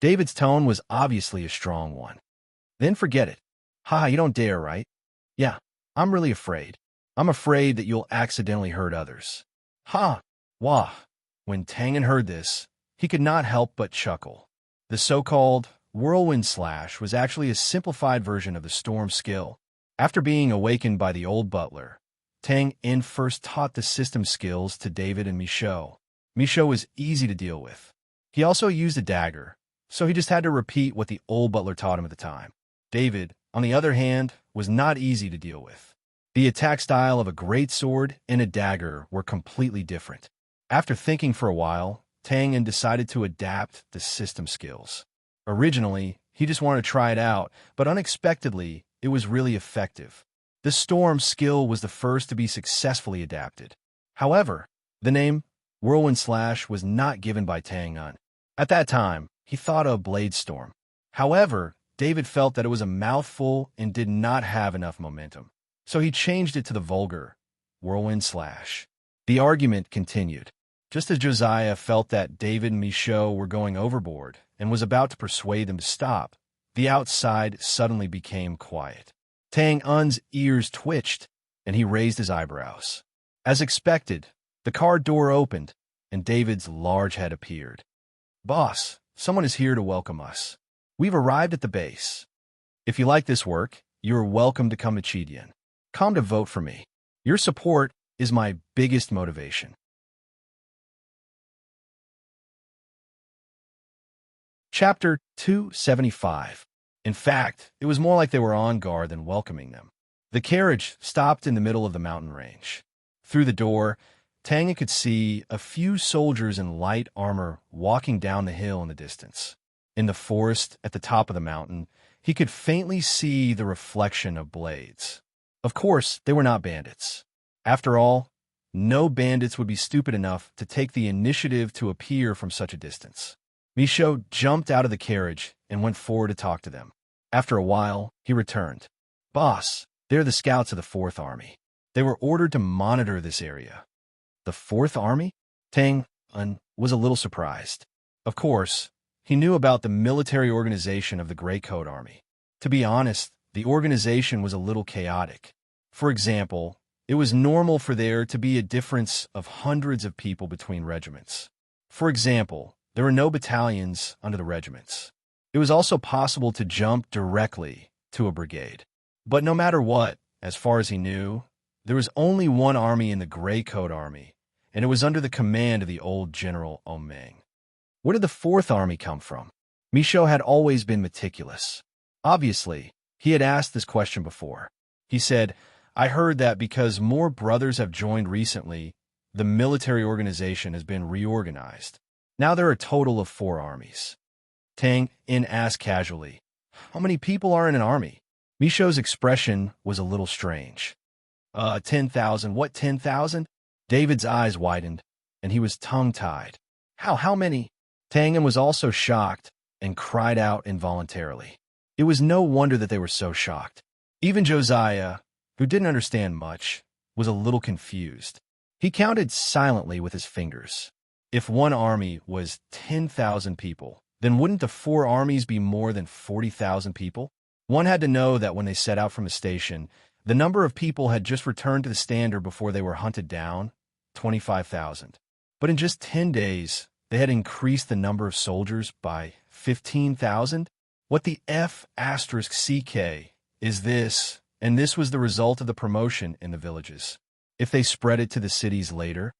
David's tone was obviously a strong one. Then forget it. You don't dare, right? Yeah, I'm really afraid. I'm afraid that you'll accidentally hurt others. Wah. When Tangan heard this, he could not help but chuckle. The so-called whirlwind slash was actually a simplified version of the storm skill. After being awakened by the old butler, Tang In first taught the system skills to David and Michaud. Michaud was easy to deal with. He also used a dagger, so he just had to repeat what the old butler taught him at the time. David, on the other hand, was not easy to deal with. The attack style of a greatsword and a dagger were completely different. After thinking for a while, Tang In decided to adapt the system skills. Originally, he just wanted to try it out, but unexpectedly, it was really effective. The storm skill was the first to be successfully adapted. However, the name Whirlwind Slash was not given by Tang Un. At that time, he thought of Blade Storm. However, David felt that it was a mouthful and did not have enough momentum, so he changed it to the vulgar Whirlwind Slash. The argument continued. Just as Josiah felt that David and Michaud were going overboard and was about to persuade them to stop, the outside suddenly became quiet. Tang Un's ears twitched, and he raised his eyebrows. As expected, the car door opened, and David's large head appeared. Boss, someone is here to welcome us. We've arrived at the base. If you like this work, you are welcome to come to Chidian. Come to vote for me. Your support is my biggest motivation. Chapter 275. In fact, it was more like they were on guard than welcoming them. The carriage stopped in the middle of the mountain range. Through the door, Tanga could see a few soldiers in light armor walking down the hill in the distance. In the forest at the top of the mountain, he could faintly see the reflection of blades. Of course, they were not bandits. After all, no bandits would be stupid enough to take the initiative to appear from such a distance. Michaud jumped out of the carriage and went forward to talk to them. After a while, he returned. Boss, they're the scouts of the 4th Army. They were ordered to monitor this area. The 4th Army? Tang Un was a little surprised. Of course, he knew about the military organization of the Grey Coat Army. To be honest, the organization was a little chaotic. For example, it was normal for there to be a difference of hundreds of people between regiments. For example, there were no battalions under the regiments. It was also possible to jump directly to a brigade. But no matter what, as far as he knew, there was only one army in the Grey Coat Army, and it was under the command of the old General Omeng. Where did the 4th Army come from? Michaud had always been meticulous. Obviously, he had asked this question before. He said, I heard that because more brothers have joined recently, the military organization has been reorganized. Now there are a total of 4 armies. Tang In asked casually, how many people are in an army? Michaud's expression was a little strange. 10,000. What, 10,000? David's eyes widened, and he was tongue-tied. How many? Tang In was also shocked and cried out involuntarily. It was no wonder that they were so shocked. Even Josiah, who didn't understand much, was a little confused. He counted silently with his fingers. If one army was 10,000 people, then wouldn't the 4 armies be more than 40,000 people? One had to know that when they set out from the station, the number of people had just returned to the standard before they were hunted down, 25,000. But in just 10 days, they had increased the number of soldiers by 15,000? What the F***CK is this? And this was the result of the promotion in the villages. If they spread it to the cities later,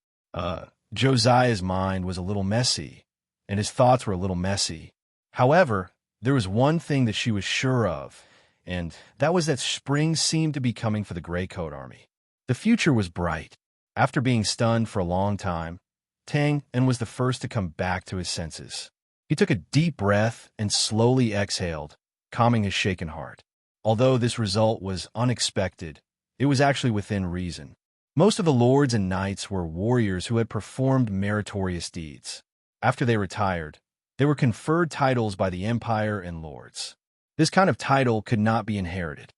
Josiah's mind was a little messy, and his thoughts were a little messy. However, there was one thing that she was sure of, and that was that spring seemed to be coming for the Gray Coat Army. The future was bright. After being stunned for a long time, Tang was the first to come back to his senses. He took a deep breath and slowly exhaled, calming his shaken heart. Although this result was unexpected, it was actually within reason. Most of the lords and knights were warriors who had performed meritorious deeds. After they retired, they were conferred titles by the empire and lords. This kind of title could not be inherited.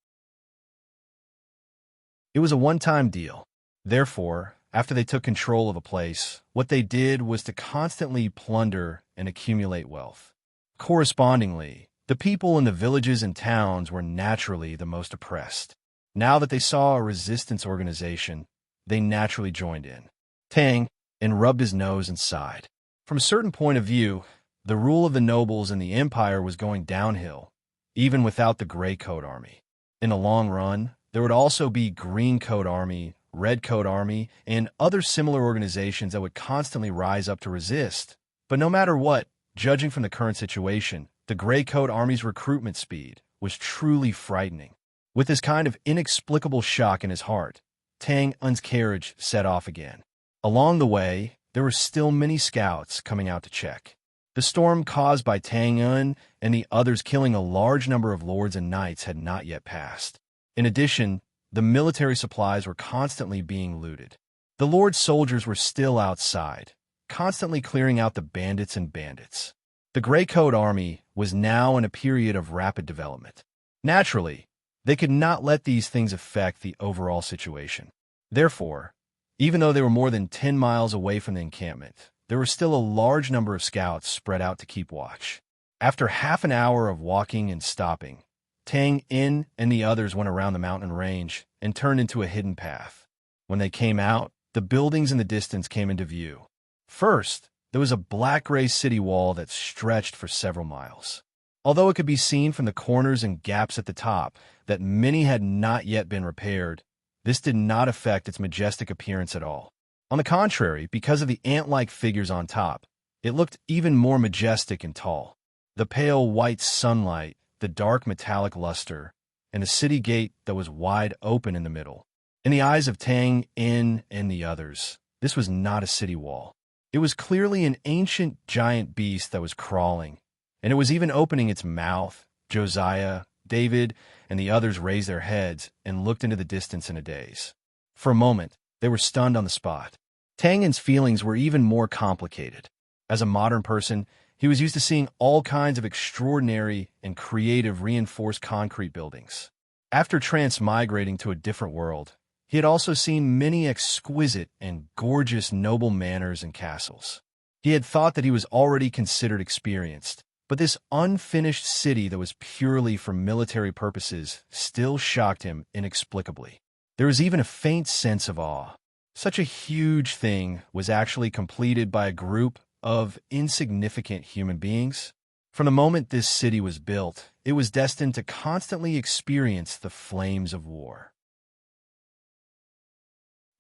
It was a one-time deal. Therefore, after they took control of a place, what they did was to constantly plunder and accumulate wealth. Correspondingly, the people in the villages and towns were naturally the most oppressed. Now that they saw a resistance organization, they naturally joined in. Tang rubbed his nose and sighed. From a certain point of view, the rule of the nobles in the empire was going downhill, even without the Gray Coat Army. In the long run, there would also be Green Coat Army, Red Coat Army, and other similar organizations that would constantly rise up to resist. But no matter what, judging from the current situation, the Gray Coat Army's recruitment speed was truly frightening. With this kind of inexplicable shock in his heart, Tang's carriage set off again. Along the way, there were still many scouts coming out to check. The storm caused by Tang and the others killing a large number of lords and knights had not yet passed. In addition, the military supplies were constantly being looted. The lord's soldiers were still outside, constantly clearing out the bandits. The Gray Coat Army was now in a period of rapid development. Naturally, they could not let these things affect the overall situation. Therefore, even though they were more than 10 miles away from the encampment, there were still a large number of scouts spread out to keep watch. After half an hour of walking and stopping, Tang and the others went around the mountain range and turned into a hidden path. When they came out, the buildings in the distance came into view. First, there was a black-gray city wall that stretched for several miles. Although it could be seen from the corners and gaps at the top that many had not yet been repaired, this did not affect its majestic appearance at all. On the contrary, because of the ant-like figures on top, it looked even more majestic and tall. The pale white sunlight, the dark metallic luster, and the city gate that was wide open in the middle. In the eyes of Tang and the others, this was not a city wall. It was clearly an ancient giant beast that was crawling, and it was even opening its mouth. Josiah, David, and the others raised their heads and looked into the distance in a daze. For a moment, they were stunned on the spot. Tang's feelings were even more complicated. As a modern person, he was used to seeing all kinds of extraordinary and creative reinforced concrete buildings. After transmigrating to a different world, he had also seen many exquisite and gorgeous noble manors and castles. He had thought that he was already considered experienced, but this unfinished city that was purely for military purposes still shocked him inexplicably. There was even a faint sense of awe. Such a huge thing was actually completed by a group of insignificant human beings. From the moment this city was built, it was destined to constantly experience the flames of war.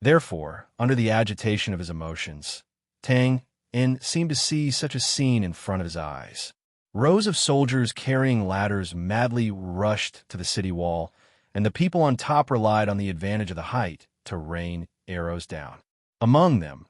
Therefore, under the agitation of his emotions, Tang seemed to see such a scene in front of his eyes. Rows of soldiers carrying ladders madly rushed to the city wall, and the people on top relied on the advantage of the height to rain arrows down. Among them,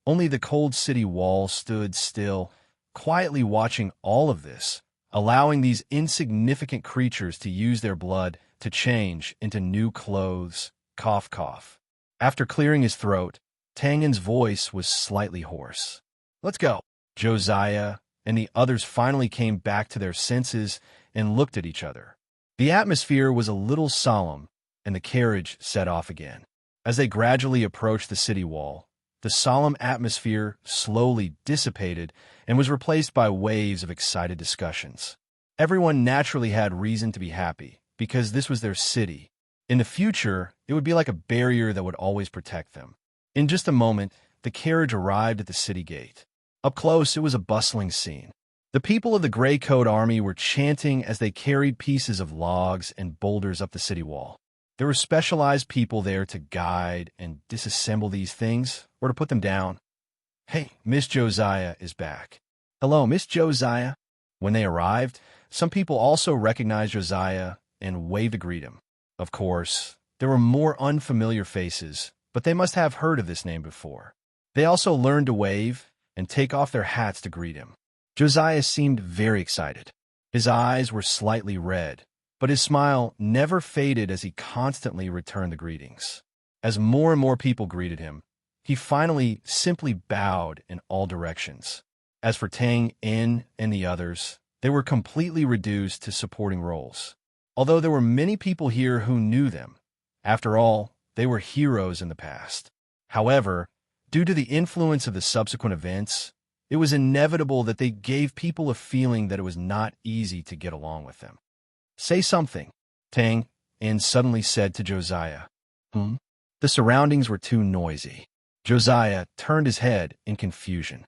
only the cold city wall stood still, quietly watching all of this, allowing these insignificant creatures to use their blood to change into new clothes. Cough, cough. After clearing his throat, Tang's voice was slightly hoarse. "Let's go." Josiah and the others finally came back to their senses and looked at each other. The atmosphere was a little solemn, and the carriage set off again. As they gradually approached the city wall, the solemn atmosphere slowly dissipated and was replaced by waves of excited discussions. Everyone naturally had reason to be happy, because this was their city. In the future, it would be like a barrier that would always protect them. In just a moment, the carriage arrived at the city gate. Up close, it was a bustling scene. The people of the Gray Coat Army were chanting as they carried pieces of logs and boulders up the city wall. There were specialized people there to guide and disassemble these things, or to put them down. "Hey, Miss Josiah is back." "Hello, Miss Josiah." When they arrived, some people also recognized Josiah and waved to greet him. Of course, there were more unfamiliar faces, but they must have heard of this name before. They also learned to wave and take off their hats to greet him. Josiah seemed very excited. His eyes were slightly red, but his smile never faded as he constantly returned the greetings. As more and more people greeted him, he finally simply bowed in all directions. As for Tang, In, and the others, they were completely reduced to supporting roles. Although there were many people here who knew them, after all, they were heroes in the past. However, due to the influence of the subsequent events, it was inevitable that they gave people a feeling that it was not easy to get along with them. "Say something," Tang, In suddenly said to Josiah. The surroundings were too noisy. Josiah turned his head in confusion.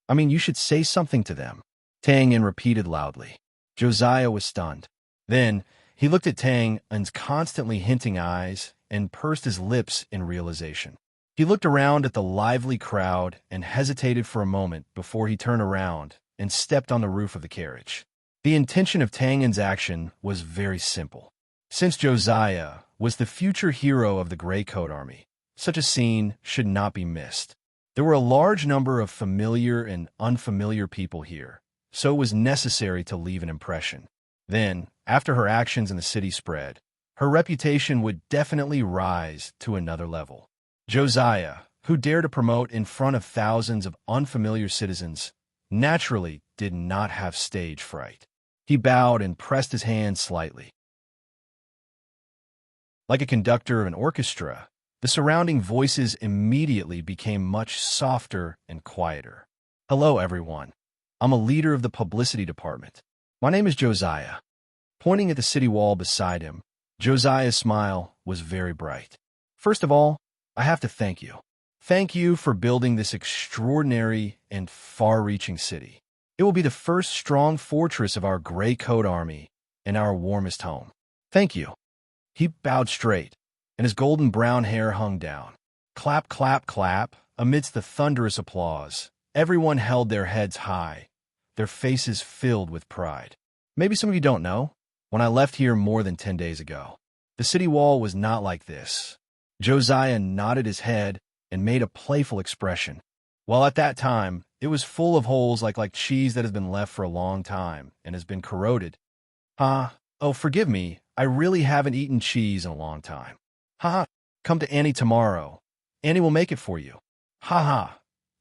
"I mean, you should say something to them," Tang In repeated loudly. Josiah was stunned. Then he looked at Tang In's constantly hinting eyes and pursed his lips in realization. He looked around at the lively crowd and hesitated for a moment before he turned around and stepped on the roof of the carriage. The intention of Tang In's action was very simple. Since Josiah was the future hero of the Gray Coat Army, such a scene should not be missed. There were a large number of familiar and unfamiliar people here, so it was necessary to leave an impression. Then, after her actions in the city spread, her reputation would definitely rise to another level. Josiah, who dared to promote in front of thousands of unfamiliar citizens, naturally did not have stage fright. He bowed and pressed his hand slightly. Like a conductor of an orchestra, the surrounding voices immediately became much softer and quieter. "Hello, everyone. I'm a leader of the publicity department. My name is Josiah." Pointing at the city wall beside him, Josiah's smile was very bright. "First of all, I have to thank you. Thank you for building this extraordinary and far-reaching city. It will be the first strong fortress of our Gray Coat Army and our warmest home. Thank you." He bowed straight, and his golden brown hair hung down. Clap, clap, clap. Amidst the thunderous applause, everyone held their heads high, their faces filled with pride. Maybe some of you don't know, when I left here more than 10 days ago, the city wall was not like this. Josiah nodded his head and made a playful expression. While at that time, it was full of holes like cheese that has been left for a long time and has been corroded. Oh, forgive me, I really haven't eaten cheese in a long time. Come to Annie tomorrow. Annie will make it for you.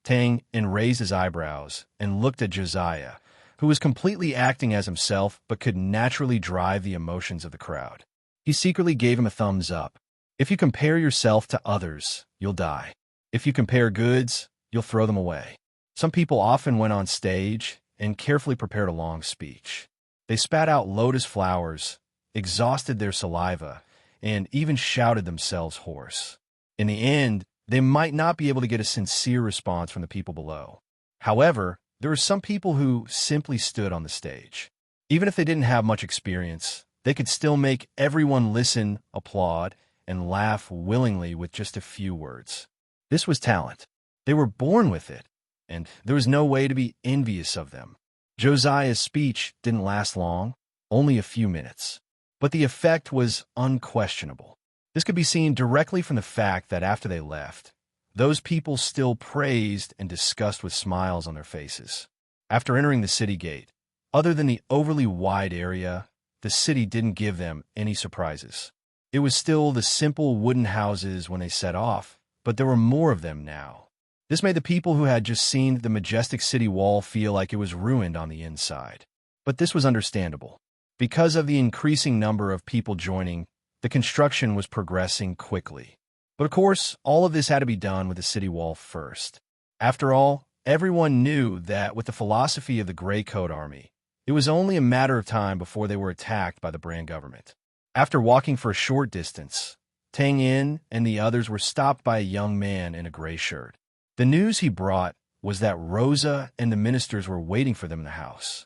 Tang In raised his eyebrows and looked at Josiah, who was completely acting as himself but could naturally drive the emotions of the crowd. He secretly gave him a thumbs up. If you compare yourself to others, you'll die. If you compare goods, you'll throw them away. Some people often went on stage and carefully prepared a long speech. They spat out lotus flowers, exhausted their saliva, and even shouted themselves hoarse. In the end, they might not be able to get a sincere response from the people below. However, there were some people who simply stood on the stage. Even if they didn't have much experience, they could still make everyone listen, applaud, and laugh willingly with just a few words. This was talent. They were born with it, and there was no way to be envious of them. Josiah's speech didn't last long, only a few minutes. But the effect was unquestionable. This could be seen directly from the fact that after they left, those people still praised and discussed with smiles on their faces. After entering the city gate, other than the overly wide area, the city didn't give them any surprises. It was still the simple wooden houses when they set off, but there were more of them now. This made the people who had just seen the majestic city wall feel like it was ruined on the inside. But this was understandable. Because of the increasing number of people joining, the construction was progressing quickly. But of course, all of this had to be done with the city wall first. After all, everyone knew that with the philosophy of the Gray Coat Army, it was only a matter of time before they were attacked by the brand government. After walking for a short distance, Tang Yin and the others were stopped by a young man in a gray shirt. The news he brought was that Rosa and the ministers were waiting for them in the house.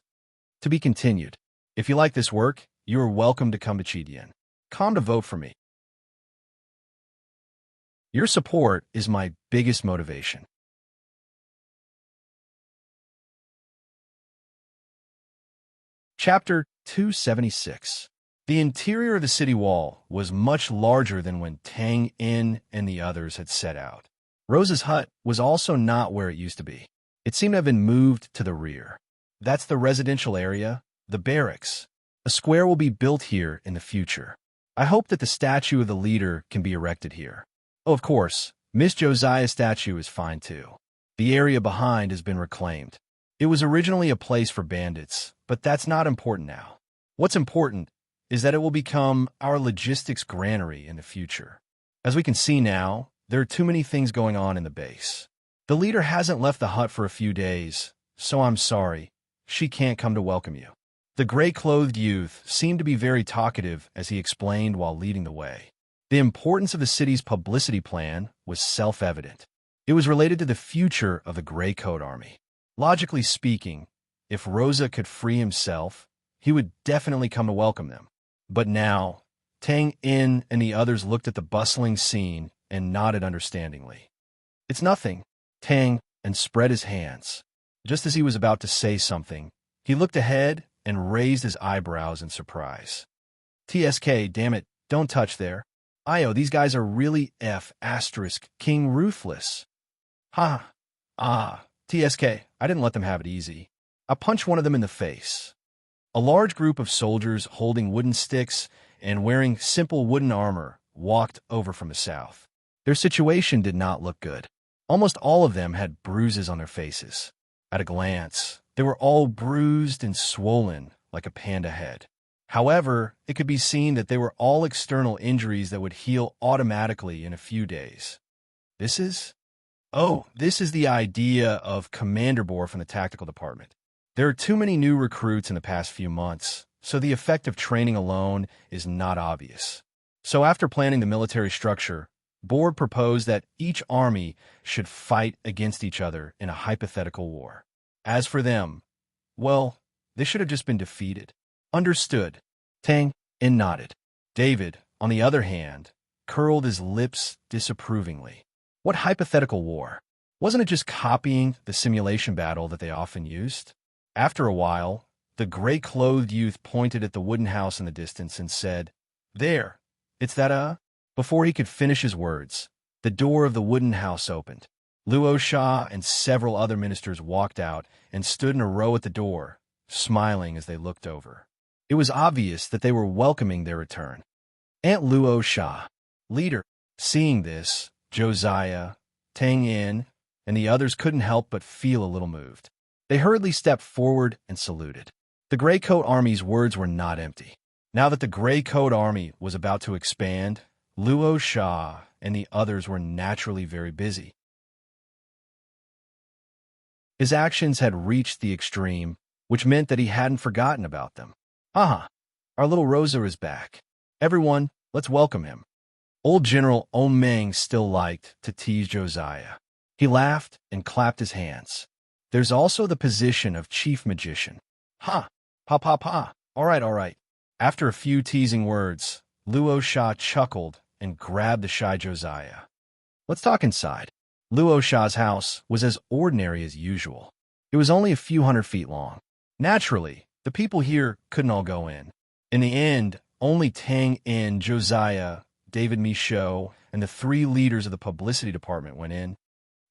To be continued. If you like this work, you are welcome to come to Chidian. Come to vote for me. Your support is my biggest motivation. Chapter 276. The interior of the city wall was much larger than when Tang In and the others had set out. Rosa's hut was also not where it used to be. It seemed to have been moved to the rear. That's the residential area, the barracks. A square will be built here in the future. I hope that the statue of the leader can be erected here. Oh, of course, Miss Josiah's statue is fine too. The area behind has been reclaimed. It was originally a place for bandits, but that's not important now. What's important is that it will become our logistics granary in the future. As we can see now, there are too many things going on in the base. The leader hasn't left the hut for a few days, so I'm sorry. She can't come to welcome you. The gray-clothed youth seemed to be very talkative as he explained while leading the way. The importance of the city's publicity plan was self-evident. It was related to the future of the Gray Coat Army. Logically speaking, if Rosa could free himself, he would definitely come to welcome them. But now, Tang In and the others looked at the bustling scene and nodded understandingly. It's nothing, Tang, and spread his hands. Just as he was about to say something, he looked ahead and raised his eyebrows in surprise. TSK, damn it, don't touch there. Io, these guys are really King ruthless. Ha! TSK, I didn't let them have it easy. I punched one of them in the face. A large group of soldiers holding wooden sticks and wearing simple wooden armor walked over from the south. Their situation did not look good. Almost all of them had bruises on their faces. At a glance, they were all bruised and swollen like a panda head. However, it could be seen that they were all external injuries that would heal automatically in a few days. This is the idea of Commander Bohr from the Tactical Department. There are too many new recruits in the past few months, so the effect of training alone is not obvious. So after planning the military structure, Bohr proposed that each army should fight against each other in a hypothetical war. As for them, well, they should have just been defeated. Understood. Tang In nodded. David, on the other hand, curled his lips disapprovingly. What hypothetical war? Wasn't it just copying the simulation battle that they often used? After a while, the gray-clothed youth pointed at the wooden house in the distance and said, "There, it's that, Before he could finish his words, the door of the wooden house opened. Luo Sha and several other ministers walked out and stood in a row at the door, smiling as they looked over. It was obvious that they were welcoming their return. Aunt Luo Sha, leader, seeing this, Josiah, Tang In, and the others couldn't help but feel a little moved. They hurriedly stepped forward and saluted. The Gray Coat Army's words were not empty. Now that the Gray Coat Army was about to expand, Luo Sha and the others were naturally very busy. His actions had reached the extreme, which meant that he hadn't forgotten about them. Our little Rosa is back. Everyone, let's welcome him. Old General Omeng still liked to tease Josiah. He laughed and clapped his hands. There's also the position of chief magician. All right. After a few teasing words, Luo Sha chuckled and grabbed the shy Josiah. Let's talk inside. Luo Sha's house was as ordinary as usual. It was only a few 100 feet long. Naturally, the people here couldn't all go in. In the end, only Tang In, Josiah, David Michaud, and the 3 leaders of the publicity department went in.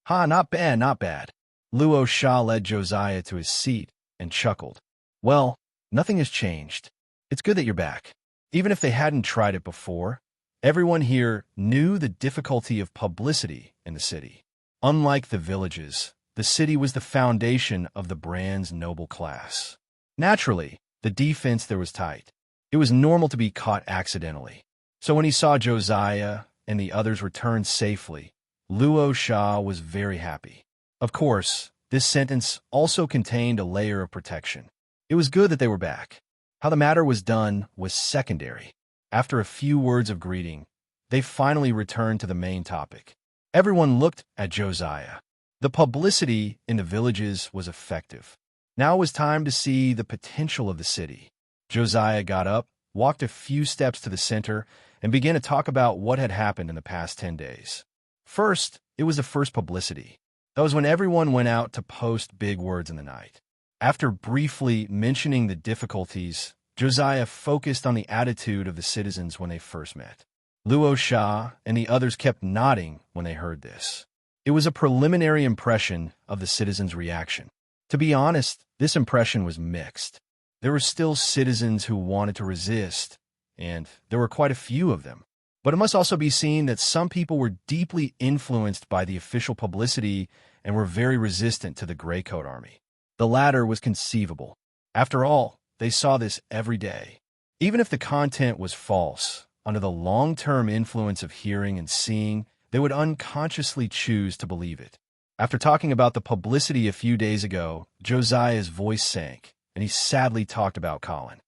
Not bad. Luo Sha led Josiah to his seat and chuckled. Well, nothing has changed. It's good that you're back. Even if they hadn't tried it before, everyone here knew the difficulty of publicity in the city. Unlike the villages, the city was the foundation of the brand's noble class. Naturally, the defense there was tight. It was normal to be caught accidentally. So when he saw Josiah and the others return safely, Luo Sha was very happy. Of course, this sentence also contained a layer of protection. It was good that they were back. How the matter was done was secondary. After a few words of greeting, they finally returned to the main topic. Everyone looked at Josiah. The publicity in the villages was effective. Now it was time to see the potential of the city. Josiah got up, walked a few steps to the center, and began to talk about what had happened in the past 10 days. First, it was the first publicity. That was when everyone went out to post big words in the night. After briefly mentioning the difficulties, Josiah focused on the attitude of the citizens when they first met. Luo Shah and the others kept nodding when they heard this. It was a preliminary impression of the citizens' reaction. To be honest, this impression was mixed. There were still citizens who wanted to resist, and there were quite a few of them. But it must also be seen that some people were deeply influenced by the official publicity and were very resistant to the Gray Coat Army. The latter was conceivable. After all, they saw this every day. Even if the content was false, under the long-term influence of hearing and seeing, they would unconsciously choose to believe it. After talking about the publicity a few days ago, Josiah's voice sank, and he sadly talked about Colin.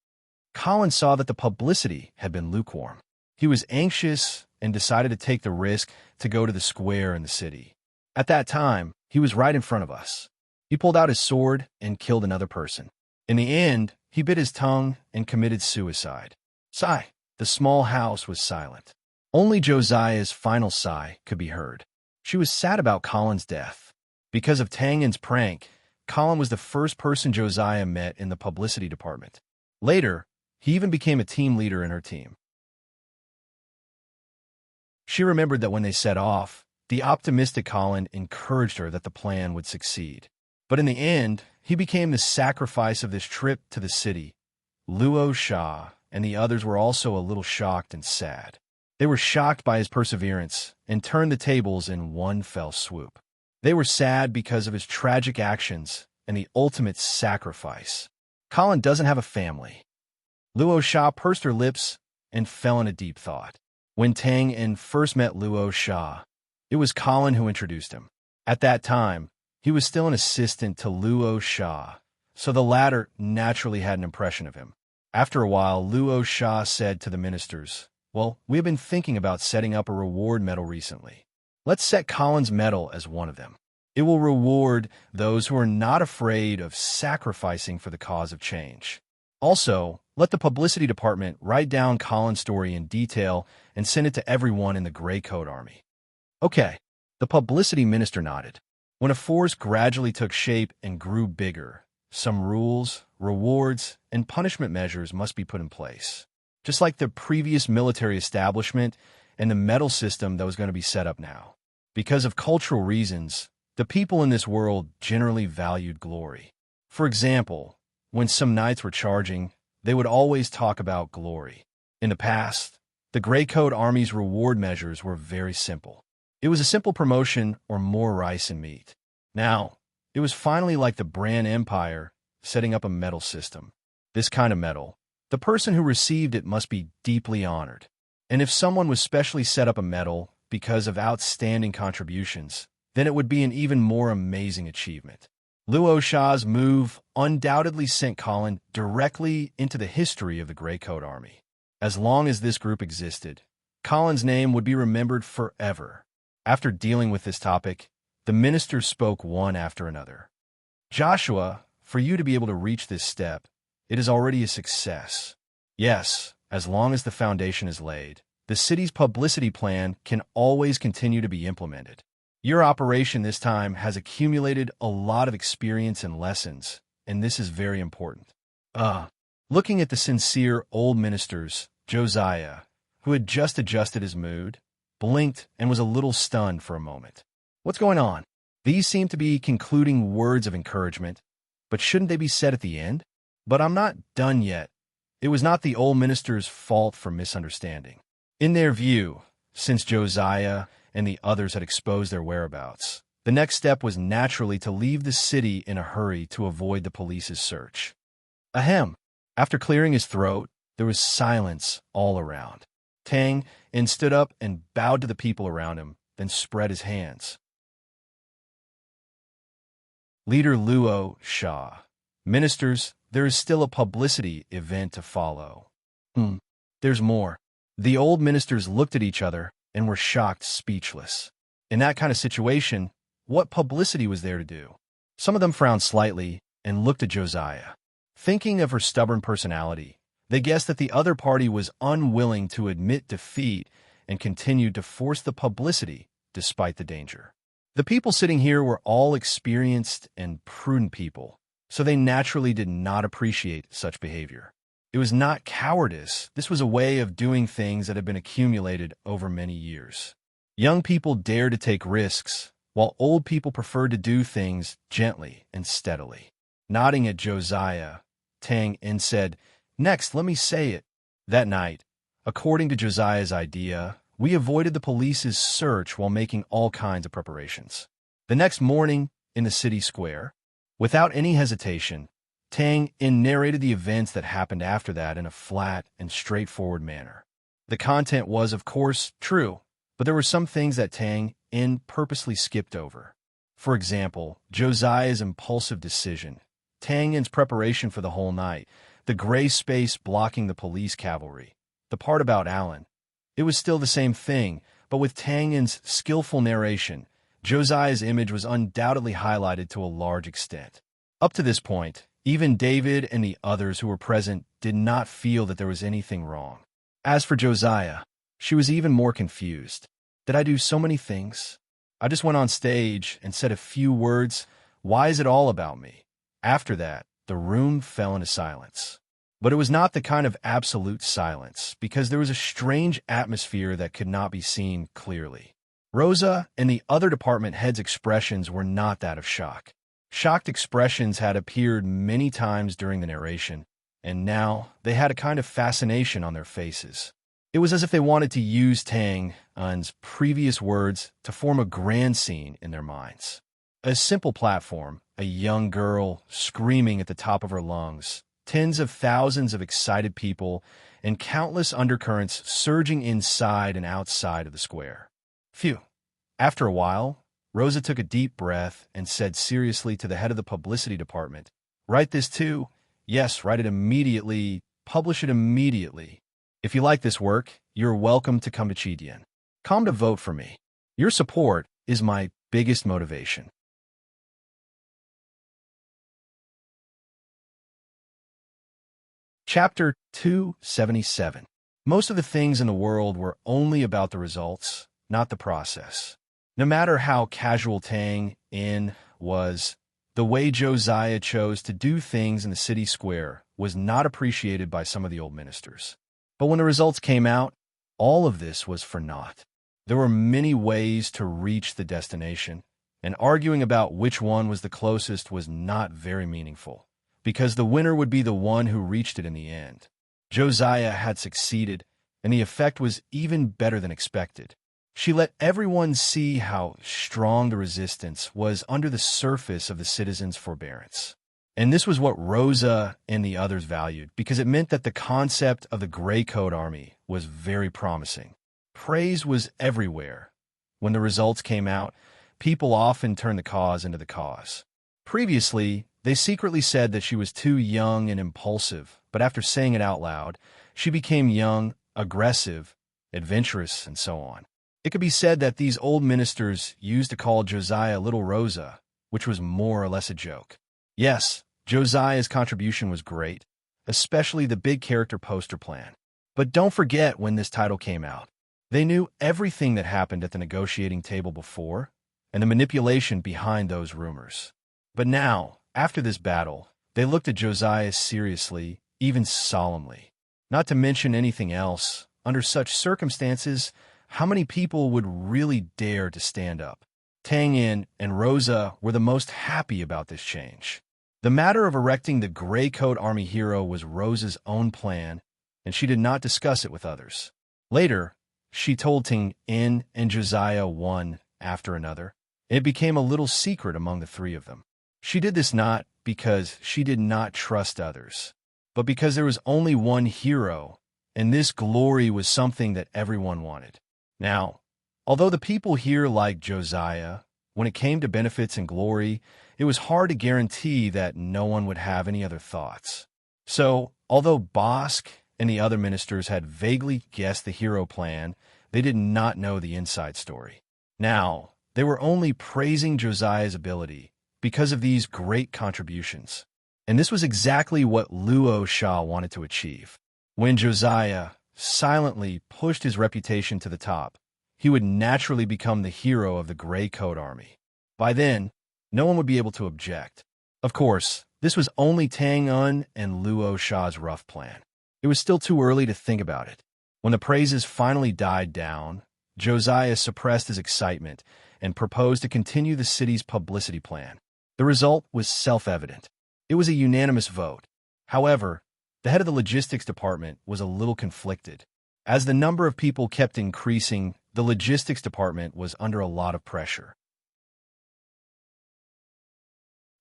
Colin saw that the publicity had been lukewarm. He was anxious and decided to take the risk to go to the square in the city. At that time, he was right in front of us. He pulled out his sword and killed another person. In the end, he bit his tongue and committed suicide. Sigh. The small house was silent. Only Josiah's final sigh could be heard. She was sad about Colin's death. Because of Tangen's prank, Colin was the first person Josiah met in the publicity department. Later, he even became a team leader in her team. She remembered that when they set off, the optimistic Colin encouraged her that the plan would succeed. But in the end, he became the sacrifice of this trip to the city. Luo Shah and the others were also a little shocked and sad. They were shocked by his perseverance and turned the tables in one fell swoop. They were sad because of his tragic actions and the ultimate sacrifice. Colin doesn't have a family. Luo Shah pursed her lips and fell in a deep thought. When Tangen first met Luo Shah, it was Colin who introduced him. At that time, he was still an assistant to Luo Shah, so the latter naturally had an impression of him. After a while, Luo Shah said to the ministers, "Well, we have been thinking about setting up a reward medal recently. Let's set Colin's medal as one of them. It will reward those who are not afraid of sacrificing for the cause of change. Also, let the publicity department write down Colin's story in detail and send it to everyone in the Gray Coat Army." Okay, the publicity minister nodded. When a force gradually took shape and grew bigger, some rules, rewards, and punishment measures must be put in place. Just like the previous military establishment and the medal system that was going to be set up now. Because of cultural reasons, the people in this world generally valued glory. For example, when some knights were charging, they would always talk about glory. In the past, the Gray Coat Army's reward measures were very simple. It was a simple promotion or more rice and meat. Now, it was finally like the Bran Empire setting up a medal system. This kind of medal, the person who received it must be deeply honored. And if someone was specially set up a medal because of outstanding contributions, then it would be an even more amazing achievement. Luo Shah's move undoubtedly sent Colin directly into the history of the Gray Coat Army. As long as this group existed, Colin's name would be remembered forever. After dealing with this topic, the ministers spoke one after another. Joshua, for you to be able to reach this step, it is already a success. Yes, as long as the foundation is laid, the city's publicity plan can always continue to be implemented. Your operation this time has accumulated a lot of experience and lessons, and this is very important. Looking at the sincere old ministers, Josiah, who had just adjusted his mood, blinked and was a little stunned for a moment. What's going on? These seem to be concluding words of encouragement, but shouldn't they be said at the end? But I'm not done yet. It was not the old minister's fault for misunderstanding. In their view, since Josiah and the others had exposed their whereabouts, the next step was naturally to leave the city in a hurry to avoid the police's search. Ahem. After clearing his throat, there was silence all around. Tang stood up and bowed to the people around him, then spread his hands. Leader Luo Shah. Ministers, there is still a publicity event to follow. There's more. The old ministers looked at each other and were shocked speechless. In that kind of situation, what publicity was there to do? Some of them frowned slightly and looked at Josiah. Thinking of her stubborn personality, they guessed that the other party was unwilling to admit defeat and continued to force the publicity despite the danger. The people sitting here were all experienced and prudent people, so they naturally did not appreciate such behavior. It was not cowardice. This was a way of doing things that had been accumulated over many years. Young people dared to take risks, while old people preferred to do things gently and steadily. Nodding at Josiah, Tang In said, "Next, let me say it." That night, according to Josiah's idea, we avoided the police's search while making all kinds of preparations. The next morning, in the city square, without any hesitation, Tang In narrated the events that happened after that in a flat and straightforward manner. The content was, of course, true, but there were some things that Tang In purposely skipped over. For example, Josiah's impulsive decision, Tang In's preparation for the whole night, the gray space blocking the police cavalry, the part about Alan. It was still the same thing, but with Tang In's skillful narration, Josiah's image was undoubtedly highlighted to a large extent. Up to this point, even David and the others who were present did not feel that there was anything wrong. As for Josiah, she was even more confused. Did I do so many things? I just went on stage and said a few words. Why is it all about me? After that, the room fell into silence. But it was not the kind of absolute silence, because there was a strange atmosphere that could not be seen clearly. Rosa and the other department heads' expressions were not that of shock. Shocked expressions had appeared many times during the narration, and now they had a kind of fascination on their faces. It was as if they wanted to use Tang In's previous words to form a grand scene in their minds. A simple platform, a young girl screaming at the top of her lungs, tens of thousands of excited people, and countless undercurrents surging inside and outside of the square. Phew. After a while, Rosa took a deep breath and said seriously to the head of the publicity department, "Write this too? Yes, write it immediately. Publish it immediately. If you like this work, you're welcome to come to Chidian. Come to vote for me. Your support is my biggest motivation." Chapter 277. Most of the things in the world were only about the results, not the process. No matter how casual Tang In was, the way Josiah chose to do things in the city square was not appreciated by some of the old ministers. But when the results came out, all of this was for naught. There were many ways to reach the destination, and arguing about which one was the closest was not very meaningful, because the winner would be the one who reached it in the end. Josiah had succeeded, and the effect was even better than expected. She let everyone see how strong the resistance was under the surface of the citizens' forbearance. And this was what Rosa and the others valued, because it meant that the concept of the Gray Coat Army was very promising. Praise was everywhere. When the results came out, people often turned the cause into the cause. Previously, they secretly said that she was too young and impulsive, but after saying it out loud, she became young, aggressive, adventurous, and so on. It could be said that these old ministers used to call Josiah Little Rosa, which was more or less a joke. Yes, Josiah's contribution was great, especially the big character poster plan. But don't forget when this title came out. They knew everything that happened at the negotiating table before, and the manipulation behind those rumors. But now, after this battle, they looked at Josiah seriously, even solemnly. Not to mention anything else, under such circumstances, how many people would really dare to stand up? Tang In and Rosa were the most happy about this change. The matter of erecting the Gray Coat Army hero was Rosa's own plan, and she did not discuss it with others. Later, she told Tang In and Josiah one after another. It became a little secret among the three of them. She did this not because she did not trust others, but because there was only one hero, and this glory was something that everyone wanted. Now, although the people here liked Josiah, when it came to benefits and glory, it was hard to guarantee that no one would have any other thoughts. So, although Bosk and the other ministers had vaguely guessed the hero plan, they did not know the inside story. Now, they were only praising Josiah's ability because of these great contributions. And this was exactly what Luo Shah wanted to achieve. When Josiah silently pushed his reputation to the top, he would naturally become the hero of the Gray Coat Army. By then, no one would be able to object. Of course, this was only Tang Un and Luo Shah's rough plan. It was still too early to think about it. When the praises finally died down, Josiah suppressed his excitement and proposed to continue the city's publicity plan. The result was self-evident. It was a unanimous vote. However, the head of the logistics department was a little conflicted. As the number of people kept increasing, the logistics department was under a lot of pressure.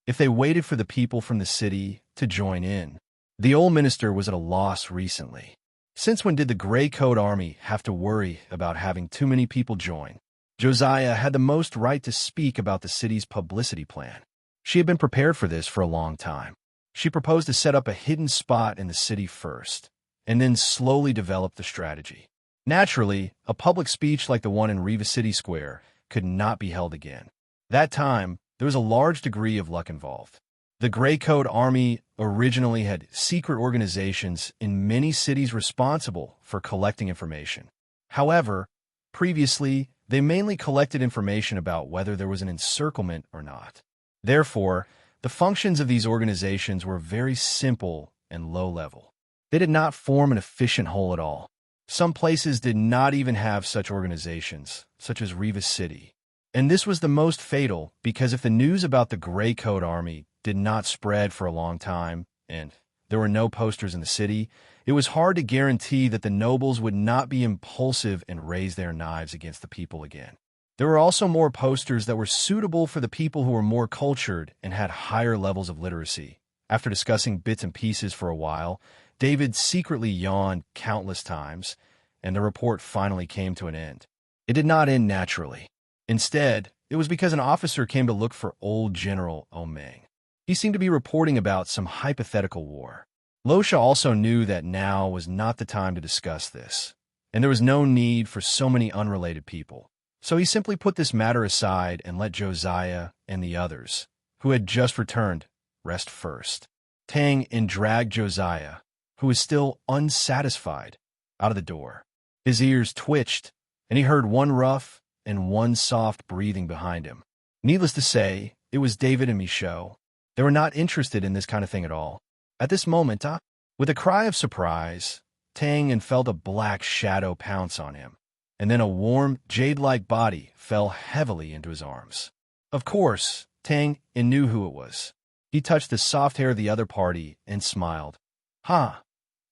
If they waited for the people from the city to join in, the old minister was at a loss recently. Since when did the Gray Coat Army have to worry about having too many people join? Josiah had the most right to speak about the city's publicity plan. She had been prepared for this for a long time. She proposed to set up a hidden spot in the city first, and then slowly develop the strategy. Naturally, a public speech like the one in Riva City Square could not be held again. That time, there was a large degree of luck involved. The Gray Coat Army originally had secret organizations in many cities responsible for collecting information. However, previously, they mainly collected information about whether there was an encirclement or not. Therefore, the functions of these organizations were very simple and low-level. They did not form an efficient whole at all. Some places did not even have such organizations, such as Riva City. And this was the most fatal because if the news about the Gray Coat Army did not spread for a long time, and there were no posters in the city, it was hard to guarantee that the nobles would not be impulsive and raise their knives against the people again. There were also more posters that were suitable for the people who were more cultured and had higher levels of literacy. After discussing bits and pieces for a while, David secretly yawned countless times, and the report finally came to an end. It did not end naturally. Instead, it was because an officer came to look for old General Omeng. He seemed to be reporting about some hypothetical war. Losha also knew that now was not the time to discuss this, and there was no need for so many unrelated people. So he simply put this matter aside and let Josiah and the others, who had just returned, rest first. Tang and dragged Josiah, who was still unsatisfied, out of the door. His ears twitched, and he heard one rough and one soft breathing behind him. Needless to say, it was David and Michaud. They were not interested in this kind of thing at all. At this moment, with a cry of surprise, Tang felt a black shadow pounce on him, and then a warm, jade-like body fell heavily into his arms. Of course, Tang knew who it was. He touched the soft hair of the other party and smiled. "Ha!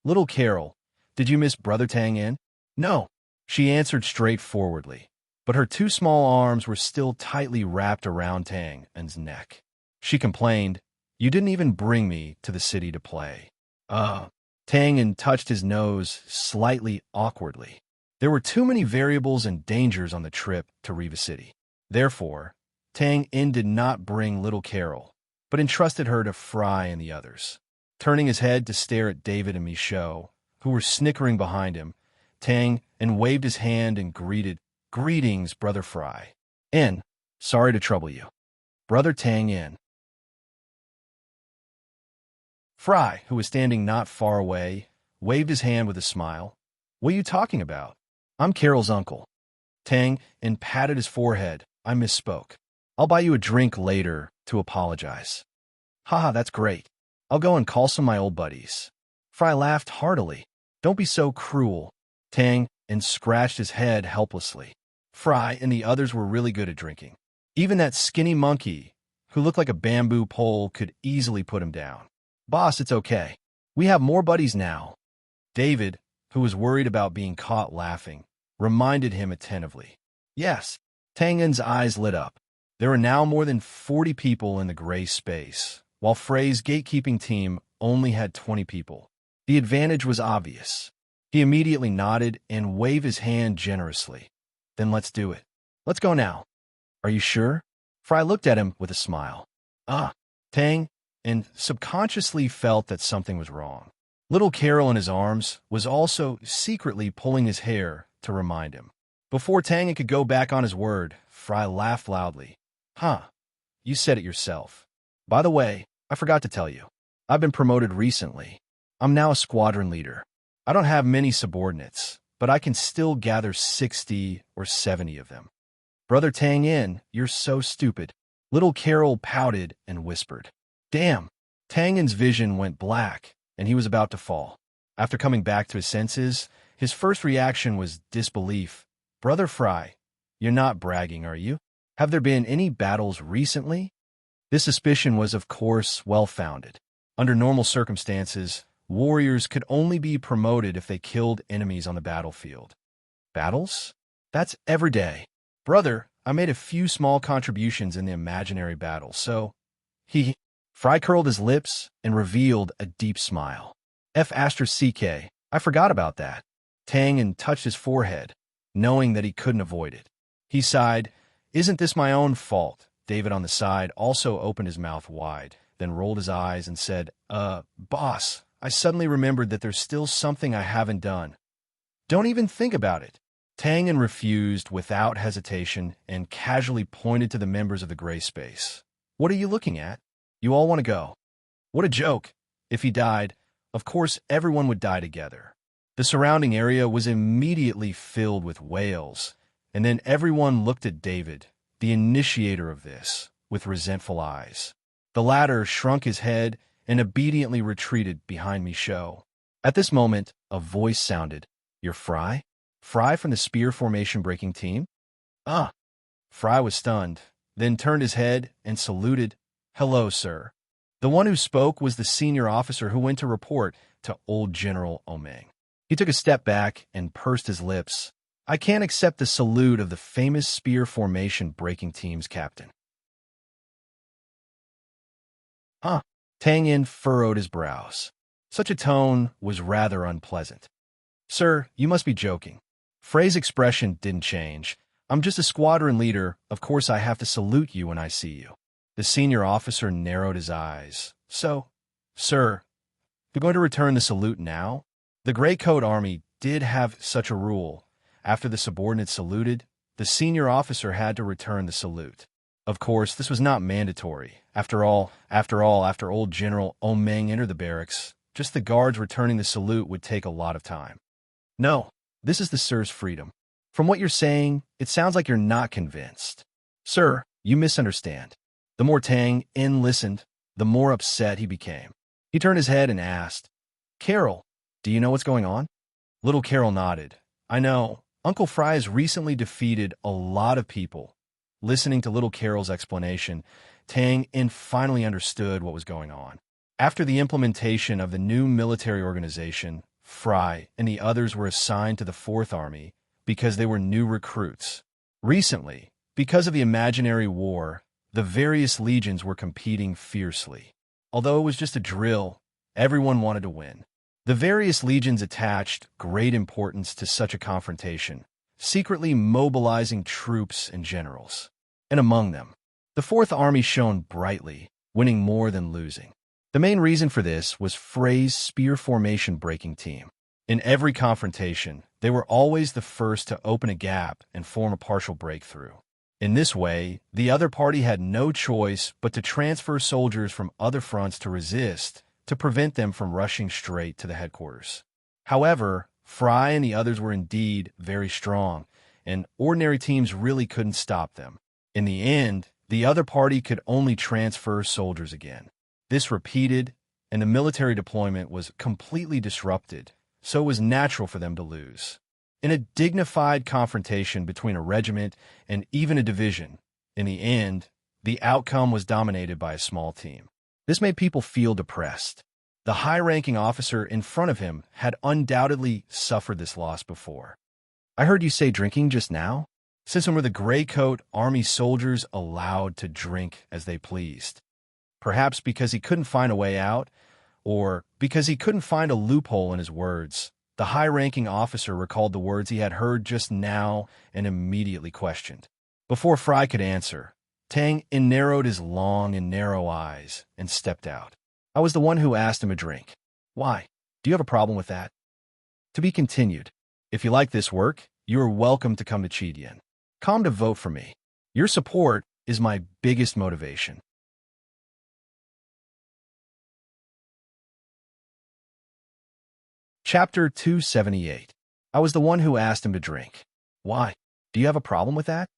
Little Carol, did you miss Brother Tang in?" "No," she answered straightforwardly, but her two small arms were still tightly wrapped around Tang's neck. She complained, "You didn't even bring me to the city to play." Tang touched his nose slightly awkwardly. There were too many variables and dangers on the trip to Riva City. Therefore, Tang did not bring little Carol, but entrusted her to Fry and the others. Turning his head to stare at David and Michaud, who were snickering behind him, Tang waved his hand and greeted, "Greetings, Brother Fry. Sorry to trouble you. Brother Tang." Fry, who was standing not far away, waved his hand with a smile. "What are you talking about? I'm Carol's uncle." Tang patted his forehead. "I misspoke. I'll buy you a drink later to apologize." "Haha, that's great. I'll go and call some of my old buddies." Fry laughed heartily. "Don't be so cruel." Tang scratched his head helplessly. Fry and the others were really good at drinking. Even that skinny monkey, who looked like a bamboo pole, could easily put him down. "Boss, it's okay. We have more buddies now." David, who was worried about being caught laughing, reminded him attentively. "Yes." Tang's eyes lit up. There were now more than 40 people in the gray space, while Frey's gatekeeping team only had 20 people. The advantage was obvious. He immediately nodded and waved his hand generously. "Then let's do it. Let's go now." "Are you sure?" Fry looked at him with a smile. Tang subconsciously felt that something was wrong. Little Carol in his arms was also secretly pulling his hair to remind him. Before Tang could go back on his word, Fry laughed loudly. Huh, you said it yourself. By the way, I forgot to tell you. I've been promoted recently. I'm now a squadron leader. I don't have many subordinates, but I can still gather 60 or 70 of them. Brother Tang Yin, you're so stupid. Little Carol pouted and whispered. Damn. Tang Yin's vision went black, and he was about to fall. After coming back to his senses, his first reaction was disbelief. Brother Fry, you're not bragging, are you? Have there been any battles recently? This suspicion was, of course, well-founded. Under normal circumstances, warriors could only be promoted if they killed enemies on the battlefield. Battles? That's every day. Brother, I made a few small contributions in the imaginary battle, so... Fry curled his lips and revealed a deep smile. F***, I forgot about that. Tang Yin touched his forehead, knowing that he couldn't avoid it. He sighed, Isn't this my own fault? David on the side also opened his mouth wide, then rolled his eyes and said, boss, I suddenly remembered that there's still something I haven't done. Don't even think about it. Tang Yin refused without hesitation and casually pointed to the members of the gray space. What are you looking at? You all want to go. What a joke. If he died, of course everyone would die together. The surrounding area was immediately filled with wails, and then everyone looked at David, the initiator of this, with resentful eyes. The latter shrunk his head and obediently retreated behind Michaud. At this moment, a voice sounded. You're Fry? Fry from the spear formation breaking team? Fry was stunned, then turned his head and saluted. Hello, sir. The one who spoke was the senior officer who went to report to old General Omeng. He took a step back and pursed his lips. I can't accept the salute of the famous spear formation breaking team's captain. Tang Yin furrowed his brows. Such a tone was rather unpleasant. Sir, you must be joking. Frey's expression didn't change. I'm just a squadron leader. Of course I have to salute you when I see you. The senior officer narrowed his eyes. So, sir, you're going to return the salute now? The Gray Coat Army did have such a rule. After the subordinates saluted, the senior officer had to return the salute. Of course, this was not mandatory. After all, after old General Omeng entered the barracks, just the guards returning the salute would take a lot of time. No, this is the sir's freedom. From what you're saying, it sounds like you're not convinced. Sir, you misunderstand. The more Tang Yin listened, the more upset he became. He turned his head and asked, Carol, do you know what's going on? Little Carol nodded. I know. Uncle Fry has recently defeated a lot of people. Listening to Little Carol's explanation, Tang Yin finally understood what was going on. After the implementation of the new military organization, Fry and the others were assigned to the Fourth Army because they were new recruits. Recently, because of the imaginary war, the various legions were competing fiercely. Although it was just a drill, everyone wanted to win. The various legions attached great importance to such a confrontation, secretly mobilizing troops and generals. And among them, the Fourth Army shone brightly, winning more than losing. The main reason for this was Frey's spear formation breaking team. In every confrontation, they were always the first to open a gap and form a partial breakthrough. In this way, the other party had no choice but to transfer soldiers from other fronts to resist, to prevent them from rushing straight to the headquarters. However, Fry and the others were indeed very strong, and ordinary teams really couldn't stop them. In the end, the other party could only transfer soldiers again. This repeated, and the military deployment was completely disrupted, so it was natural for them to lose. In a dignified confrontation between a regiment and even a division, in the end, the outcome was dominated by a small team. This made people feel depressed. The high-ranking officer in front of him had undoubtedly suffered this loss before. I heard you say drinking just now? Since when were the Gray Coat Army soldiers allowed to drink as they pleased? Perhaps because he couldn't find a way out, or because he couldn't find a loophole in his words. The high-ranking officer recalled the words he had heard just now and immediately questioned. Before Fry could answer, Tang Yin narrowed his long and narrow eyes and stepped out. I was the one who asked him a drink. Why? Do you have a problem with that? To be continued. If you like this work, you are welcome to come to Chidian. Come to vote for me. Your support is my biggest motivation. Chapter 278. I was the one who asked him to drink. Why? Do you have a problem with that?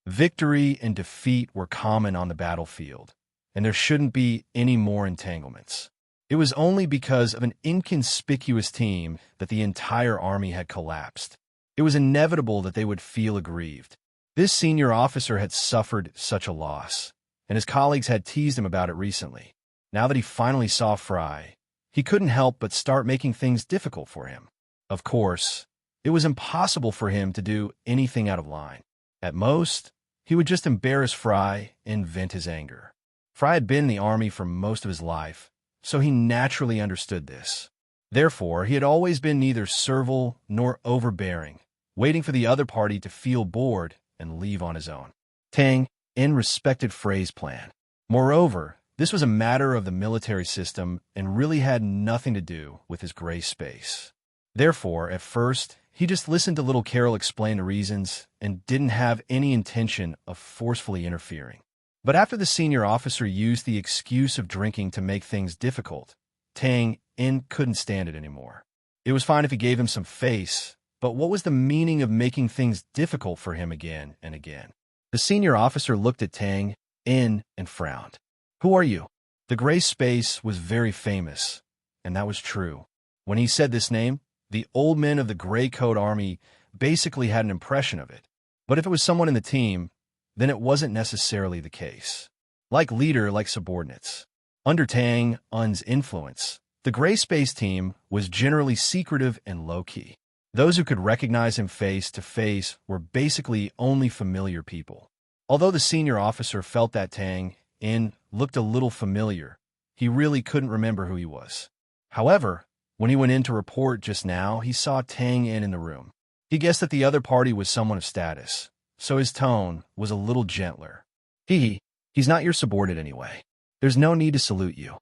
Victory and defeat were common on the battlefield, and there shouldn't be any more entanglements. It was only because of an inconspicuous team that the entire army had collapsed. It was inevitable that they would feel aggrieved. This senior officer had suffered such a loss, and his colleagues had teased him about it recently. Now that he finally saw Fry, he couldn't help but start making things difficult for him. Of course, it was impossible for him to do anything out of line. At most, he would just embarrass Fry and vent his anger. Fry had been in the army for most of his life, so he naturally understood this. Therefore, he had always been neither servile nor overbearing, waiting for the other party to feel bored and leave on his own. Tang, in respected phrase plan. Moreover, this was a matter of the military system and really had nothing to do with his gray space. Therefore, at first, he just listened to little Carol explain the reasons and didn't have any intention of forcefully interfering. But after the senior officer used the excuse of drinking to make things difficult, Tang In couldn't stand it anymore. It was fine if he gave him some face, but what was the meaning of making things difficult for him again and again? The senior officer looked at Tang In and frowned. Who are you? The gray space was very famous, and that was true. When he said this name, the old men of the gray coat army basically had an impression of it. But if it was someone in the team, then it wasn't necessarily the case. Like leader, like subordinates. Under Tang Un's influence, the gray space team was generally secretive and low-key. Those who could recognize him face to face were basically only familiar people. Although the senior officer felt that Tang In looked a little familiar, he really couldn't remember who he was. However, when he went in to report just now, he saw Tang in the room. He guessed that the other party was someone of status, so his tone was a little gentler. He's not your subordinate anyway. There's no need to salute you.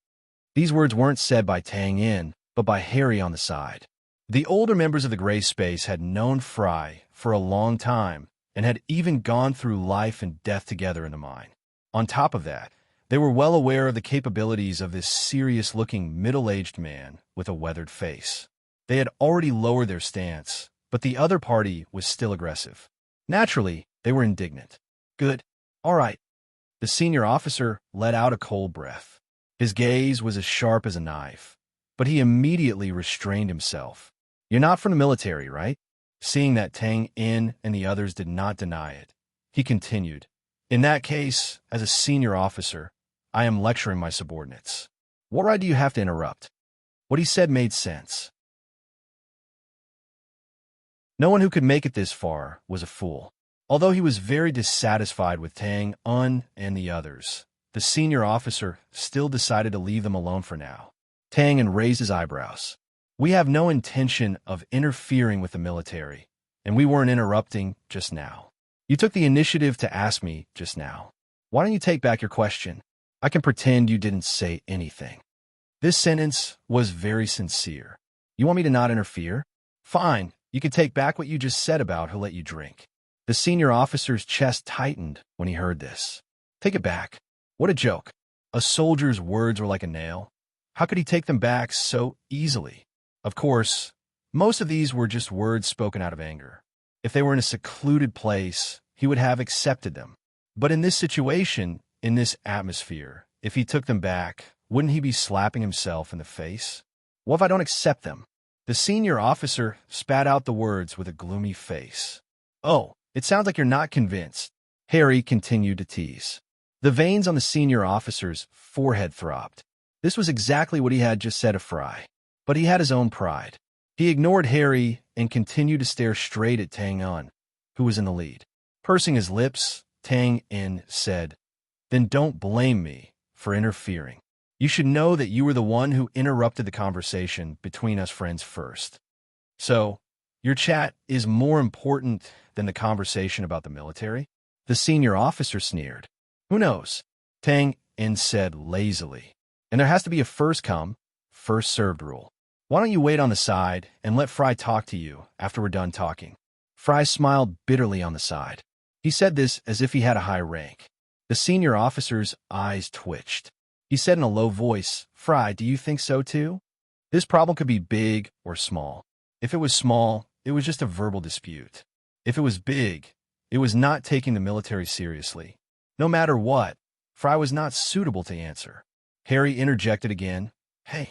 These words weren't said by Tang In, but by Harry on the side. The older members of the gray space had known Fry for a long time and had even gone through life and death together in the mine. On top of that, they were well aware of the capabilities of this serious-looking middle-aged man with a weathered face. They had already lowered their stance, but the other party was still aggressive. Naturally, they were indignant. Good. All right. The senior officer let out a cold breath. His gaze was as sharp as a knife, but he immediately restrained himself. You're not from the military, right? Seeing that Tang In and the others did not deny it, he continued. In that case, as a senior officer, I am lecturing my subordinates. What right do you have to interrupt? What he said made sense. No one who could make it this far was a fool. Although he was very dissatisfied with Tang Un and the others, the senior officer still decided to leave them alone for now. Tang Un raised his eyebrows. We have no intention of interfering with the military, and we weren't interrupting just now. You took the initiative to ask me just now. Why don't you take back your question? I can pretend you didn't say anything. This sentence was very sincere. You want me to not interfere? Fine, you can take back what you just said about who'll let you drink. The senior officer's chest tightened when he heard this. Take it back. What a joke. A soldier's words were like a nail. How could he take them back so easily? Of course, most of these were just words spoken out of anger. If they were in a secluded place, he would have accepted them. But in this situation, in this atmosphere, if he took them back, wouldn't he be slapping himself in the face? What if I don't accept them? The senior officer spat out the words with a gloomy face. Oh, it sounds like you're not convinced. Harry continued to tease. The veins on the senior officer's forehead throbbed. This was exactly what he had just said of Fry. But he had his own pride. He ignored Harry and continued to stare straight at Tang Un, who was in the lead. Pursing his lips, Tang In said, Then don't blame me for interfering. You should know that you were the one who interrupted the conversation between us friends first. So, your chat is more important than the conversation about the military? The senior officer sneered. Who knows? Tang In said lazily. And there has to be a first come, first served rule. Why don't you wait on the side and let Fry talk to you after we're done talking? Fry smiled bitterly on the side. He said this as if he had a high rank. The senior officer's eyes twitched. He said in a low voice, Fry, do you think so too? This problem could be big or small. If it was small, it was just a verbal dispute. If it was big, it was not taking the military seriously. No matter what, Fry was not suitable to answer. Harry interjected again. Hey,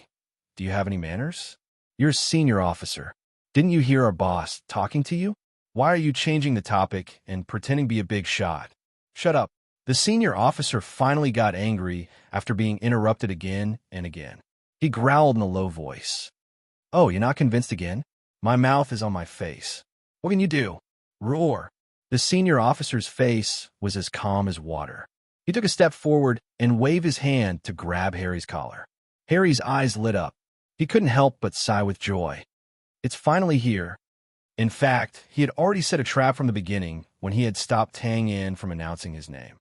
do you have any manners? You're a senior officer. Didn't you hear our boss talking to you? Why are you changing the topic and pretending to be a big shot? Shut up. The senior officer finally got angry after being interrupted again and again. He growled in a low voice. Oh, you're not convinced again? My mouth is on my face. What can you do? Roar. The senior officer's face was as calm as water. He took a step forward and waved his hand to grab Harry's collar. Harry's eyes lit up. He couldn't help but sigh with joy. It's finally here. In fact, he had already set a trap from the beginning when he had stopped Tang Yin from announcing his name.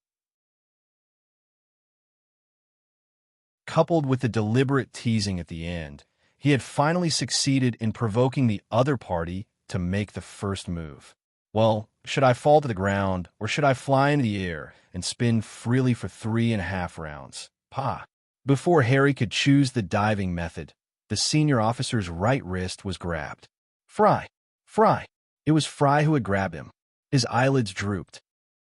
Coupled with the deliberate teasing at the end, he had finally succeeded in provoking the other party to make the first move. Well, should I fall to the ground, or should I fly into the air and spin freely for 3.5 rounds? Pa! Before Harry could choose the diving method, the senior officer's right wrist was grabbed. Fry! Fry! It was Fry who had grabbed him. His eyelids drooped.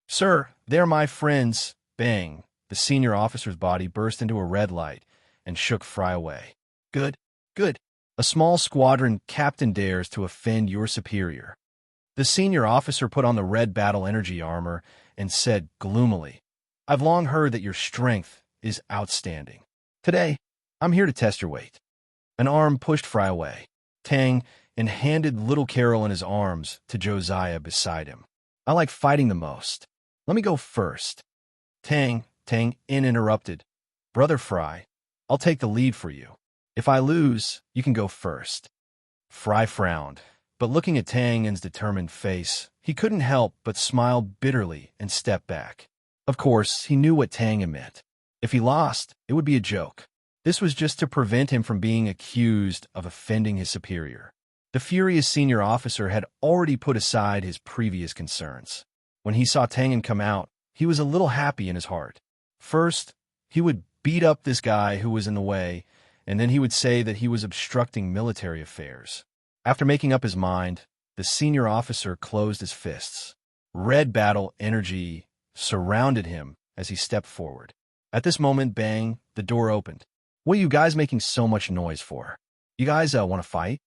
Sir, they're my friends. Bang! The senior officer's body burst into a red light and shook Fry away. Good, good. A small squadron captain dares to offend your superior. The senior officer put on the red battle energy armor and said gloomily, I've long heard that your strength is outstanding. Today, I'm here to test your weight. An arm pushed Fry away. Tang and handed little Carol in his arms to Josiah beside him. I like fighting the most. Let me go first. Tang interrupted. Brother Fry, I'll take the lead for you. If I lose, you can go first. Fry frowned, but looking at Tang Yin's determined face, he couldn't help but smile bitterly and step back. Of course, he knew what Tang Yin meant. If he lost, it would be a joke. This was just to prevent him from being accused of offending his superior. The furious senior officer had already put aside his previous concerns. When he saw Tang Yin come out, he was a little happy in his heart. First, he would beat up this guy who was in the way, and then he would say that he was obstructing military affairs. After making up his mind, the senior officer closed his fists. Red battle energy surrounded him as he stepped forward. At this moment, bang, the door opened. What are you guys making so much noise for? You guys want to fight?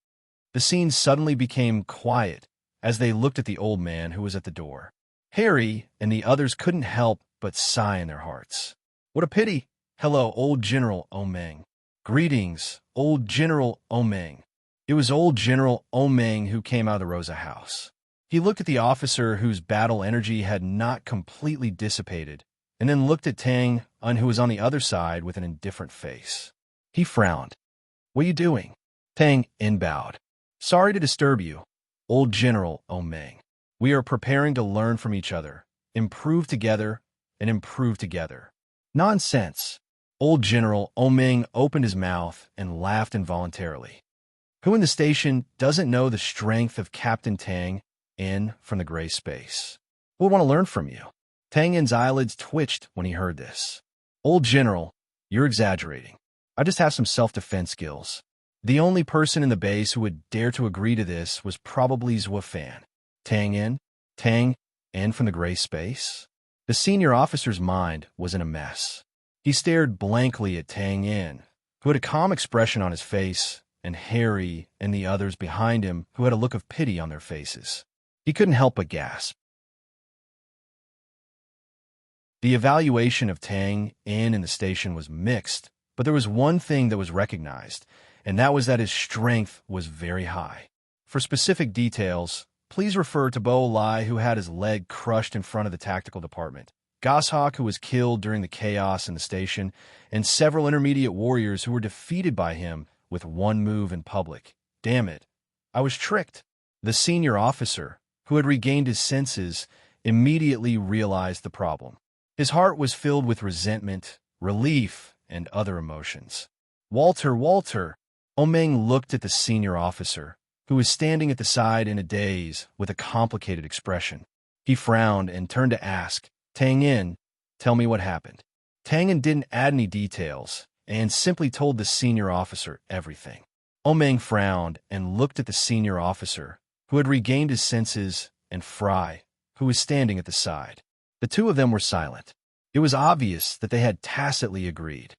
The scene suddenly became quiet as they looked at the old man who was at the door. Harry and the others couldn't help but sigh in their hearts. What a pity. Hello, old General Omeng. Greetings, old General Omeng. It was old General Omeng who came out of the Rosa house. He looked at the officer whose battle energy had not completely dissipated, and then looked at Tang Yun, who was on the other side with an indifferent face. He frowned. What are you doing? Tang Yun bowed. Sorry to disturb you, old General Omeng. We are preparing to learn from each other, improve together, and improve together. Nonsense. Old General Omeng opened his mouth and laughed involuntarily. Who in the station doesn't know the strength of Captain Tang Yin from the gray space? Who would want to learn from you? Tang Yin's eyelids twitched when he heard this. Old General, you're exaggerating. I just have some self-defense skills. The only person in the base who would dare to agree to this was probably Zhou Fan. Tang Yin from the gray space? The senior officer's mind was in a mess. He stared blankly at Tang Yin, who had a calm expression on his face, and Harry and the others behind him who had a look of pity on their faces. He couldn't help but gasp. The evaluation of Tang Yin in the station was mixed, but there was one thing that was recognized, and that was that his strength was very high. For specific details, please refer to Bo Lai, who had his leg crushed in front of the tactical department, Goshawk, who was killed during the chaos in the station, and several intermediate warriors who were defeated by him with one move in public. Damn it, I was tricked. The senior officer, who had regained his senses, immediately realized the problem. His heart was filled with resentment, relief, and other emotions. Walter, Omeng looked at the senior officer, who was standing at the side in a daze with a complicated expression. He frowned and turned to ask, Tang Yin, tell me what happened. Tang Yin didn't add any details and simply told the senior officer everything. Omeng frowned and looked at the senior officer, who had regained his senses, and Fry, who was standing at the side. The two of them were silent. It was obvious that they had tacitly agreed.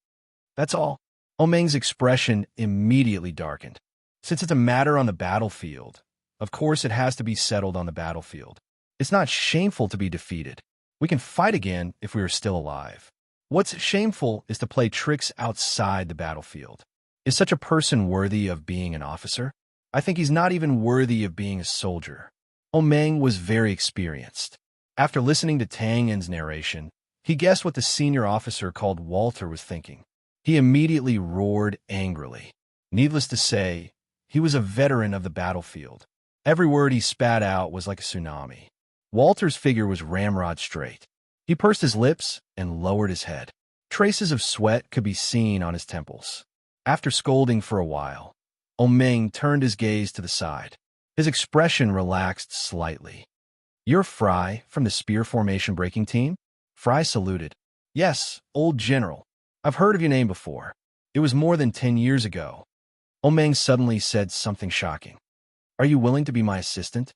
That's all. Omeng's expression immediately darkened. Since it's a matter on the battlefield, of course it has to be settled on the battlefield. It's not shameful to be defeated. We can fight again if we are still alive. What's shameful is to play tricks outside the battlefield. Is such a person worthy of being an officer? I think he's not even worthy of being a soldier. Omeng was very experienced. After listening to Tang Yin's narration, he guessed what the senior officer called Walter was thinking. He immediately roared angrily. Needless to say, he was a veteran of the battlefield. Every word he spat out was like a tsunami. Walter's figure was ramrod straight. He pursed his lips and lowered his head. Traces of sweat could be seen on his temples. After scolding for a while, Omeng turned his gaze to the side. His expression relaxed slightly. You're Fry from the spear formation breaking team? Fry saluted. Yes, old general. I've heard of your name before. It was more than 10 years ago. Omeng suddenly said something shocking. Are you willing to be my assistant?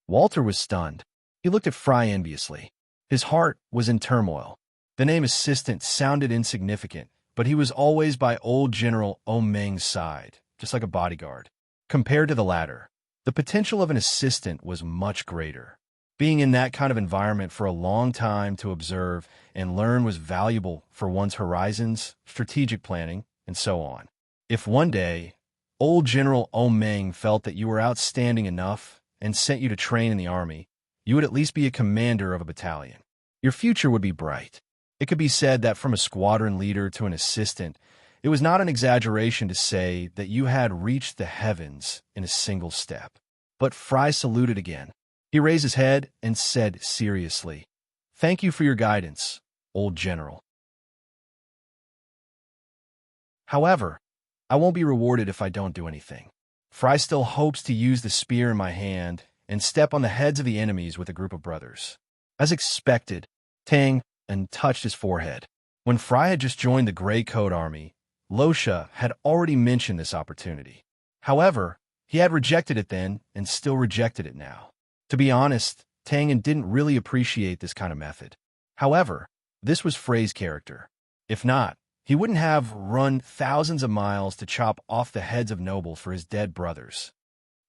Walter was stunned. He looked at Fry enviously. His heart was in turmoil. The name assistant sounded insignificant, but he was always by old General Omeng's side, just like a bodyguard. Compared to the latter, the potential of an assistant was much greater. Being in that kind of environment for a long time to observe and learn was valuable for one's horizons, strategic planning, and so on. If one day, old General Omeng felt that you were outstanding enough and sent you to train in the army, you would at least be a commander of a battalion. Your future would be bright. It could be said that from a squadron leader to an assistant, it was not an exaggeration to say that you had reached the heavens in a single step. But Fry saluted again. He raised his head and said seriously, Thank you for your guidance, old general. However, I won't be rewarded if I don't do anything. Fry still hopes to use the spear in my hand and step on the heads of the enemies with a group of brothers. As expected, Tang Yin touched his forehead. When Fry had just joined the Gray Coat Army, Losha had already mentioned this opportunity. However, he had rejected it then and still rejected it now. To be honest, Tang Yin didn't really appreciate this kind of method. However, this was Frey's character. If not, he wouldn't have run thousands of miles to chop off the heads of nobles for his dead brothers.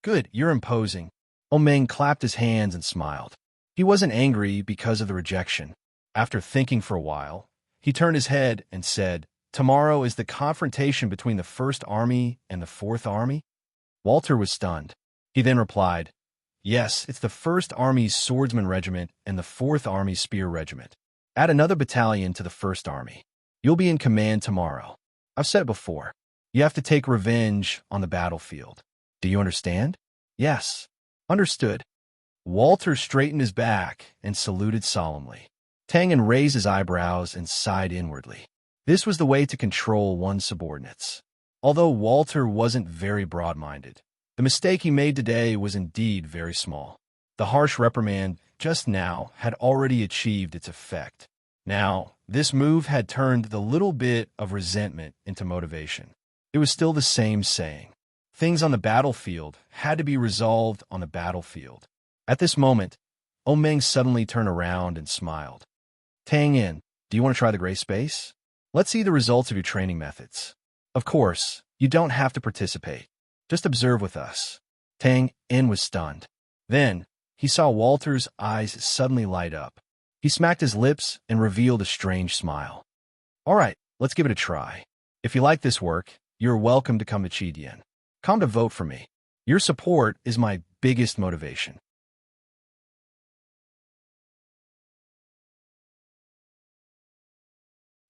Good, you're imposing. Omeng clapped his hands and smiled. He wasn't angry because of the rejection. After thinking for a while, he turned his head and said, Tomorrow is the confrontation between the First Army and the Fourth Army? Walter was stunned. He then replied, Yes, it's the First Army's Swordsman Regiment and the Fourth Army's Spear Regiment. Add another battalion to the First Army. You'll be in command tomorrow. I've said it before. You have to take revenge on the battlefield. Do you understand? Yes. Understood. Walter straightened his back and saluted solemnly. Tang Yin raised his eyebrows and sighed inwardly. This was the way to control one's subordinates. Although Walter wasn't very broad-minded, the mistake he made today was indeed very small. The harsh reprimand just now had already achieved its effect. Now, this move had turned the little bit of resentment into motivation. It was still the same saying. Things on the battlefield had to be resolved on the battlefield. At this moment, Omeng suddenly turned around and smiled. Tang Yin, do you want to try the gray space? Let's see the results of your training methods. Of course, you don't have to participate. Just observe with us. Tang Yin was stunned. Then, he saw Walter's eyes suddenly light up. He smacked his lips and revealed a strange smile. All right, let's give it a try. If you like this work, you're welcome to come to Chidian. Come to vote for me. Your support is my biggest motivation.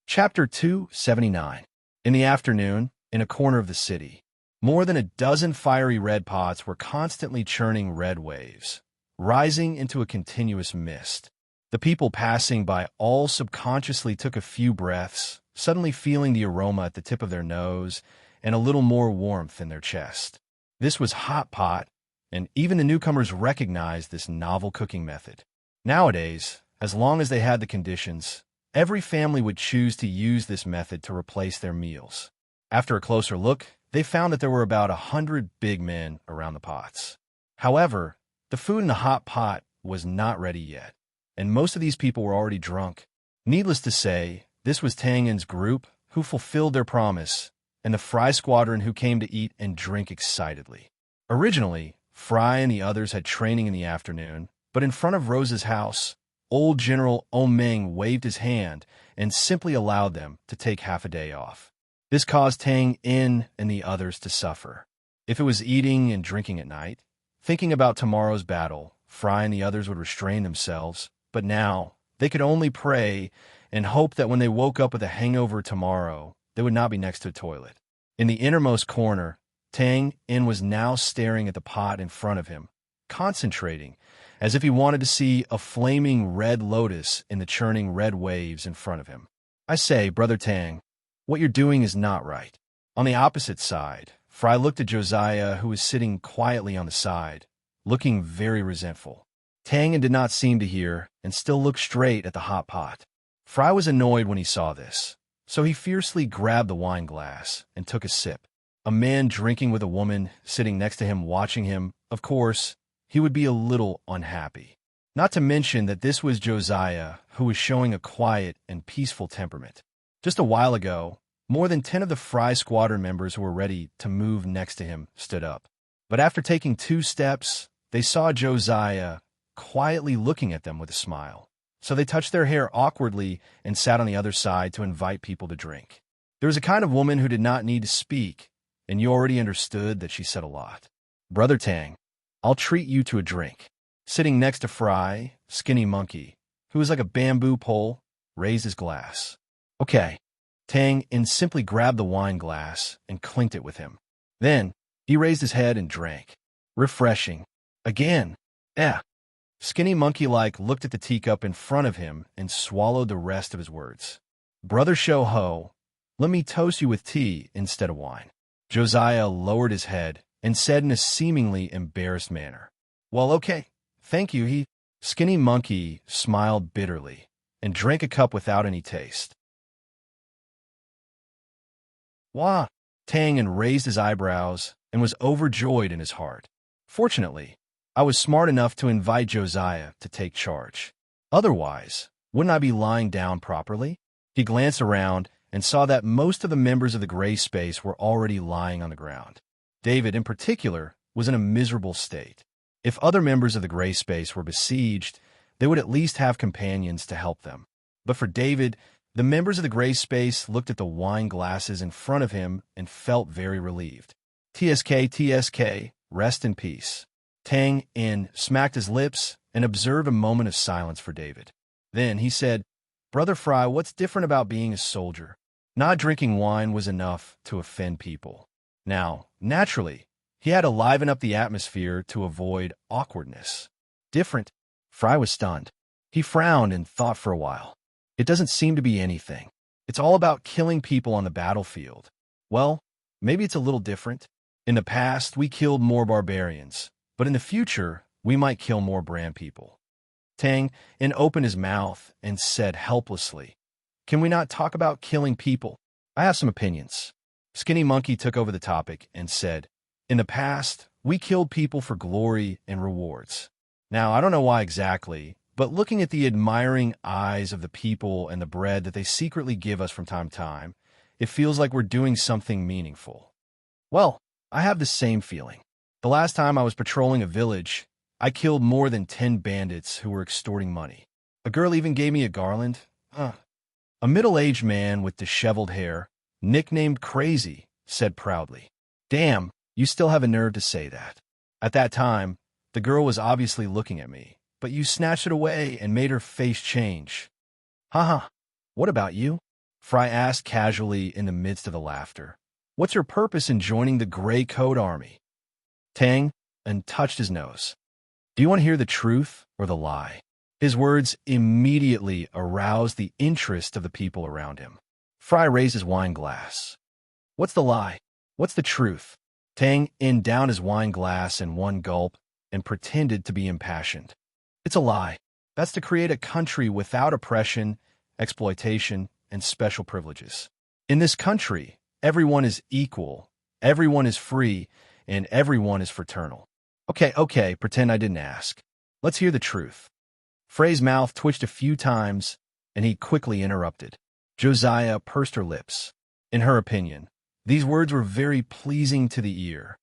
Chapter 279. In the afternoon, in a corner of the city, more than a dozen fiery red pots were constantly churning red waves, rising into a continuous mist. The people passing by all subconsciously took a few breaths, suddenly feeling the aroma at the tip of their nose and a little more warmth in their chest. This was hot pot, and even the newcomers recognized this novel cooking method. Nowadays, as long as they had the conditions, every family would choose to use this method to replace their meals. After a closer look, they found that there were about 100 big men around the pots. However, the food in the hot pot was not ready yet, and most of these people were already drunk. Needless to say, this was Tang En's group who fulfilled their promise, and the Fry Squadron who came to eat and drink excitedly. Originally, Fry and the others had training in the afternoon, but in front of Rose's house, old General Omeng waved his hand and simply allowed them to take half a day off. This caused Tang En and the others to suffer. If it was eating and drinking at night, thinking about tomorrow's battle, Fry and the others would restrain themselves, but now they could only pray and hope that when they woke up with a hangover tomorrow, they would not be next to a toilet. In the innermost corner, Tang En was now staring at the pot in front of him, concentrating, as if he wanted to see a flaming red lotus in the churning red waves in front of him. I say, Brother Tang, what you're doing is not right. On the opposite side, Fry looked at Josiah, who was sitting quietly on the side, looking very resentful. Tang En did not seem to hear and still looked straight at the hot pot. Fry was annoyed when he saw this, so he fiercely grabbed the wine glass and took a sip. A man drinking with a woman sitting next to him watching him, of course, he would be a little unhappy. Not to mention that this was Josiah, who was showing a quiet and peaceful temperament. Just a while ago, more than 10 of the Fry Squadron members who were ready to move next to him stood up. But after taking 2 steps, they saw Josiah quietly looking at them with a smile. So they touched their hair awkwardly and sat on the other side to invite people to drink. There was a kind of woman who did not need to speak, and you already understood that she said a lot. Brother Tang, I'll treat you to a drink. Sitting next to Fry, Skinny Monkey, who was like a bamboo pole, raised his glass. Okay. Tang En simply grabbed the wine glass and clinked it with him. Then, he raised his head and drank. Refreshing. Again. Skinny Monkey-like looked at the teacup in front of him and swallowed the rest of his words. Brother Show Ho, let me toast you with tea instead of wine. Josiah lowered his head and said in a seemingly embarrassed manner. Well, okay. Thank you. Skinny Monkey smiled bitterly and drank a cup without any taste. Wah! Tang En raised his eyebrows and was overjoyed in his heart. Fortunately, I was smart enough to invite Josiah to take charge. Otherwise, wouldn't I be lying down properly? He glanced around and saw that most of the members of the gray space were already lying on the ground. David, in particular, was in a miserable state. If other members of the gray space were besieged, they would at least have companions to help them. But for David, the members of the gray space looked at the wine glasses in front of him and felt very relieved. TSK, rest in peace. Tang En smacked his lips and observed a moment of silence for David. Then he said, Brother Fry, what's different about being a soldier? Not drinking wine was enough to offend people. Now, naturally, he had to liven up the atmosphere to avoid awkwardness. Different? Fry was stunned. He frowned and thought for a while. It doesn't seem to be anything. It's all about killing people on the battlefield. Well, maybe it's a little different. In the past, we killed more barbarians, but in the future, we might kill more brand people. Tang En opened his mouth and said helplessly, Can we not talk about killing people? I have some opinions. Skinny Monkey took over the topic and said, In the past, we killed people for glory and rewards. Now, I don't know why exactly, but looking at the admiring eyes of the people and the bread that they secretly give us from time to time, it feels like we're doing something meaningful. Well, I have the same feeling. The last time I was patrolling a village, I killed more than 10 bandits who were extorting money. A girl even gave me a garland. A middle-aged man with disheveled hair, nicknamed Crazy, said proudly, Damn, you still have a nerve to say that. At that time, the girl was obviously looking at me, but you snatched it away and made her face change. Haha, what about you? Fry asked casually in the midst of the laughter. What's your purpose in joining the Gray Coat Army? Tang En touched his nose. Do you want to hear the truth or the lie? His words immediately aroused the interest of the people around him. Fry raised his wine glass. What's the lie? What's the truth? Tang In downed his wine glass in one gulp and pretended to be impassioned. It's a lie. That's to create a country without oppression, exploitation, and special privileges. In this country, everyone is equal, everyone is free, and everyone is fraternal. Okay, pretend I didn't ask. Let's hear the truth. Frey's mouth twitched a few times, and he quickly interrupted. Josiah pursed her lips. In her opinion, these words were very pleasing to the ear.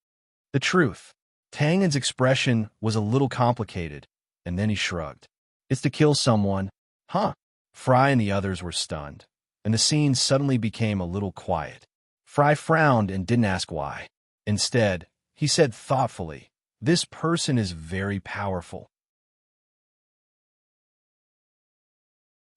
The truth. Tang In's expression was a little complicated, and then he shrugged. It's to kill someone. Huh? Fry and the others were stunned, and the scene suddenly became a little quiet. Fry frowned and didn't ask why. Instead, he said thoughtfully, "This person is very powerful.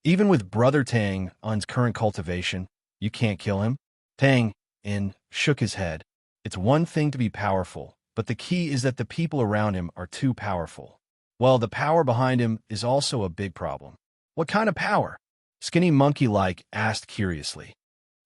Even with Brother Tang Un's current cultivation, you can't kill him." Tang In shook his head. It's one thing to be powerful, but the key is that the people around him are too powerful. Well, the power behind him is also a big problem. What kind of power? Skinny Monkey-like asked curiously.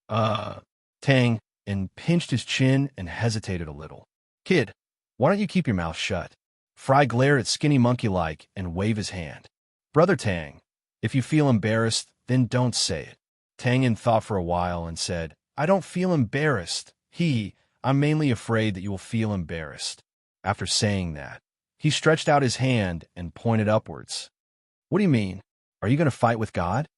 Tang In pinched his chin and hesitated a little. Kid, why don't you keep your mouth shut? Fry glared at Skinny Monkey-like and waved his hand. Brother Tang, if you feel embarrassed, then don't say it. Tang In thought for a while and said, I don't feel embarrassed. I'm mainly afraid that you will feel embarrassed. After saying that, he stretched out his hand and pointed upwards. What do you mean? Are you going to fight with God?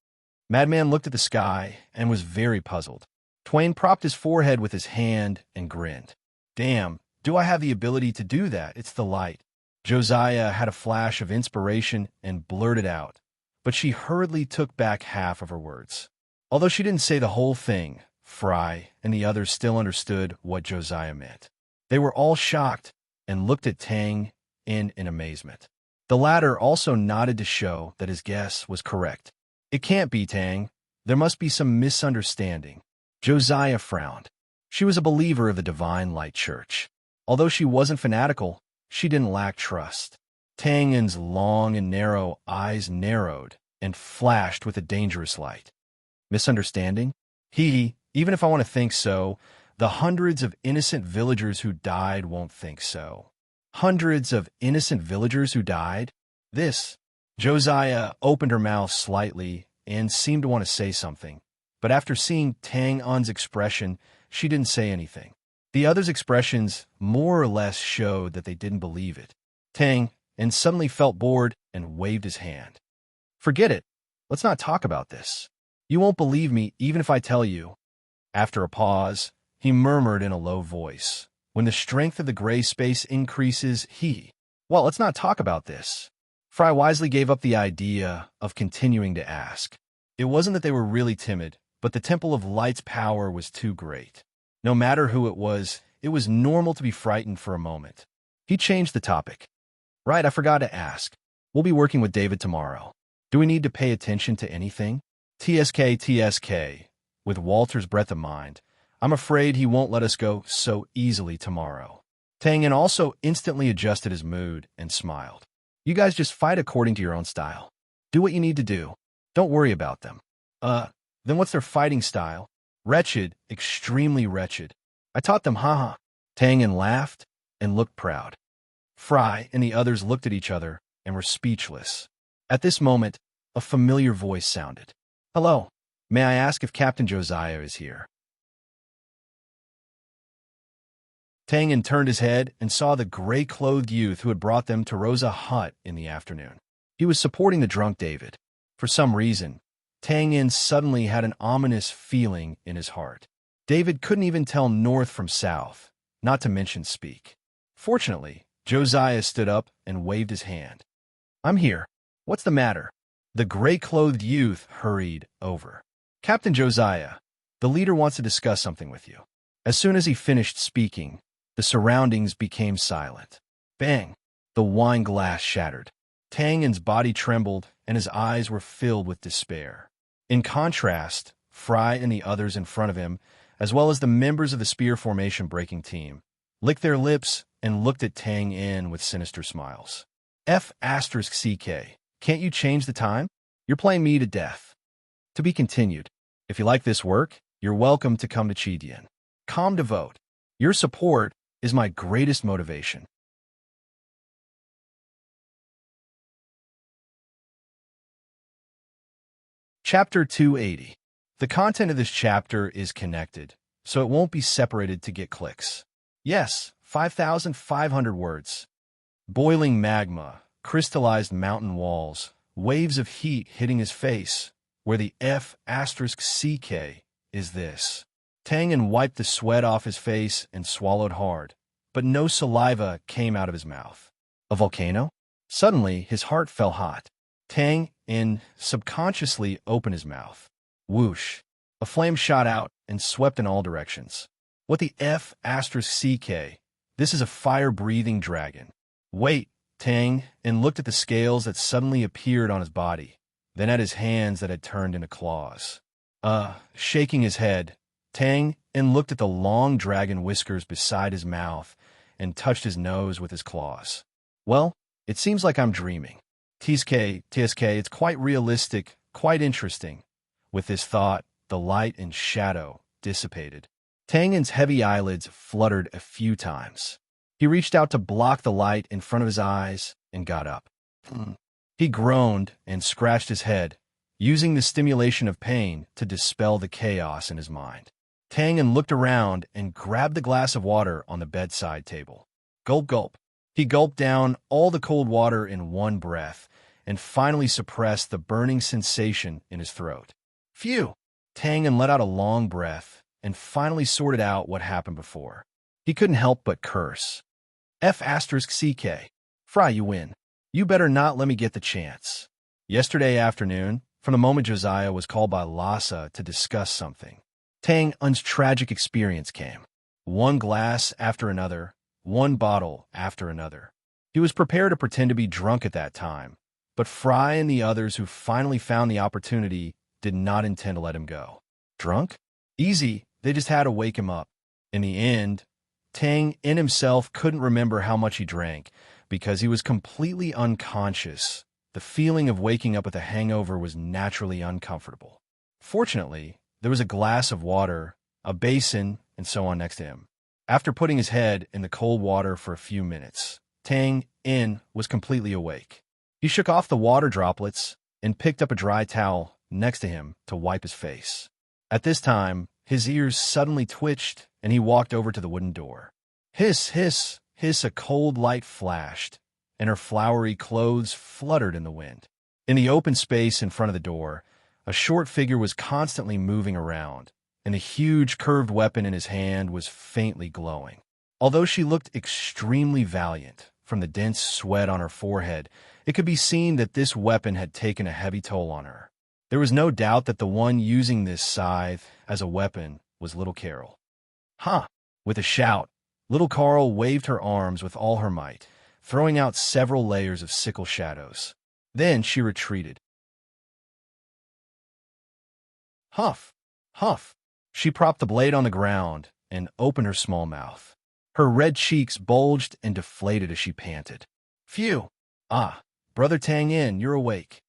Madman looked at the sky and was very puzzled. Twain propped his forehead with his hand and grinned. Damn, do I have the ability to do that? It's the light. Josiah had a flash of inspiration and blurted out, but she hurriedly took back half of her words. Although she didn't say the whole thing, Fry and the others still understood what Josiah meant. They were all shocked and looked at Tang in amazement. The latter also nodded to show that his guess was correct. It can't be, Tang. There must be some misunderstanding. Josiah frowned. She was a believer of the Divine Light Church. Although she wasn't fanatical, she didn't lack trust. Tang In's long and narrow eyes narrowed and flashed with a dangerous light. Misunderstanding? Even if I want to think so, the hundreds of innocent villagers who died won't think so. Hundreds of innocent villagers who died? Josiah opened her mouth slightly and seemed to want to say something, but after seeing Tang Un's expression, she didn't say anything. The others' expressions more or less showed that they didn't believe it. Tang In suddenly felt bored and waved his hand. Forget it. Let's not talk about this. You won't believe me even if I tell you. After a pause, he murmured in a low voice. When the strength of the gray space increases, well, let's not talk about this. Fry wisely gave up the idea of continuing to ask. It wasn't that they were really timid, but the Temple of Light's power was too great. No matter who it was normal to be frightened for a moment. He changed the topic. Right, I forgot to ask. We'll be working with David tomorrow. Do we need to pay attention to anything? TSK. With Walter's breadth of mind, I'm afraid he won't let us go so easily tomorrow. Tang In also instantly adjusted his mood and smiled. You guys just fight according to your own style. Do what you need to do. Don't worry about them. Then what's their fighting style? Wretched, extremely wretched. I taught them, haha. Tang In laughed and looked proud. Fry and the others looked at each other and were speechless. At this moment, a familiar voice sounded. Hello, may I ask if Captain Josiah is here? Tang In turned his head and saw the gray-clothed youth who had brought them to Rosa Hut in the afternoon. He was supporting the drunk David. For some reason, Tang In suddenly had an ominous feeling in his heart. David couldn't even tell north from south, not to mention speak. Fortunately, Josiah stood up and waved his hand. I'm here. What's the matter? The gray-clothed youth hurried over. Captain Josiah, the leader wants to discuss something with you. As soon as he finished speaking, the surroundings became silent. Bang! The wine glass shattered. Tang In's body trembled and his eyes were filled with despair. In contrast, Fry and the others in front of him, as well as the members of the spear formation breaking team, licked their lips and looked at Tang In with sinister smiles. F***CK. Can't you change the time? You're playing me to death. To be continued. If you like this work, you're welcome to come to Chidian. Com to vote. Your support is my greatest motivation. Chapter 280. The content of this chapter is connected, so it won't be separated to get clicks. Yes, 5,500 words. Boiling magma, crystallized mountain walls, waves of heat hitting his face, where the F*CK is this. Tangan wiped the sweat off his face and swallowed hard, but no saliva came out of his mouth. A volcano? Suddenly, his heart fell hot. Tang subconsciously opened his mouth. Whoosh! A flame shot out and swept in all directions. What the F*CK? This is a fire-breathing dragon. Wait, Tang looked at the scales that suddenly appeared on his body, then at his hands that had turned into claws. Shaking his head, Tang looked at the long dragon whiskers beside his mouth and touched his nose with his claws. Well, it seems like I'm dreaming. TSK, it's quite realistic, quite interesting. With this thought, the light and shadow dissipated. Tangan's heavy eyelids fluttered a few times. He reached out to block the light in front of his eyes and got up. He groaned and scratched his head, using the stimulation of pain to dispel the chaos in his mind. Tangan looked around and grabbed the glass of water on the bedside table. Gulp, gulp. He gulped down all the cold water in one breath and finally suppressed the burning sensation in his throat. Phew! Tangan let out a long breath and finally sorted out what happened before. He couldn't help but curse. F*CK. Fry, you win. You better not let me get the chance. Yesterday afternoon, from the moment Josiah was called by Lhasa to discuss something, Tangan's tragic experience came. One glass after another, one bottle after another. He was prepared to pretend to be drunk at that time, but Fry and the others who finally found the opportunity did not intend to let him go. Drunk? Easy, they just had to wake him up. In the end, Tang himself couldn't remember how much he drank because he was completely unconscious. The feeling of waking up with a hangover was naturally uncomfortable. Fortunately, there was a glass of water, a basin, and so on next to him. After putting his head in the cold water for a few minutes, Tang was completely awake. He shook off the water droplets and picked up a dry towel next to him to wipe his face. At this time, his ears suddenly twitched and he walked over to the wooden door. Hiss, hiss, hiss, a cold light flashed, and her flowery clothes fluttered in the wind. In the open space in front of the door, a short figure was constantly moving around, and the huge curved weapon in his hand was faintly glowing. Although she looked extremely valiant, from the dense sweat on her forehead, it could be seen that this weapon had taken a heavy toll on her. There was no doubt that the one using this scythe as a weapon was little Carol. Ha! With a shout, little Carl waved her arms with all her might, throwing out several layers of sickle shadows. Then she retreated. Huff! Huff! She propped the blade on the ground and opened her small mouth. Her red cheeks bulged and deflated as she panted. Phew! Ah, Brother Tang you're awake.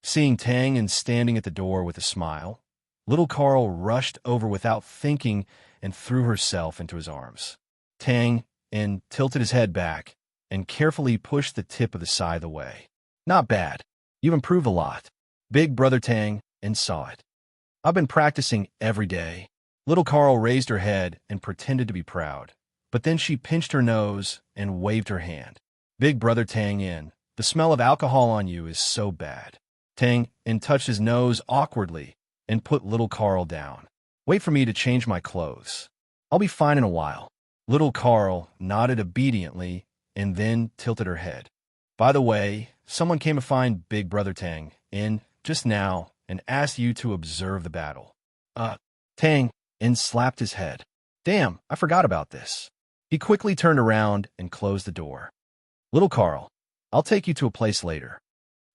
Seeing Tang standing at the door with a smile, little Carl rushed over without thinking and threw herself into his arms. Tang tilted his head back and carefully pushed the tip of the scythe away. Not bad. You've improved a lot. Big Brother Tang saw it. I've been practicing every day. Little Carl raised her head and pretended to be proud, but then she pinched her nose and waved her hand. Big Brother Tang the smell of alcohol on you is so bad. Tang touched his nose awkwardly and put little Carl down. Wait for me to change my clothes. I'll be fine in a while. Little Carl nodded obediently and then tilted her head. By the way, someone came to find Big Brother Tang just now and asked you to observe the battle. Tang slapped his head. Damn, I forgot about this. He quickly turned around and closed the door. Little Carl, I'll take you to a place later.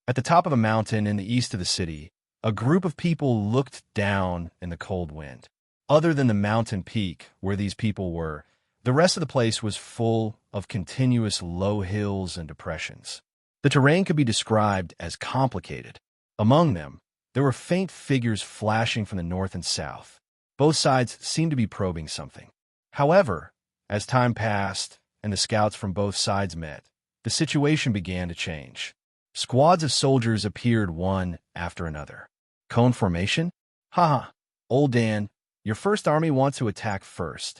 At the top of a mountain in the east of the city, a group of people looked down in the cold wind. Other than the mountain peak where these people were, the rest of the place was full of continuous low hills and depressions. The terrain could be described as complicated. Among them, there were faint figures flashing from the north and south. Both sides seemed to be probing something. However, As time passed and the scouts from both sides met, the situation began to change. Squads of soldiers appeared one after another. Cone formation? Haha. Old Dan, your first army wants to attack first.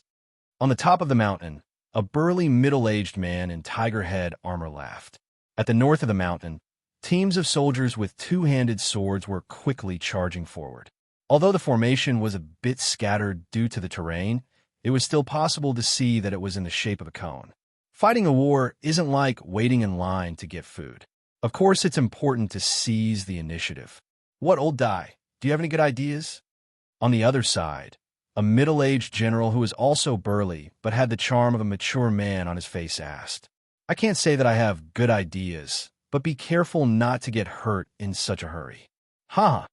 On the top of the mountain, a burly middle-aged man in tiger head armor laughed. At the north of the mountain, teams of soldiers with two-handed swords were quickly charging forward. Although the formation was a bit scattered due to the terrain, it was still possible to see that it was in the shape of a cone. Fighting a war isn't like waiting in line to get food. Of course, it's important to seize the initiative. What, old die? Do you have any good ideas? On the other side, a middle-aged general who was also burly but had the charm of a mature man on his face asked, I can't say that I have good ideas, but be careful not to get hurt in such a hurry. Ha!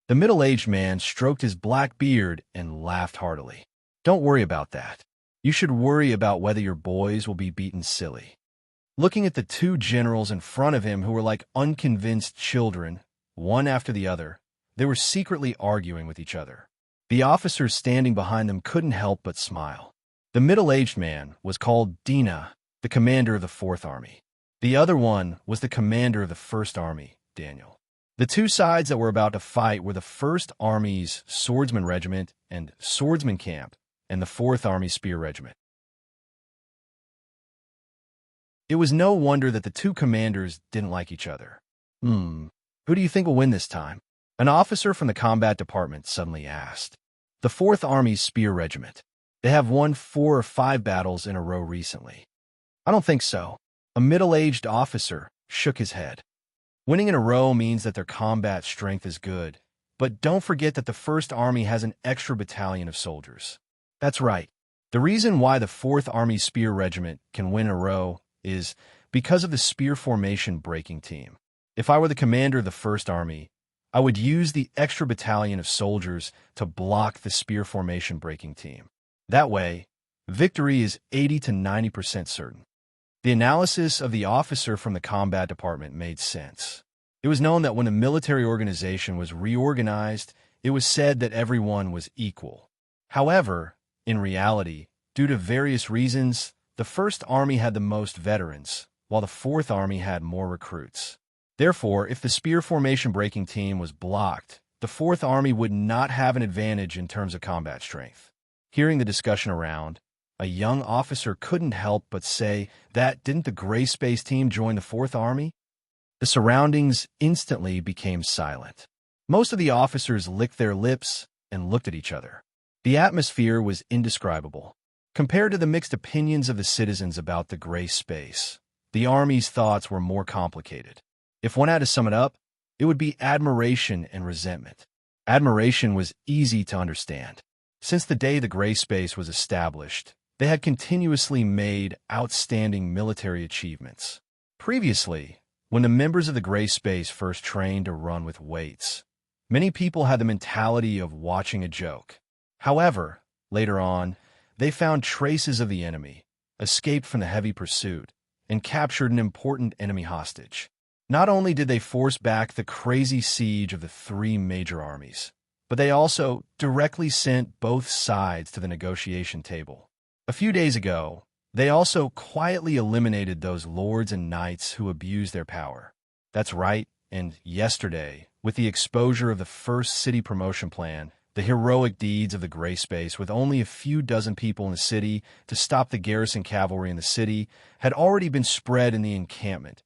The middle-aged man stroked his black beard and laughed heartily. Don't worry about that. You should worry about whether your boys will be beaten silly. Looking at the two generals in front of him who were like unconvinced children, one after the other, they were secretly arguing with each other. The officers standing behind them couldn't help but smile. The middle-aged man was called Dina, the commander of the 4th Army. The other one was the commander of the 1st Army, Daniel. The two sides that were about to fight were the 1st Army's Swordsman Regiment and Swordsman Camp, and the 4th Army Spear Regiment. It was no wonder that the two commanders didn't like each other. Who do you think will win this time? An officer from the combat department suddenly asked. The 4th Army Spear Regiment. They have won 4 or 5 battles in a row recently. I don't think so. A middle-aged officer shook his head. Winning in a row means that their combat strength is good, but don't forget that the 1st Army has an extra battalion of soldiers. That's right. The reason why the 4th Army Spear Regiment can win a row is because of the spear formation breaking team. If I were the commander of the 1st Army, I would use the extra battalion of soldiers to block the spear formation breaking team. That way, victory is 80 to 90% certain. The analysis of the officer from the combat department made sense. It was known that when a military organization was reorganized, it was said that everyone was equal. However, in reality, due to various reasons, the 1st Army had the most veterans, while the 4th Army had more recruits. Therefore, if the spear formation breaking team was blocked, the 4th Army would not have an advantage in terms of combat strength. Hearing the discussion around, a young officer couldn't help but say that didn't the Gray Space team join the 4th Army? The surroundings instantly became silent. Most of the officers licked their lips and looked at each other. The atmosphere was indescribable. Compared to the mixed opinions of the citizens about the Gray Space, the Army's thoughts were more complicated. If one had to sum it up, it would be admiration and resentment. Admiration was easy to understand. Since the day the Gray Space was established, they had continuously made outstanding military achievements. Previously, when the members of the Gray Space first trained to run with weights, many people had the mentality of watching a joke. However, later on, they found traces of the enemy, escaped from the heavy pursuit, and captured an important enemy hostage. Not only did they force back the crazy siege of the 3 major armies, but they also directly sent both sides to the negotiation table. A few days ago, they also quietly eliminated those lords and knights who abused their power. That's right, and yesterday, with the exposure of the first city promotion plan, the heroic deeds of the Gray Space with only a few dozen people in the city to stop the garrison cavalry in the city had already been spread in the encampment.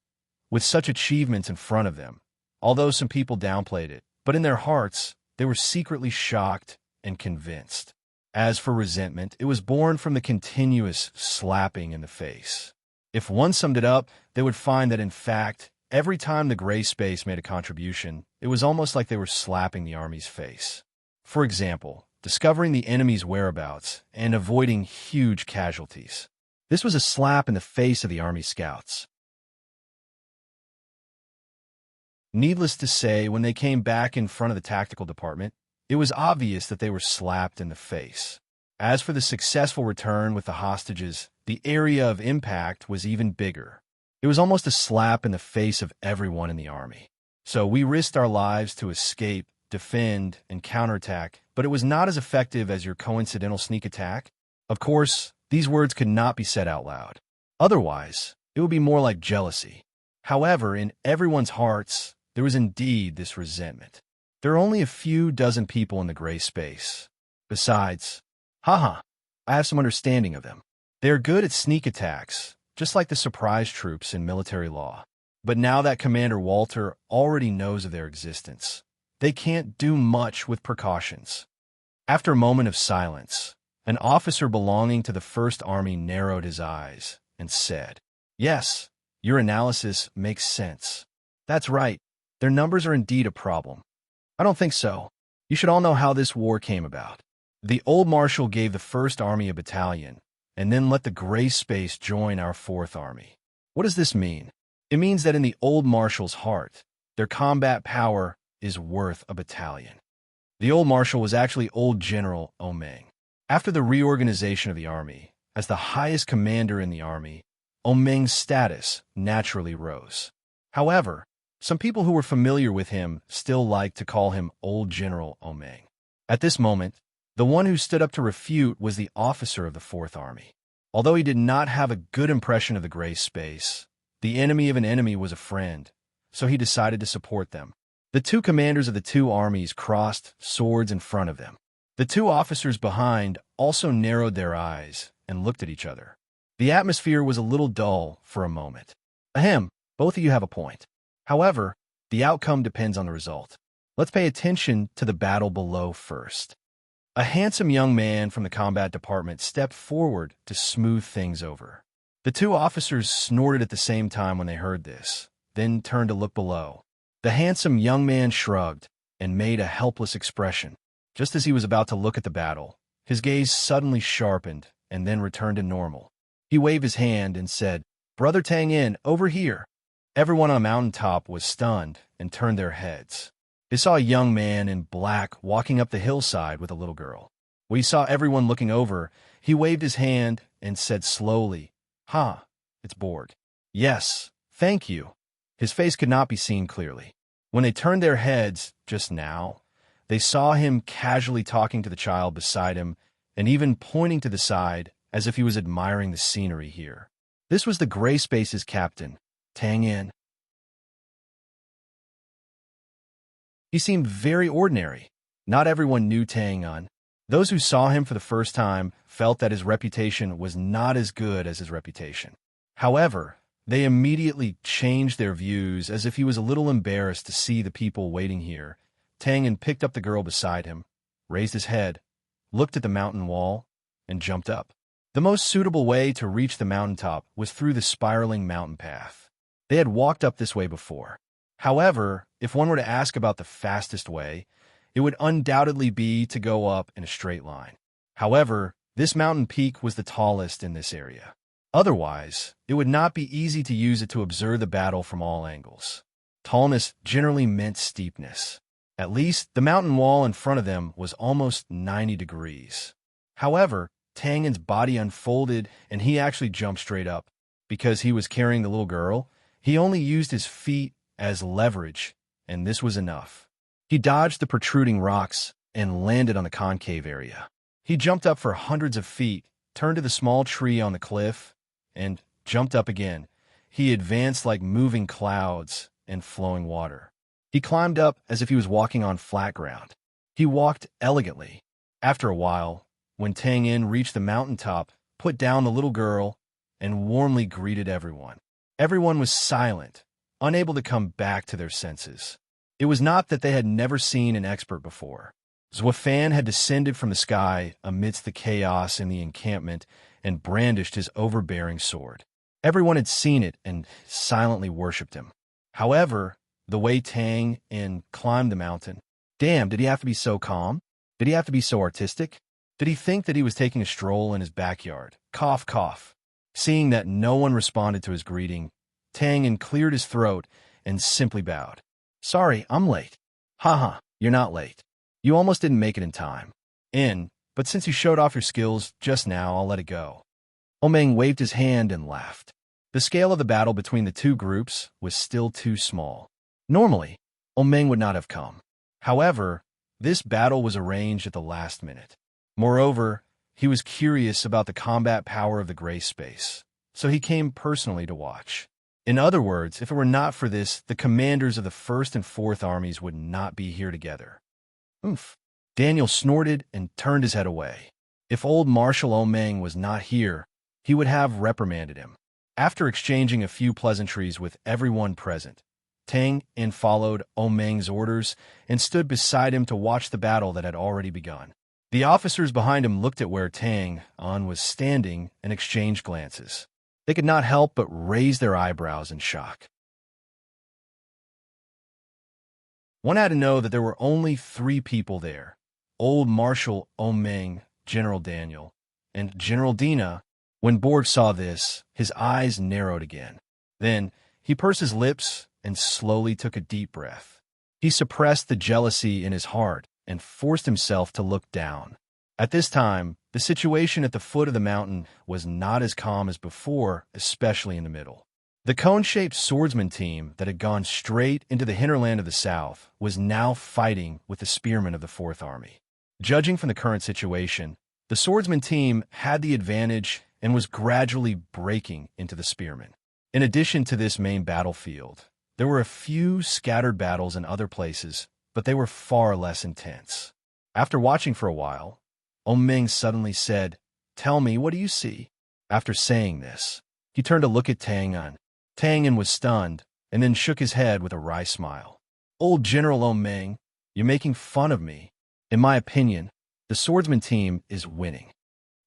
With such achievements in front of them, although some people downplayed it, but in their hearts, they were secretly shocked and convinced. As for resentment, it was born from the continuous slapping in the face. If one summed it up, they would find that in fact, every time the Gray Space made a contribution, it was almost like they were slapping the Army's face. For example, discovering the enemy's whereabouts and avoiding huge casualties. This was a slap in the face of the Army scouts. Needless to say, when they came back in front of the tactical department, it was obvious that they were slapped in the face. As for the successful return with the hostages, the area of impact was even bigger. It was almost a slap in the face of everyone in the Army. So we risked our lives to escape, defend, and counterattack, but it was not as effective as your coincidental sneak attack. Of course, These words could not be said out loud. Otherwise, it would be more like jealousy. However, in everyone's hearts, there was indeed this resentment. There are only a few dozen people in the gray space. Besides, haha, I have some understanding of them. They are good at sneak attacks, just like the surprise troops in military law. But now that Commander Walter already knows of their existence, they can't do much with precautions. After a moment of silence, an officer belonging to the First Army narrowed his eyes and said, "Yes, your analysis makes sense. That's right. Their numbers are indeed a problem." "I don't think so. You should all know how this war came about. The old marshal gave the First Army a battalion, and then let the gray space join our Fourth Army. What does this mean? It means that in the old marshal's heart, their combat power is worth a battalion." The old marshal was actually Old General Omeng. After the reorganization of the army, as the highest commander in the army, Omeng's status naturally rose. However, some people who were familiar with him still liked to call him Old General Omeng. At this moment, the one who stood up to refute was the officer of the Fourth Army. Although he did not have a good impression of the gray space, the enemy of an enemy was a friend, so he decided to support them. The two commanders of the two armies crossed swords in front of them. The two officers behind also narrowed their eyes and looked at each other. The atmosphere was a little dull for a moment. Ahem, both of you have a point. However, the outcome depends on the result. Let's pay attention to the battle below first. A handsome young man from the combat department stepped forward to smooth things over. The two officers snorted at the same time when they heard this, then turned to look below. The handsome young man shrugged and made a helpless expression. Just as he was about to look at the battle, his gaze suddenly sharpened and then returned to normal. He waved his hand and said, "Brother Tang Yin, over here." Everyone on the mountaintop was stunned and turned their heads. They saw a young man in black walking up the hillside with a little girl. When he saw everyone looking over, he waved his hand and said slowly, "Ha, it's Borg." "Yes, thank you." His face could not be seen clearly. When they turned their heads just now, they saw him casually talking to the child beside him and even pointing to the side as if he was admiring the scenery here. This was the Gray Space's captain, Tang Yin. He seemed very ordinary. Not everyone knew Tang Yin. Those who saw him for the first time felt that his reputation was not as good as his reputation. However, they immediately changed their views as if he was a little embarrassed to see the people waiting here. Tang Yin picked up the girl beside him, raised his head, looked at the mountain wall, and jumped up. The most suitable way to reach the mountaintop was through the spiraling mountain path. They had walked up this way before. However, if one were to ask about the fastest way, it would undoubtedly be to go up in a straight line. However, this mountain peak was the tallest in this area. Otherwise, it would not be easy to use it to observe the battle from all angles. Tallness generally meant steepness. At least, the mountain wall in front of them was almost 90 degrees. However, Tang Yin's body unfolded and he actually jumped straight up. Because he was carrying the little girl, he only used his feet as leverage, and this was enough. He dodged the protruding rocks and landed on the concave area. He jumped up for hundreds of feet, turned to the small tree on the cliff, and jumped up again. He advanced like moving clouds and flowing water. He climbed up as if he was walking on flat ground. He walked elegantly. After a while, when Tang Yin reached the mountaintop, put down the little girl, and warmly greeted everyone. Everyone was silent, unable to come back to their senses. It was not that they had never seen an expert before. Zuofan had descended from the sky amidst the chaos in the encampment and brandished his overbearing sword. Everyone had seen it and silently worshipped him. However, the way Tang Yin climbed the mountain, damn, did he have to be so calm? Did he have to be so artistic? Did he think that he was taking a stroll in his backyard? Cough, cough. Seeing that no one responded to his greeting, Tang Yin cleared his throat and simply bowed. "Sorry, I'm late." "Haha, you're not late. You almost didn't make it in time. But since you showed off your skills just now, I'll let it go." Omeng waved his hand and laughed. The scale of the battle between the two groups was still too small. Normally, Omeng would not have come. However, this battle was arranged at the last minute. Moreover, he was curious about the combat power of the gray space, so he came personally to watch. In other words, if it were not for this, the commanders of the First and Fourth Armies would not be here together. Oof. Daniel snorted and turned his head away. If old Marshal Omeng was not here, he would have reprimanded him. After exchanging a few pleasantries with everyone present, Tang In followed Omeng's orders and stood beside him to watch the battle that had already begun. The officers behind him looked at where Tang In was standing and exchanged glances. They could not help but raise their eyebrows in shock. One had to know that there were only 3 people there: old Marshal Omeng, General Daniel, and General Dina. When Borg saw this, his eyes narrowed again. Then he pursed his lips and slowly took a deep breath. He suppressed the jealousy in his heart and forced himself to look down. At this time, the situation at the foot of the mountain was not as calm as before, especially in the middle. The cone-shaped swordsman team that had gone straight into the hinterland of the south was now fighting with the spearmen of the Fourth Army. Judging from the current situation, the swordsman team had the advantage and was gradually breaking into the spearmen. In addition to this main battlefield, there were a few scattered battles in other places, but they were far less intense. After watching for a while, Omeng suddenly said, "Tell me, what do you see?" After saying this, he turned to look at Tang In. Tang In was stunned, and then shook his head with a wry smile. "Old General Omeng, you're making fun of me. In my opinion, the swordsman team is winning."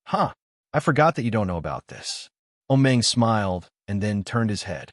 "Huh, I forgot that you don't know about this." Omeng smiled and then turned his head.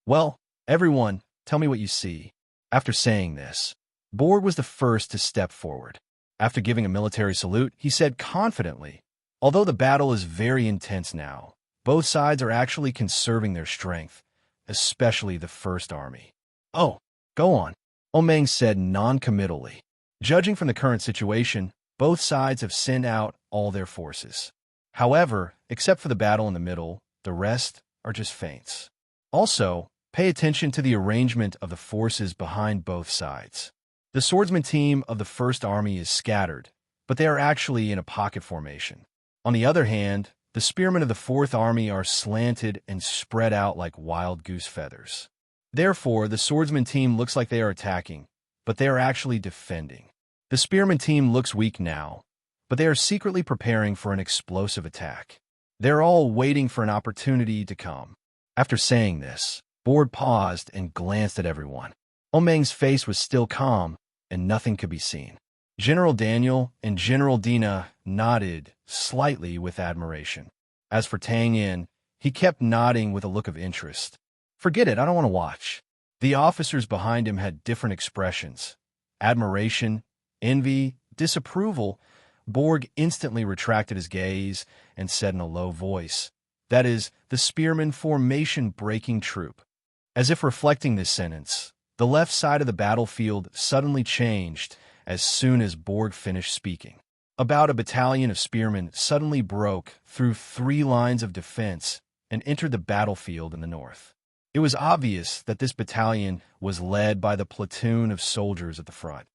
"Well, everyone, tell me what you see." After saying this, Borg was the first to step forward. After giving a military salute, he said confidently, "Although the battle is very intense now, both sides are actually conserving their strength, especially the First Army." "Oh, go on," Omeng said non-committally. "Judging from the current situation, both sides have sent out all their forces. However, except for the battle in the middle, the rest are just feints. Also, pay attention to the arrangement of the forces behind both sides. The swordsman team of the First Army is scattered, but they are actually in a pocket formation. On the other hand, the spearmen of the Fourth Army are slanted and spread out like wild goose feathers. Therefore, the swordsman team looks like they are attacking, but they are actually defending. The spearman team looks weak now, but they are secretly preparing for an explosive attack. They're all waiting for an opportunity to come." After saying this, Borg paused and glanced at everyone. Omeng's face was still calm, and nothing could be seen. General Daniel and General Dina nodded slightly with admiration. As for Tang In, he kept nodding with a look of interest. "Forget it, I don't want to watch." The officers behind him had different expressions: admiration, envy, disapproval. Borg instantly retracted his gaze and said in a low voice, "That is the spearman formation-breaking troop." As if reflecting this sentence, the left side of the battlefield suddenly changed as soon as Borg finished speaking. About a battalion of spearmen suddenly broke through 3 lines of defense and entered the battlefield in the north. It was obvious that this battalion was led by the platoon of soldiers at the front.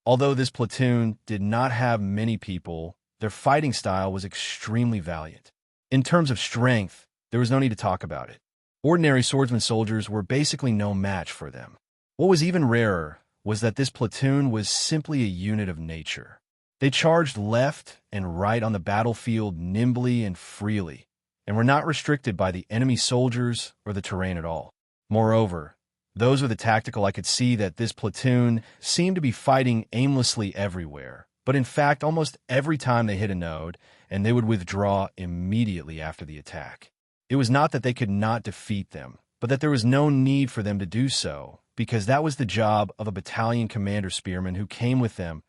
Although this platoon did not have many people, their fighting style was extremely valiant. In terms of strength, there was no need to talk about it. Ordinary swordsman soldiers were basically no match for them. What was even rarer was that this platoon was simply a unit of nature. They charged left and right on the battlefield nimbly and freely, and were not restricted by the enemy soldiers or the terrain at all. Moreover, those with the tactical, I could see that this platoon seemed to be fighting aimlessly everywhere, but in fact almost every time they hit a node, and they would withdraw immediately after the attack. It was not that they could not defeat them, but that there was no need for them to do so, because that was the job of a battalion commander spearman who came with them.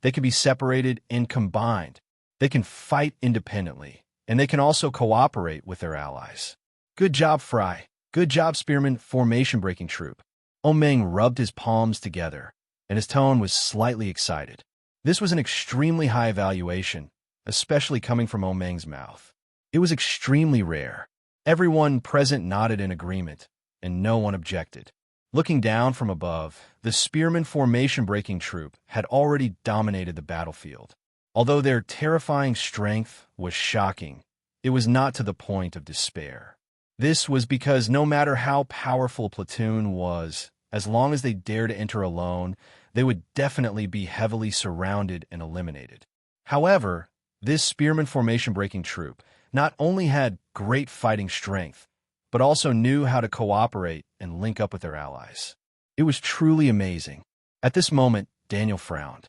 They can be separated and combined. They can fight independently, and they can also cooperate with their allies. "Good job, Fry. Good job, spearman formation-breaking troop." Omeng rubbed his palms together, and his tone was slightly excited. This was an extremely high evaluation, especially coming from Omeng's mouth. It was extremely rare. Everyone present nodded in agreement, and no one objected. Looking down from above, the spearmen formation-breaking troop had already dominated the battlefield. Although their terrifying strength was shocking, it was not to the point of despair. This was because no matter how powerful a platoon was, as long as they dared to enter alone, they would definitely be heavily surrounded and eliminated. However, this spearman formation-breaking troop not only had great fighting strength, but also knew how to cooperate and link up with their allies. It was truly amazing. At this moment, Daniel frowned.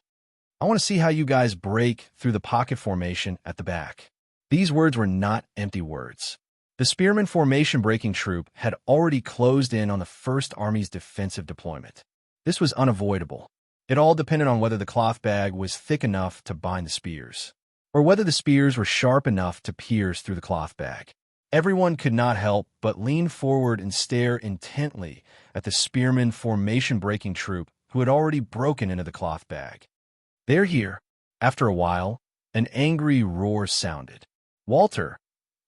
I want to see how you guys break through the pocket formation at the back. These words were not empty words. The spearman formation-breaking troop had already closed in on the First Army's defensive deployment. This was unavoidable. It all depended on whether the cloth bag was thick enough to bind the spears, or whether the spears were sharp enough to pierce through the cloth bag. Everyone could not help but lean forward and stare intently at the spearman formation-breaking troop who had already broken into the cloth bag. "They're here." After a while, an angry roar sounded. "Walter,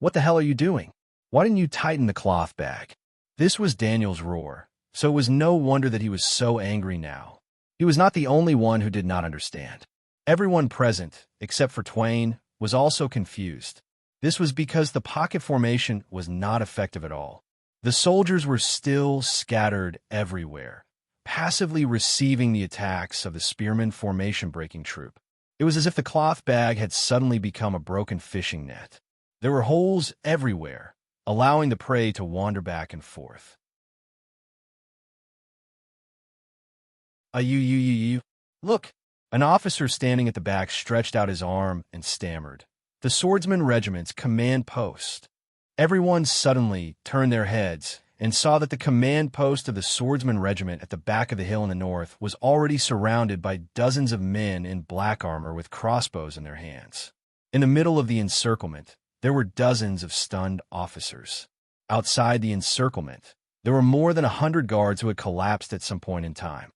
what the hell are you doing? Why didn't you tighten the cloth bag?" This was Daniel's roar, so it was no wonder that he was so angry now. He was not the only one who did not understand. Everyone present, except for Twain, was also confused. This was because the pocket formation was not effective at all. The soldiers were still scattered everywhere, passively receiving the attacks of the spearman formation-breaking troop. It was as if the cloth bag had suddenly become a broken fishing net. There were holes everywhere, allowing the prey to wander back and forth. Look! An officer standing at the back stretched out his arm and stammered. "The Swordsman Regiment's command post." Everyone suddenly turned their heads and saw that the command post of the Swordsman Regiment at the back of the hill in the north was already surrounded by dozens of men in black armor with crossbows in their hands. In the middle of the encirclement, there were dozens of stunned officers. Outside the encirclement, there were more than 100 guards who had collapsed at some point in time.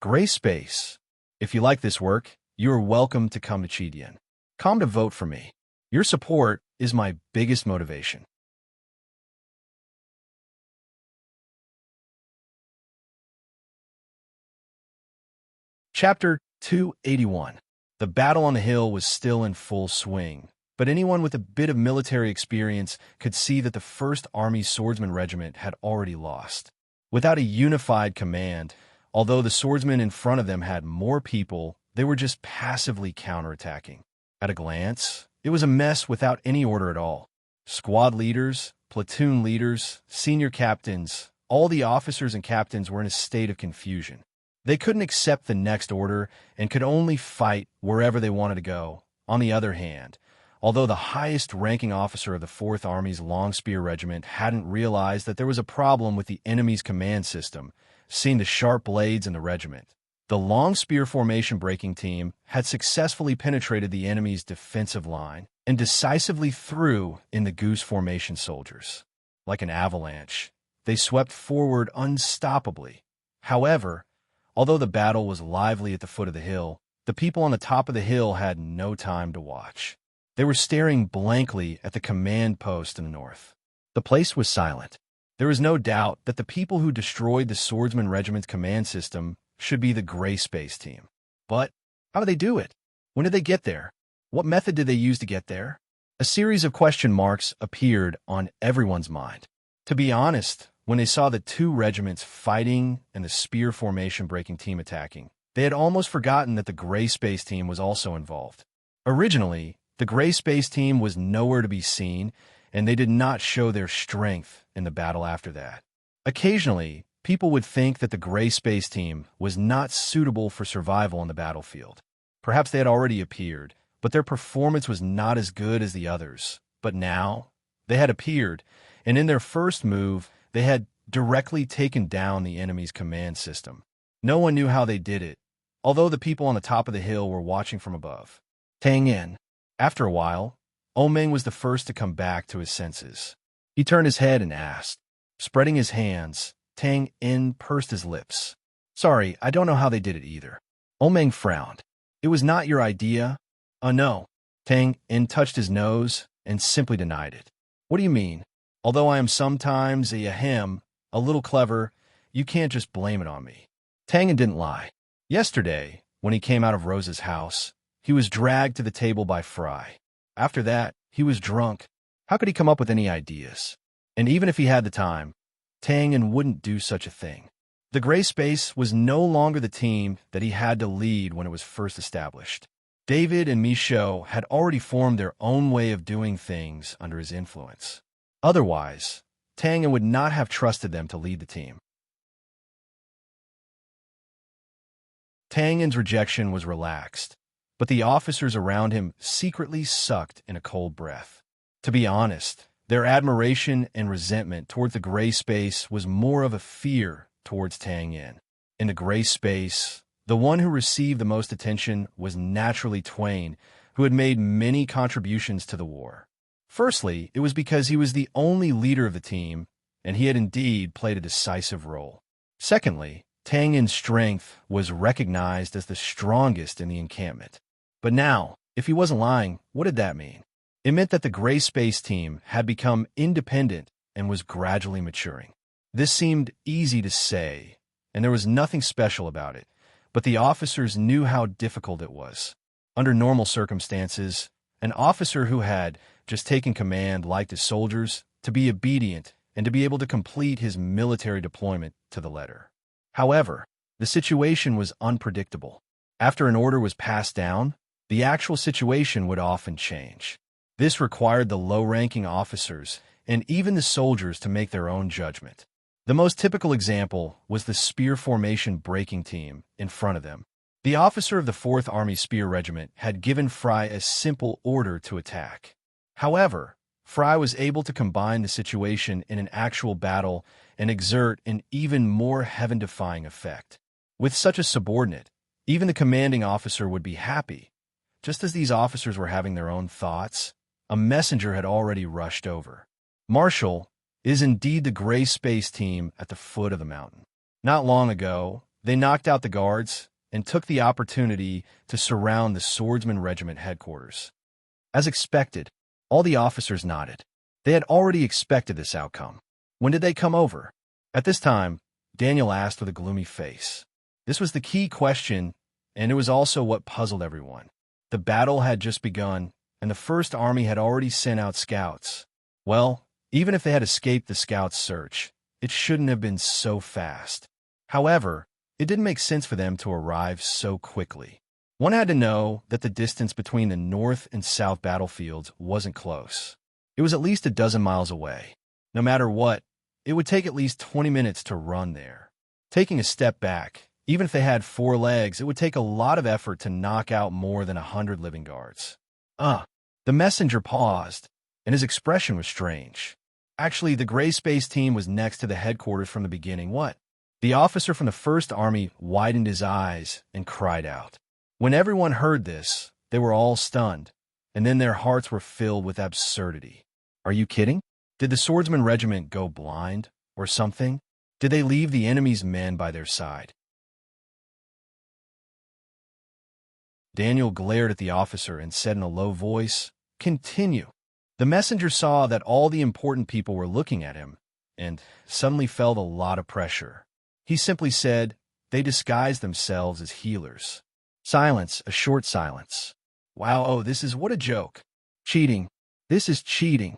Gray space. If you like this work, you are welcome to come to Chidian. Come to vote for me. Your support is my biggest motivation. Chapter 281. The battle on the hill was still in full swing, but anyone with a bit of military experience could see that the First Army Swordsman Regiment had already lost. Without a unified command, although the swordsmen in front of them had more people, they were just passively counterattacking. At a glance, it was a mess without any order at all. Squad leaders, platoon leaders, senior captains, all the officers and captains were in a state of confusion. They couldn't accept the next order and could only fight wherever they wanted to go. On the other hand, although the highest-ranking officer of the Fourth Army's Long Spear Regiment hadn't realized that there was a problem with the enemy's command system, seeing the sharp blades in the regiment, the Long Spear Formation Breaking Team had successfully penetrated the enemy's defensive line and decisively threw in the Goose Formation soldiers. Like an avalanche, they swept forward unstoppably. However, although the battle was lively at the foot of the hill, the people on the top of the hill had no time to watch. They were staring blankly at the command post in the north. The place was silent. There was no doubt that the people who destroyed the Swordsman Regiment's command system should be the Gray Space Team. But how did they do it? When did they get there? What method did they use to get there? A series of question marks appeared on everyone's mind. To be honest, when they saw the two regiments fighting and the Spear Formation Breaking Team attacking, they had almost forgotten that the Gray Space Team was also involved. Originally, the Gray Space Team was nowhere to be seen, and they did not show their strength in the battle after that. Occasionally, people would think that the Gray Space Team was not suitable for survival on the battlefield. Perhaps they had already appeared, but their performance was not as good as the others. But now, they had appeared, and in their first move, they had directly taken down the enemy's command system. No one knew how they did it, although the people on the top of the hill were watching from above. Tang in. After a while, Omeng was the first to come back to his senses. He turned his head and asked. Spreading his hands, Tang In pursed his lips. Sorry, I don't know how they did it either. Omeng frowned. It was not your idea? No. Tang In touched his nose and simply denied it. What do you mean? Although I am sometimes a little clever, You can't just blame it on me. Tangen didn't lie. Yesterday, when he came out of Rose's house, he was dragged to the table by Fry. After that, he was drunk. How could he come up with any ideas? And even if he had the time, Tangen wouldn't do such a thing. The Gray Space was no longer the team that he had to lead when it was first established. David and Michaud had already formed their own way of doing things under his influence. Otherwise, Tangen would not have trusted them to lead the team. Tangen's rejection was relaxed, but the officers around him secretly sucked in a cold breath. To be honest, their admiration and resentment towards the Gray Space was more of a fear towards Tangen. In the Gray Space, the one who received the most attention was naturally Twain, who had made many contributions to the war. Firstly, it was because he was the only leader of the team, and he had indeed played a decisive role. Secondly, Tangen's strength was recognized as the strongest in the encampment. But now, if he wasn't lying, what did that mean? It meant that the Gray Space team had become independent and was gradually maturing. This seemed easy to say, and there was nothing special about it, but the officers knew how difficult it was. Under normal circumstances, an officer who had just taken command liked his soldiers to be obedient and to be able to complete his military deployment to the letter. However, the situation was unpredictable. After an order was passed down, the actual situation would often change. This required the low-ranking officers and even the soldiers to make their own judgment. The most typical example was the spear formation breaking team in front of them. The officer of the 4th Army Spear Regiment had given Fry a simple order to attack. However, Fry was able to combine the situation in an actual battle and exert an even more heaven-defying effect. With such a subordinate, even the commanding officer would be happy. Just as these officers were having their own thoughts, a messenger had already rushed over. Marshall is indeed the Gray Space team at the foot of the mountain. Not long ago, they knocked out the guards and took the opportunity to surround the Swordsman Regiment headquarters. As expected, all the officers nodded. They had already expected this outcome. When did they come over? At this time, Daniel asked with a gloomy face. This was the key question, and it was also what puzzled everyone. The battle had just begun, and the First Army had already sent out scouts. Well, even if they had escaped the scouts' search, it shouldn't have been so fast. However, it didn't make sense for them to arrive so quickly. One had to know that the distance between the north and south battlefields wasn't close. It was at least a dozen miles away. No matter what, it would take at least 20 minutes to run there. Taking a step back, even if they had 4 legs, it would take a lot of effort to knock out more than 100 living guards. The messenger paused, and his expression was strange. Actually, the Gray Space team was next to the headquarters from the beginning. What? The officer from the First Army widened his eyes and cried out. When everyone heard this, they were all stunned, and then their hearts were filled with absurdity. Are you kidding? Did the Swordsman Regiment go blind, or something? Did they leave the enemy's men by their side? Daniel glared at the officer and said in a low voice, "Continue." The messenger saw that all the important people were looking at him, and suddenly felt a lot of pressure. He simply said, "They disguised themselves as healers." Silence, a short silence. Wow, what a joke. Cheating. This is cheating.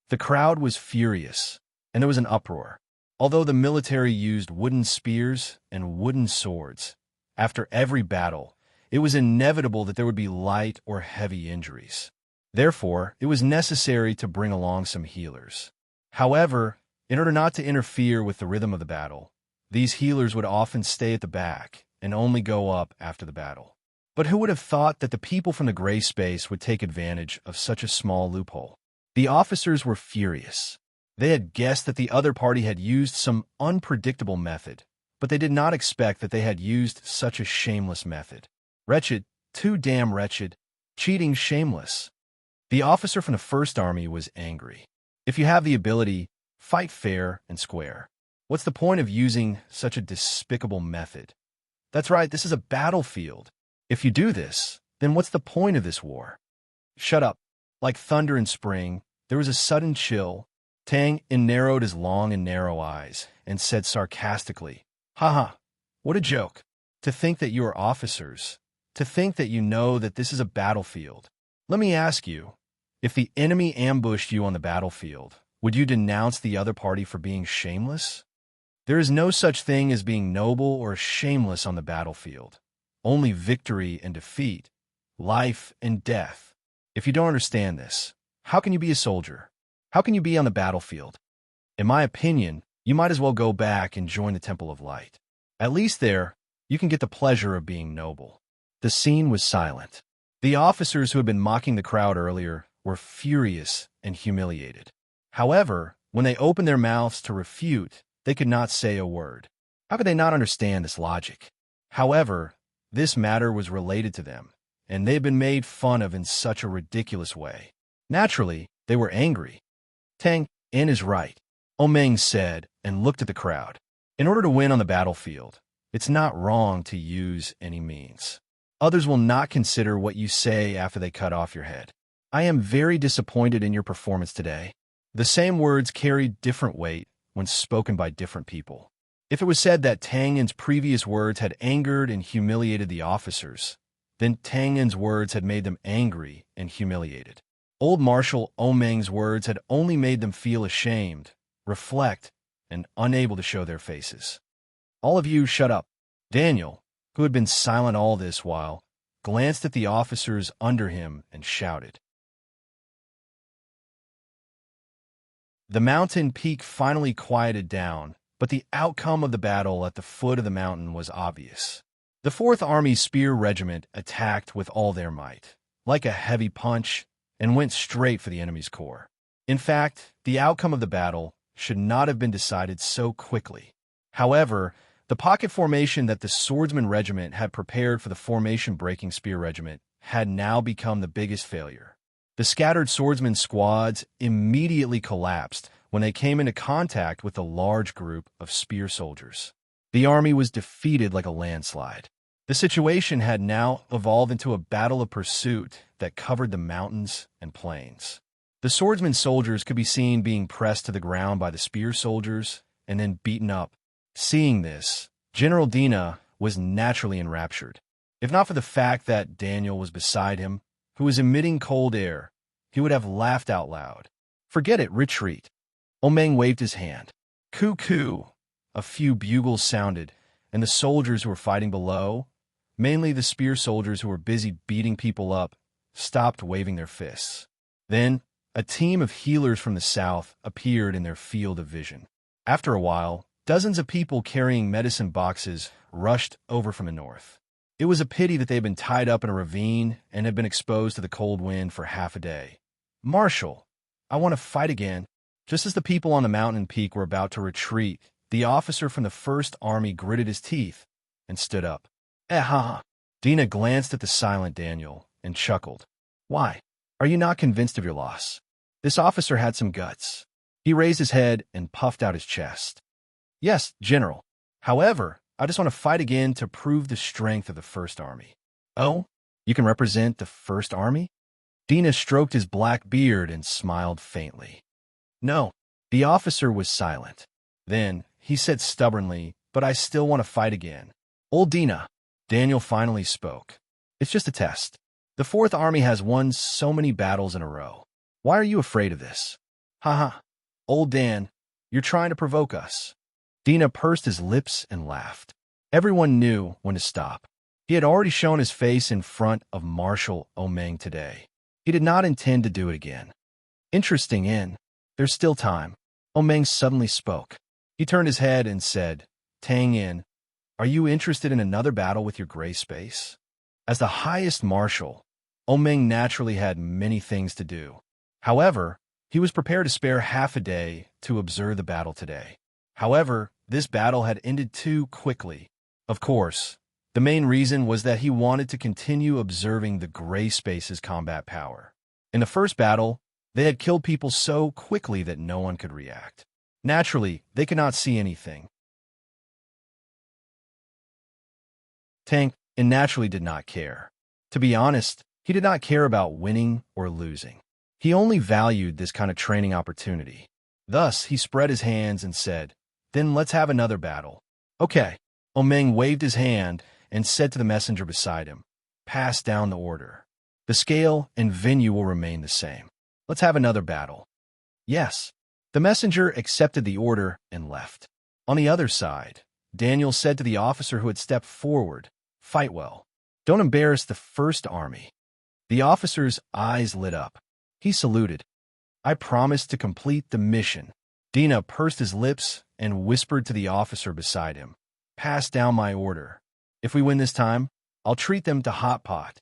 The crowd was furious, and there was an uproar. Although the military used wooden spears and wooden swords, after every battle, it was inevitable that there would be light or heavy injuries. Therefore, it was necessary to bring along some healers. However, in order not to interfere with the rhythm of the battle, these healers would often stay at the back and only go up after the battle. But who would have thought that the people from the Gray Space would take advantage of such a small loophole? The officers were furious. They had guessed that the other party had used some unpredictable method, but they did not expect that they had used such a shameless method. Wretched, too damn wretched, cheating shameless. The officer from the First Army was angry. If you have the ability, fight fair and square. What's the point of using such a despicable method? That's right, this is a battlefield. If you do this, then what's the point of this war? Shut up. Like thunder in spring, there was a sudden chill. Tang In narrowed his long and narrow eyes and said sarcastically, "Haha, what a joke. To think that you are officers. To think that you know that this is a battlefield. Let me ask you, if the enemy ambushed you on the battlefield, would you denounce the other party for being shameless? There is no such thing as being noble or shameless on the battlefield. Only victory and defeat, life and death. If you don't understand this, how can you be a soldier? How can you be on the battlefield? In my opinion, you might as well go back and join the Temple of Light. At least there, you can get the pleasure of being noble." The scene was silent. The officers who had been mocking the crowd earlier were furious and humiliated. However, when they opened their mouths to refute, they could not say a word. How could they not understand this logic? However, this matter was related to them, and they had been made fun of in such a ridiculous way. Naturally, they were angry. "Tang In is right," Omeng said and looked at the crowd. "In order to win on the battlefield, it's not wrong to use any means. Others will not consider what you say after they cut off your head. I am very disappointed in your performance today." The same words carried different weight when spoken by different people. If it was said that Tang In's previous words had angered and humiliated the officers, then Tang In's words had made them angry and humiliated. Old Marshal Omeng's words had only made them feel ashamed, reflect, and unable to show their faces. "All of you shut up." Daniel, who had been silent all this while, glanced at the officers under him and shouted. The mountain peak finally quieted down, but the outcome of the battle at the foot of the mountain was obvious. The 4th Army Spear Regiment attacked with all their might, like a heavy punch, and went straight for the enemy's core. In fact, the outcome of the battle should not have been decided so quickly. However, the pocket formation that the Swordsman Regiment had prepared for the formation-breaking Spear Regiment had now become the biggest failure. The scattered swordsman squads immediately collapsed when they came into contact with a large group of spear soldiers. The army was defeated like a landslide. The situation had now evolved into a battle of pursuit that covered the mountains and plains. The swordsman soldiers could be seen being pressed to the ground by the spear soldiers and then beaten up. Seeing this, General Dina was naturally enraptured. If not for the fact that Daniel was beside him, who was emitting cold air, he would have laughed out loud. "Forget it, retreat." Omeng waved his hand. "Coo-coo." A few bugles sounded, and the soldiers who were fighting below, mainly the spear soldiers who were busy beating people up, stopped waving their fists. Then, a team of healers from the south appeared in their field of vision. After a while, dozens of people carrying medicine boxes rushed over from the north. It was a pity that they had been tied up in a ravine and had been exposed to the cold wind for half a day. "Marshal, I want to fight again." Just as the people on the mountain peak were about to retreat, the officer from the 1st Army gritted his teeth and stood up. "Ha!" Dina glanced at the silent Daniel and chuckled. "Why? Are you not convinced of your loss?" This officer had some guts. He raised his head and puffed out his chest. "Yes, General. However, I just want to fight again to prove the strength of the 1st Army." "Oh? You can represent the 1st Army?" Dina stroked his black beard and smiled faintly. "No." The officer was silent. Then, he said stubbornly, "But I still want to fight again." "Old Dina," Daniel finally spoke. "It's just a test. The 4th Army has won so many battles in a row. Why are you afraid of this?" "Ha. Old Dan, you're trying to provoke us." Dina pursed his lips and laughed. Everyone knew when to stop. He had already shown his face in front of Marshal Omeng today. He did not intend to do it again. "Interesting in. There's still time." Omeng suddenly spoke. He turned his head and said, "Tang In, are you interested in another battle with your gray space?" As the highest marshal, Omeng naturally had many things to do. However, he was prepared to spare half a day to observe the battle today. However, this battle had ended too quickly. Of course, the main reason was that he wanted to continue observing the gray space's combat power. In the first battle, they had killed people so quickly that no one could react. Naturally, they could not see anything. Tang In naturally did not care. To be honest, he did not care about winning or losing. He only valued this kind of training opportunity. Thus he spread his hands and said, "Then let's have another battle." "Okay." Omeng waved his hand and said to the messenger beside him, "Pass down the order. The scale and venue will remain the same. Let's have another battle." "Yes." The messenger accepted the order and left. On the other side, Daniel said to the officer who had stepped forward, "Fight well. Don't embarrass the first army." The officer's eyes lit up. He saluted. "I promise to complete the mission." Dina pursed his lips and whispered to the officer beside him, "Pass down my order. If we win this time, I'll treat them to hot pot."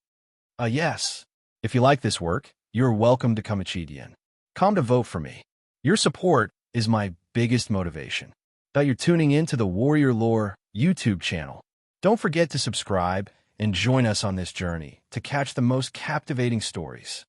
Yes. If you like this work, you're welcome to Kamachidian. Come to vote for me. Your support is my biggest motivation. That you're tuning in to the Warrior Lore YouTube channel. Don't forget to subscribe and join us on this journey to catch the most captivating stories.